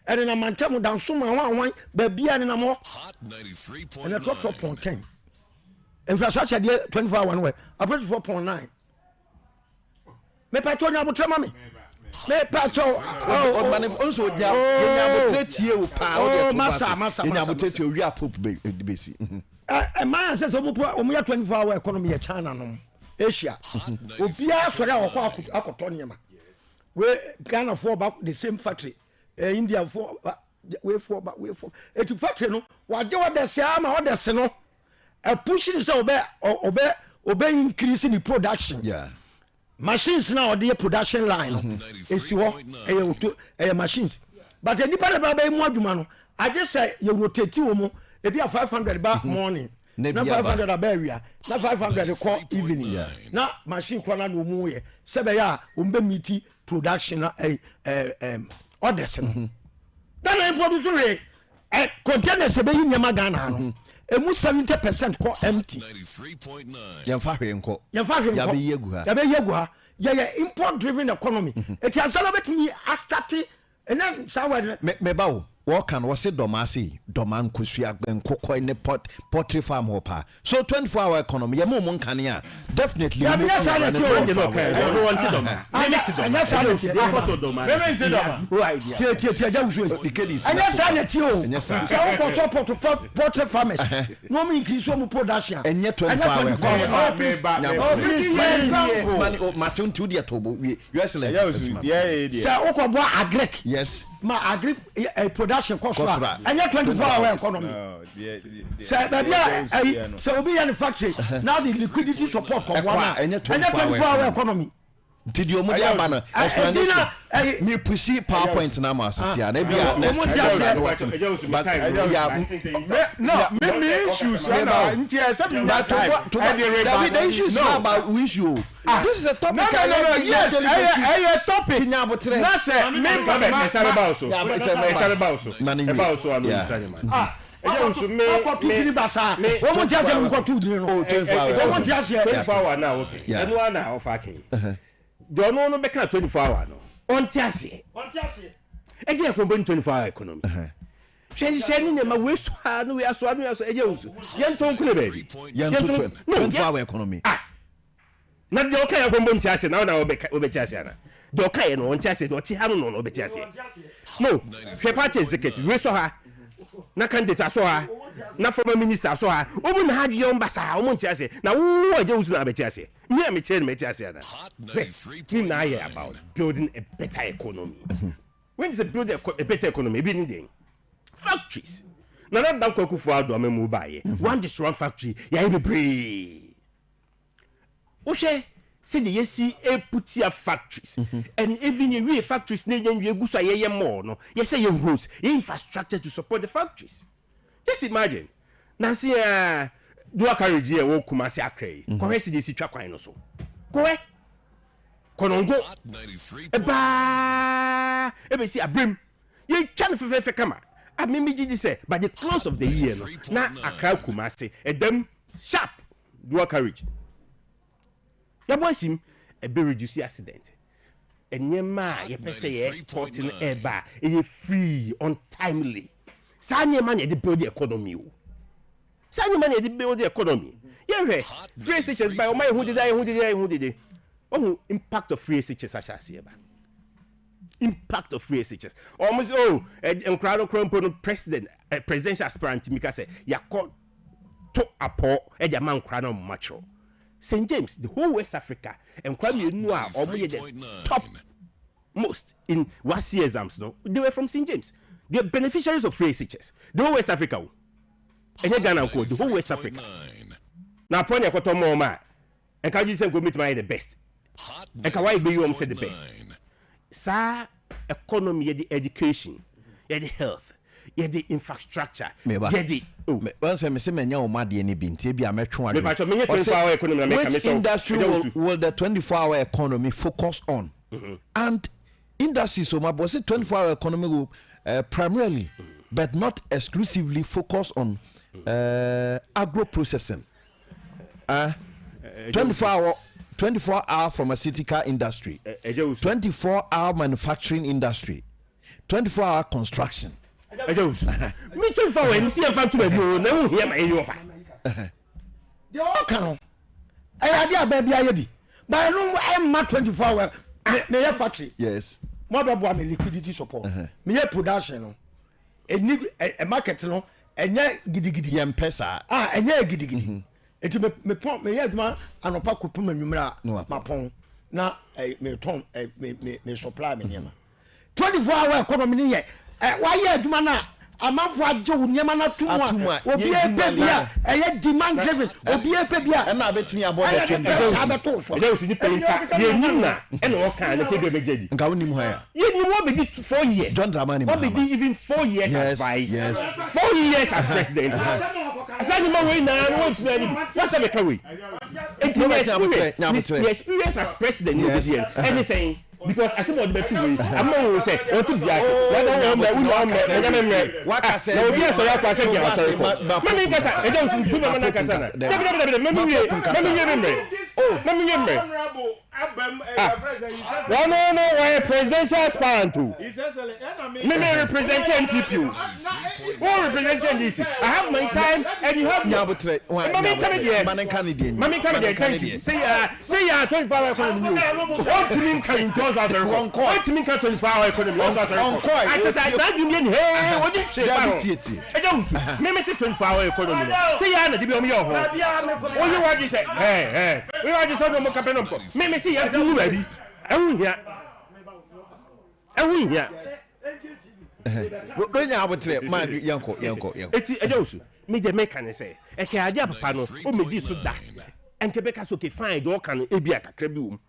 Speaker 1: ene na mantem dan so ma wan ba bia ne na mo
Speaker 2: Hot 93.9
Speaker 1: ene trotro point 10 infrastructure dia 24 hour no approach 4.9 me patro nya botrema me patro
Speaker 10: o man onso dia nya botretie o pa o de to
Speaker 1: masa
Speaker 10: nya botretie o wi apop besi
Speaker 1: man says omu ya 24 hour economy ya China no Asia obia sori akoto niema we Ghana for back the same factory India for we for et factory no waje odese ama odese no a pushing say obe increase in the production machines now the production line esi ho machines but anybody ba mu adwuma no I just say you rotate wo mu e be 500 ba morning na 500 abawia na 500 call evening na machine kwana no mu ye sebe ya o mbe meet production na orders no Ghana import so re containers sebe yi nyama Ghana no emu 70% call empty
Speaker 2: 93.9
Speaker 10: yemfa hwe nko
Speaker 1: ya be yegu ha ya import driven economy eti ansala betimi astati ena sawa
Speaker 10: me bawo what can was it domasi doman kusia and cocoa in the pottery farm hopa. So 24-hour economy, your mom can definitely.
Speaker 21: I don't want to doma. I need to doma.
Speaker 1: Pottery farmers. No increase some production.
Speaker 10: And yet 24-hour economy. Martin to the Tobo. Yes, yes.
Speaker 1: Ma agri production cost and yet 24-hour economy. So be in factory. Now the liquidity support come and yet 24-hour economy.
Speaker 10: Did you move banner explanation? Me pussy PowerPoint now, Master.
Speaker 20: No, me issues.
Speaker 10: The issues about Wusu. This is a topic.
Speaker 20: Yes, a topic.
Speaker 21: Don't know make 24-hour no. On tiase. E dey kombo 24-hour economy. Sheni ne ma we so no we aso eje usu. Yen ton kule baby.
Speaker 10: Yen 24-hour economy.
Speaker 21: Na dey okay ya kombo tiase na obetiase ana. Dey okay no on tiase dey ha no obetiase. No, she party executive we so ha. Na candidate so ha. Na former minister so ha. Omu na ha biom basa omu tiase. Na wo eje usu na betiase. Me am tell me tiase ana. We now hear about building a better economy. When is build a better economy? Be needing factories. Now that don't cook for our move by one destroy factory. Ya be brave. Oshe say the yesi e put here factories and even you factories need you go so ye more no. You say your roads, infrastructure to support the factories. Just imagine. Now see do a carriage here wo Kumasi Akre. Ko see the twa kwan no so. Ko konongo ebe si abrim ye twa no fefe kama amimi gidi say by the close of the year no na Accra Kumasi edem sharp do a carriage ya boy sim e be reduce accident enyema ye pese ye exporting eba e free untimely sa nyema na dey build the economy o sa nyema na dey build the economy ye free SHS by o my who did oh, impact of free SHS ashasieba. Impact of free SHS. Almost presidential aspirant Mika say yakọ to apo man krano macho. St. James, the whole West Africa, and Kwame Noah almost the top most in WASI exams. No, they were from St. James. They are beneficiaries of free SHS. The whole West Africa. And Ghana the whole West Africa. Now, upon your Kotomo, and can you say go meet my the best? And why Biom said the best? Sa economy, the education, the health, the infrastructure, the
Speaker 10: once I say menya o made any binti bia metwe which industry will the 24-hour economy focus on? And industry so my boss 24-hour economy will primarily but not exclusively focus on agro processing. 24-hour pharmaceutical industry, 24-hour manufacturing industry, 24-hour construction.
Speaker 21: Me 24-hour MC factory no hear my offer.
Speaker 1: They all can. I idea baby I but no am 24-hour me factory.
Speaker 10: Yes.
Speaker 1: More about me liquidity support. Me production no. A market no enye gidigidi
Speaker 10: yem pesa.
Speaker 1: Enye gidigidi. Eti me pon me yedma anopa kopum anwumra mapon na me ton me supply me nyama 24-hour economy ni ye why ye adwuma na amanfo agye wo nyama na tumwa obi epe bia eye demand driven obi epe bia
Speaker 10: na betimi abo de 20
Speaker 21: e dey ni pelika ye nim na e na o kan na kebe bejeji
Speaker 10: nka wonim ho ya
Speaker 21: ye ni wo be 4 years
Speaker 10: John Dramani
Speaker 21: what be even 4 years as vice 4 years as president asani ma we na no want to what's the way the experience as president no be there anything because I said better way I'm not say want to be as what I said no yes I can say yes mami kasa e don't too mama na kasa na No, we're presidential aspirant too. Me representing NPP. Who representing this? I have my time and you have
Speaker 10: Nyabutre.
Speaker 21: Mami Canadian. Thank you. Say 24-hour economy. What do you mean can impose as a record? What do you mean can 24-hour economy as a record? I just said that you mean hey, what you say? I don't. Me say 24-hour economy. Say ya na Biom your home. What you want to say? Hey. We want to say no more campaign. Me say ya do ready. Ehun here.
Speaker 10: Don't Nyabutre, man, yanko.
Speaker 21: Eti Wusu. Me the mechanic say. Eke Agya papa no, o me di so da. Enke beka so ke fine do kan ebi akakra bi um.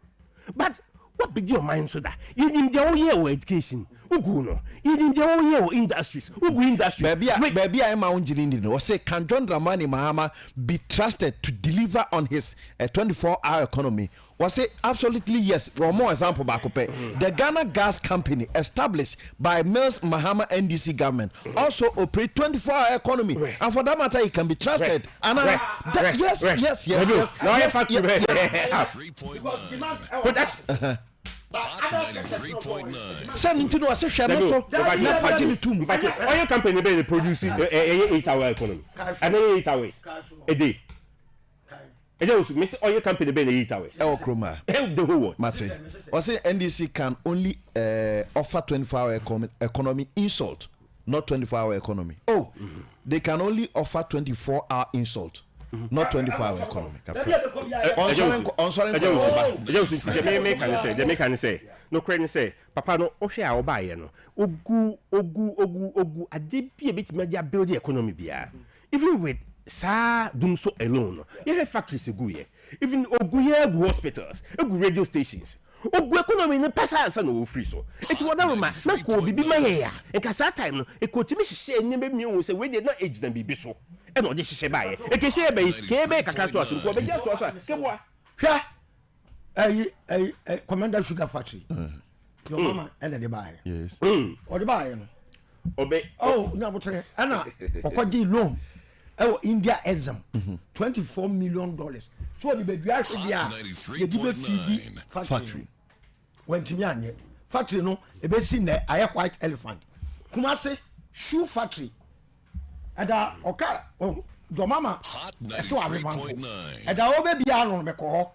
Speaker 21: But what be your mind so that you in the whole year education ugu no you in the whole year industries ugu industry
Speaker 10: baby I am unjilindi no say can John Dramani Mahama be trusted to deliver on his 24-hour economy was say absolutely yes. One more example bakope the Ghana Gas Company established by Mills Mahama NDC government also operate 24-hour economy and for that matter it can be trusted and yes Send into no assessment so
Speaker 21: oil company be producing 8-hour economy and 8 hours a day. Miss oil company be 8 hours.
Speaker 10: Kroma.
Speaker 21: The whole world.
Speaker 10: Mate. I say NDC can only offer 24-hour economy insult, not 24-hour economy. They can only offer 24-hour insult. Not 24-hour economy.
Speaker 21: They can say. No credit say. Papa no. Osha obaye no. Ogu. Ade bi a bit media build the economy bia. Even with sa dum so alone. You have factories egu ye. Even ogu hospitals, ogu radio stations. Ogu economy no pasa ansa no free so. It wada roma na ko bibi ma ye ya. E ka sa time no e ko timi hye nyem mi hu say we dey na age na bibi so. E no dey hye ba ye. E ke hye ba yi, ke be kaka to aso ko be ja to aso. Ke boa.
Speaker 1: Hwa Commander Sugar Factory. Your mama and the buy.
Speaker 10: Yes.
Speaker 1: Or the buy no.
Speaker 21: Obe.
Speaker 1: Oh, na botre. Ana okoji loan. India exam $24 million. So the baby actually the debate factory. When Timianye factory no e be see na aye white elephant. Kumase shoe factory. Ada oka do mama so abebanko. Ada obe bia no me ko ho.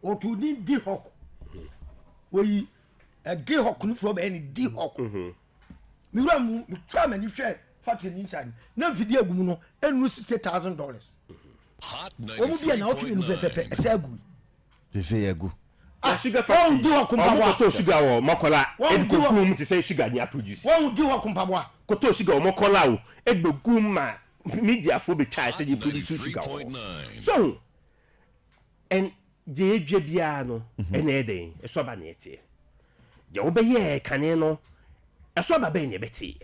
Speaker 1: O to ni di hok. We a gi hok no from any di hok. Mi ra mu twa mani hwe factory inside na video agum no enu $60,000.
Speaker 2: Hot
Speaker 1: omu bia na otu enu pepepe ese agu
Speaker 10: they say agu
Speaker 21: sugar factory
Speaker 1: di hokumpawa
Speaker 21: koto sugar wo makola edgum ti say sugar ni produce
Speaker 1: won di hokumpawa
Speaker 21: koto sugar wo makola wo edgum ma media fo be try say you produce sugar so and je dwe bia no ene eden eso ba na etie je wo be ye kane no eso ba be ne beti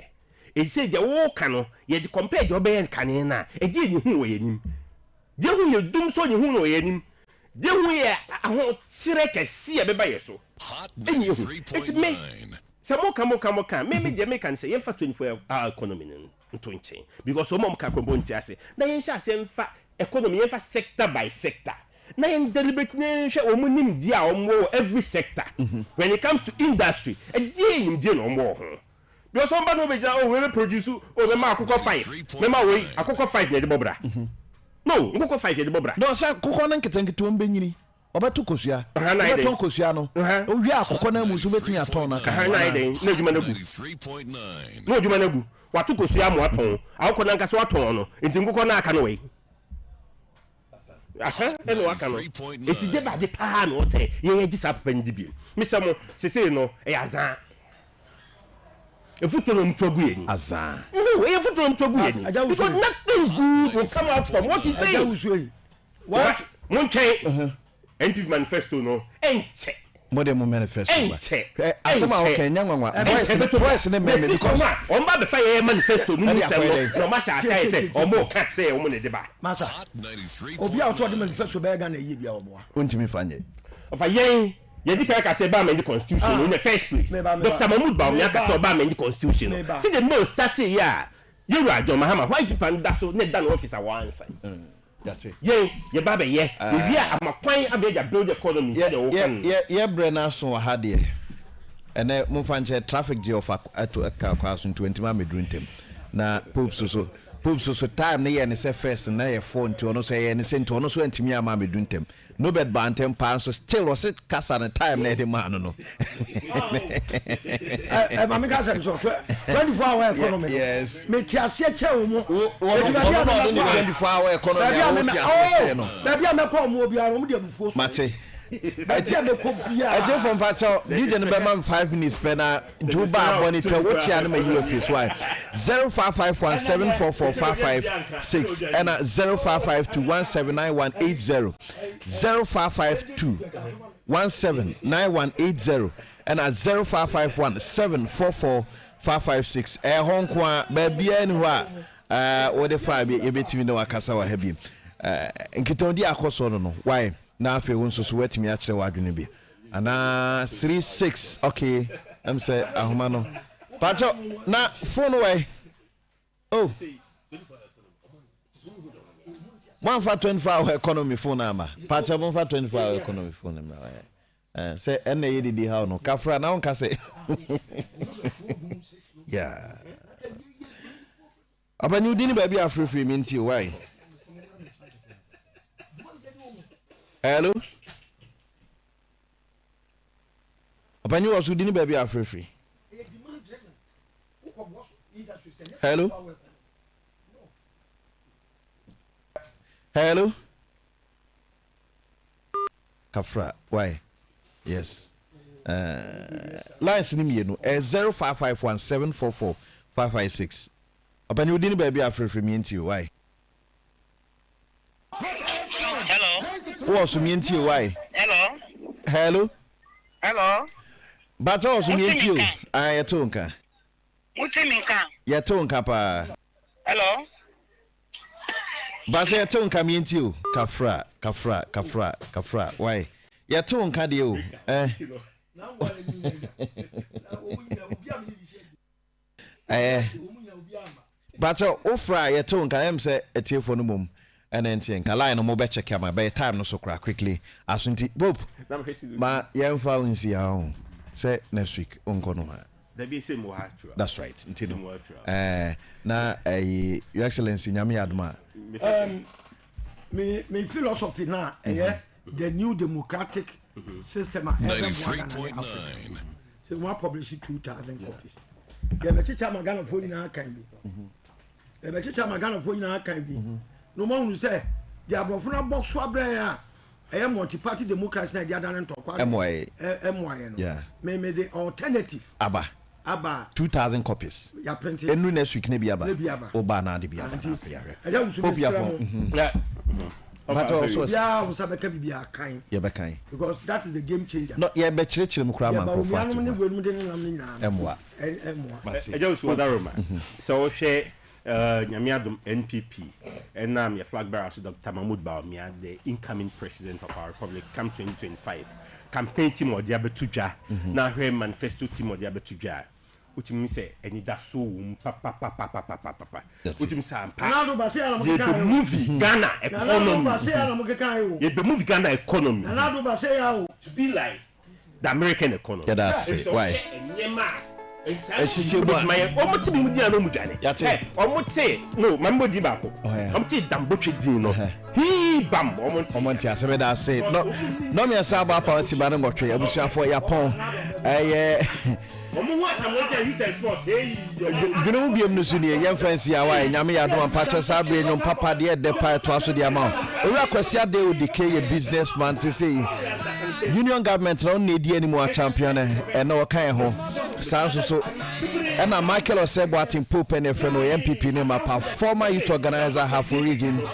Speaker 21: e say je wo kano ye compare je wo be ye kane na e je ni hu wo yenim je hu ye dum so ni hu no yenim je hu ye aho sire kesi e be ba ye so enyi hu it me se mo ka me je me kan say ye fa 24-hour economy nto nchen because o mo ka kwombo nti ase na ye sha se mfa economy ye fa sector by sector na ye deliberate na hwe o mo nim dia o mo every sector when it comes to industry e je nim dia no mo ho because somebody no be ja we produce o be ma akoko 5 me ma we akoko 5 na de bobra no akoko 5 na de bobra
Speaker 10: no sa akoko na nketenkete o mbenyini obeto kosua obeto kosua no o wi akoko na musu betun aton na
Speaker 21: ka na iden na djuma nagu no djuma nagu watu kosua mo aton akoko na nkase aton no enti nkoko na aka no we asa eno aka no enti de ba de pa no say ye ji sa papa ndi bi mi se mo sese no e azan efutoro mtogu yeni
Speaker 10: azan
Speaker 21: no e efutoro mtogu yeni because nothing good will come out from what he say what monche NPP manifesto no enche
Speaker 10: modern manifesto
Speaker 21: enche
Speaker 10: asema okay nyanwa voice ne me because
Speaker 21: on ba be fa ye manifesto no nsem no ma sha say o mo ka say o mo ne deba
Speaker 1: masa obi a so de manifesto be ga na ye bia oboa
Speaker 10: ontimi fanye
Speaker 21: ofa yen ye di ka say ba me the constitution in the first place Dr. Mahmoud Biom ya ka say ba me the constitution see the most start here you are John Mahama why people that so ne dan officer one answer
Speaker 10: That's it.
Speaker 21: Yeah, your baby, yeah. I'm a point about build the economy.
Speaker 10: Yeah, Brenna, so I had here. And then Mufanche traffic jail for at a car class in 20 mammy drink him. Now, Poops so time near and say first and now phone to say and send to so and to me, mammy drink him. No bed band 10 pounds, so still was it cast on a time, lady man. No,
Speaker 1: Mammy Cassan, 24-hour economy.
Speaker 10: Yes,
Speaker 1: make Tiasia
Speaker 10: 24-hour economy.
Speaker 1: Maybe I'm a call more before
Speaker 10: Mate. I tell from Pacho, didn't remember 5 minutes, Penna, do bar monitor, watch anime UFS. Why 0551744556 and 0552179180 0552179180 and 0551744556. Hong Kong, baby, and what the 5 you bet me no Akasawa heavy. And Kitondi Akosono, why? Now if you want to sweat me actually waduni be and 36 okay I'm say ahumano pacho na phone away oh 1 for 24-hour economy phone number pacho 1 for 24-hour economy phone number say ene yedi how no kafra na onka say yeah abani udini baby afrefre minti why. Hello? Open you also didn't baby free. Hello? Hello? Kafra, why? Yes. Lines in me, 0551744556. Open you didn't baby free me into you, why? What's me into you? Why?
Speaker 3: Hello.
Speaker 10: Hello.
Speaker 3: Hello.
Speaker 10: But also me into you. I atonka.
Speaker 3: Mutimika.
Speaker 10: Ya tonka pa.
Speaker 3: Hello.
Speaker 10: But ya tonka me into you. Kafra. Why? Ya tonka de you. But ofra ya tonka em say etie for no mum. And then think a line no more better camera by time no so crack quickly as until Bob ma yam found see how say next week unko no
Speaker 21: there be same more
Speaker 10: that's right until na your excellency nyame adma
Speaker 1: me philosophy na the new democratic system
Speaker 2: 93.9
Speaker 1: so we publish 2000 copies yeah be chicha magana for na kan bi be chicha magana for na kan bi no man say the abofuna box swabra ya multi-party democracy na dia dan to kwa
Speaker 10: MY
Speaker 1: no
Speaker 10: yeah
Speaker 1: me the alternative
Speaker 10: aba 2000 copies
Speaker 1: ya printed
Speaker 10: enu next week ne bi aba oba na de bi aba
Speaker 1: ya Wusu
Speaker 21: yeah
Speaker 10: but also
Speaker 1: yeah we sabeka bibia kan
Speaker 10: ye be kan
Speaker 1: because that is the game changer
Speaker 10: no ye be chire mu kra man ko fa
Speaker 1: MY
Speaker 21: eja Wusu odaroma so hwe Nyamiadum NPP and now your flag bearer Dr. Mahmoud Baumia, the incoming president of our republic, come 2025. Campaign team or Diabetuja, now her manifesto team or Diabetuja. What you say, and it does so papa. What you say, the movie Ghana economy. The movie Ghana economy. To be like the American economy.
Speaker 10: Yeah, that's it. Why?
Speaker 21: No, mambo di bako. Omti damboche di no. He bam
Speaker 10: omonti asebe da say. No me asaba pa si ba no motwe abusuafo ya pon.
Speaker 21: Omo wa samoja hit sports. Hey.
Speaker 10: Gunu biem no su ne yem fancy ya wa nyame ya do ampacho sabre nyom papa de de pa to aso de ama. Owura kwasi ade odike businessman to say union government no need any more champion e no kan ho. So and Michael Osebo at Pope and a friend of MPP name a former youth organizer half region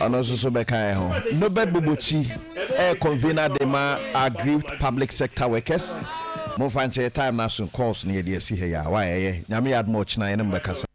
Speaker 10: and also so no bed bubuchi air convener de ma aggrieved public sector workers. Mo fanche time na soon calls near the see here. Why nyame ad much na enembekasa.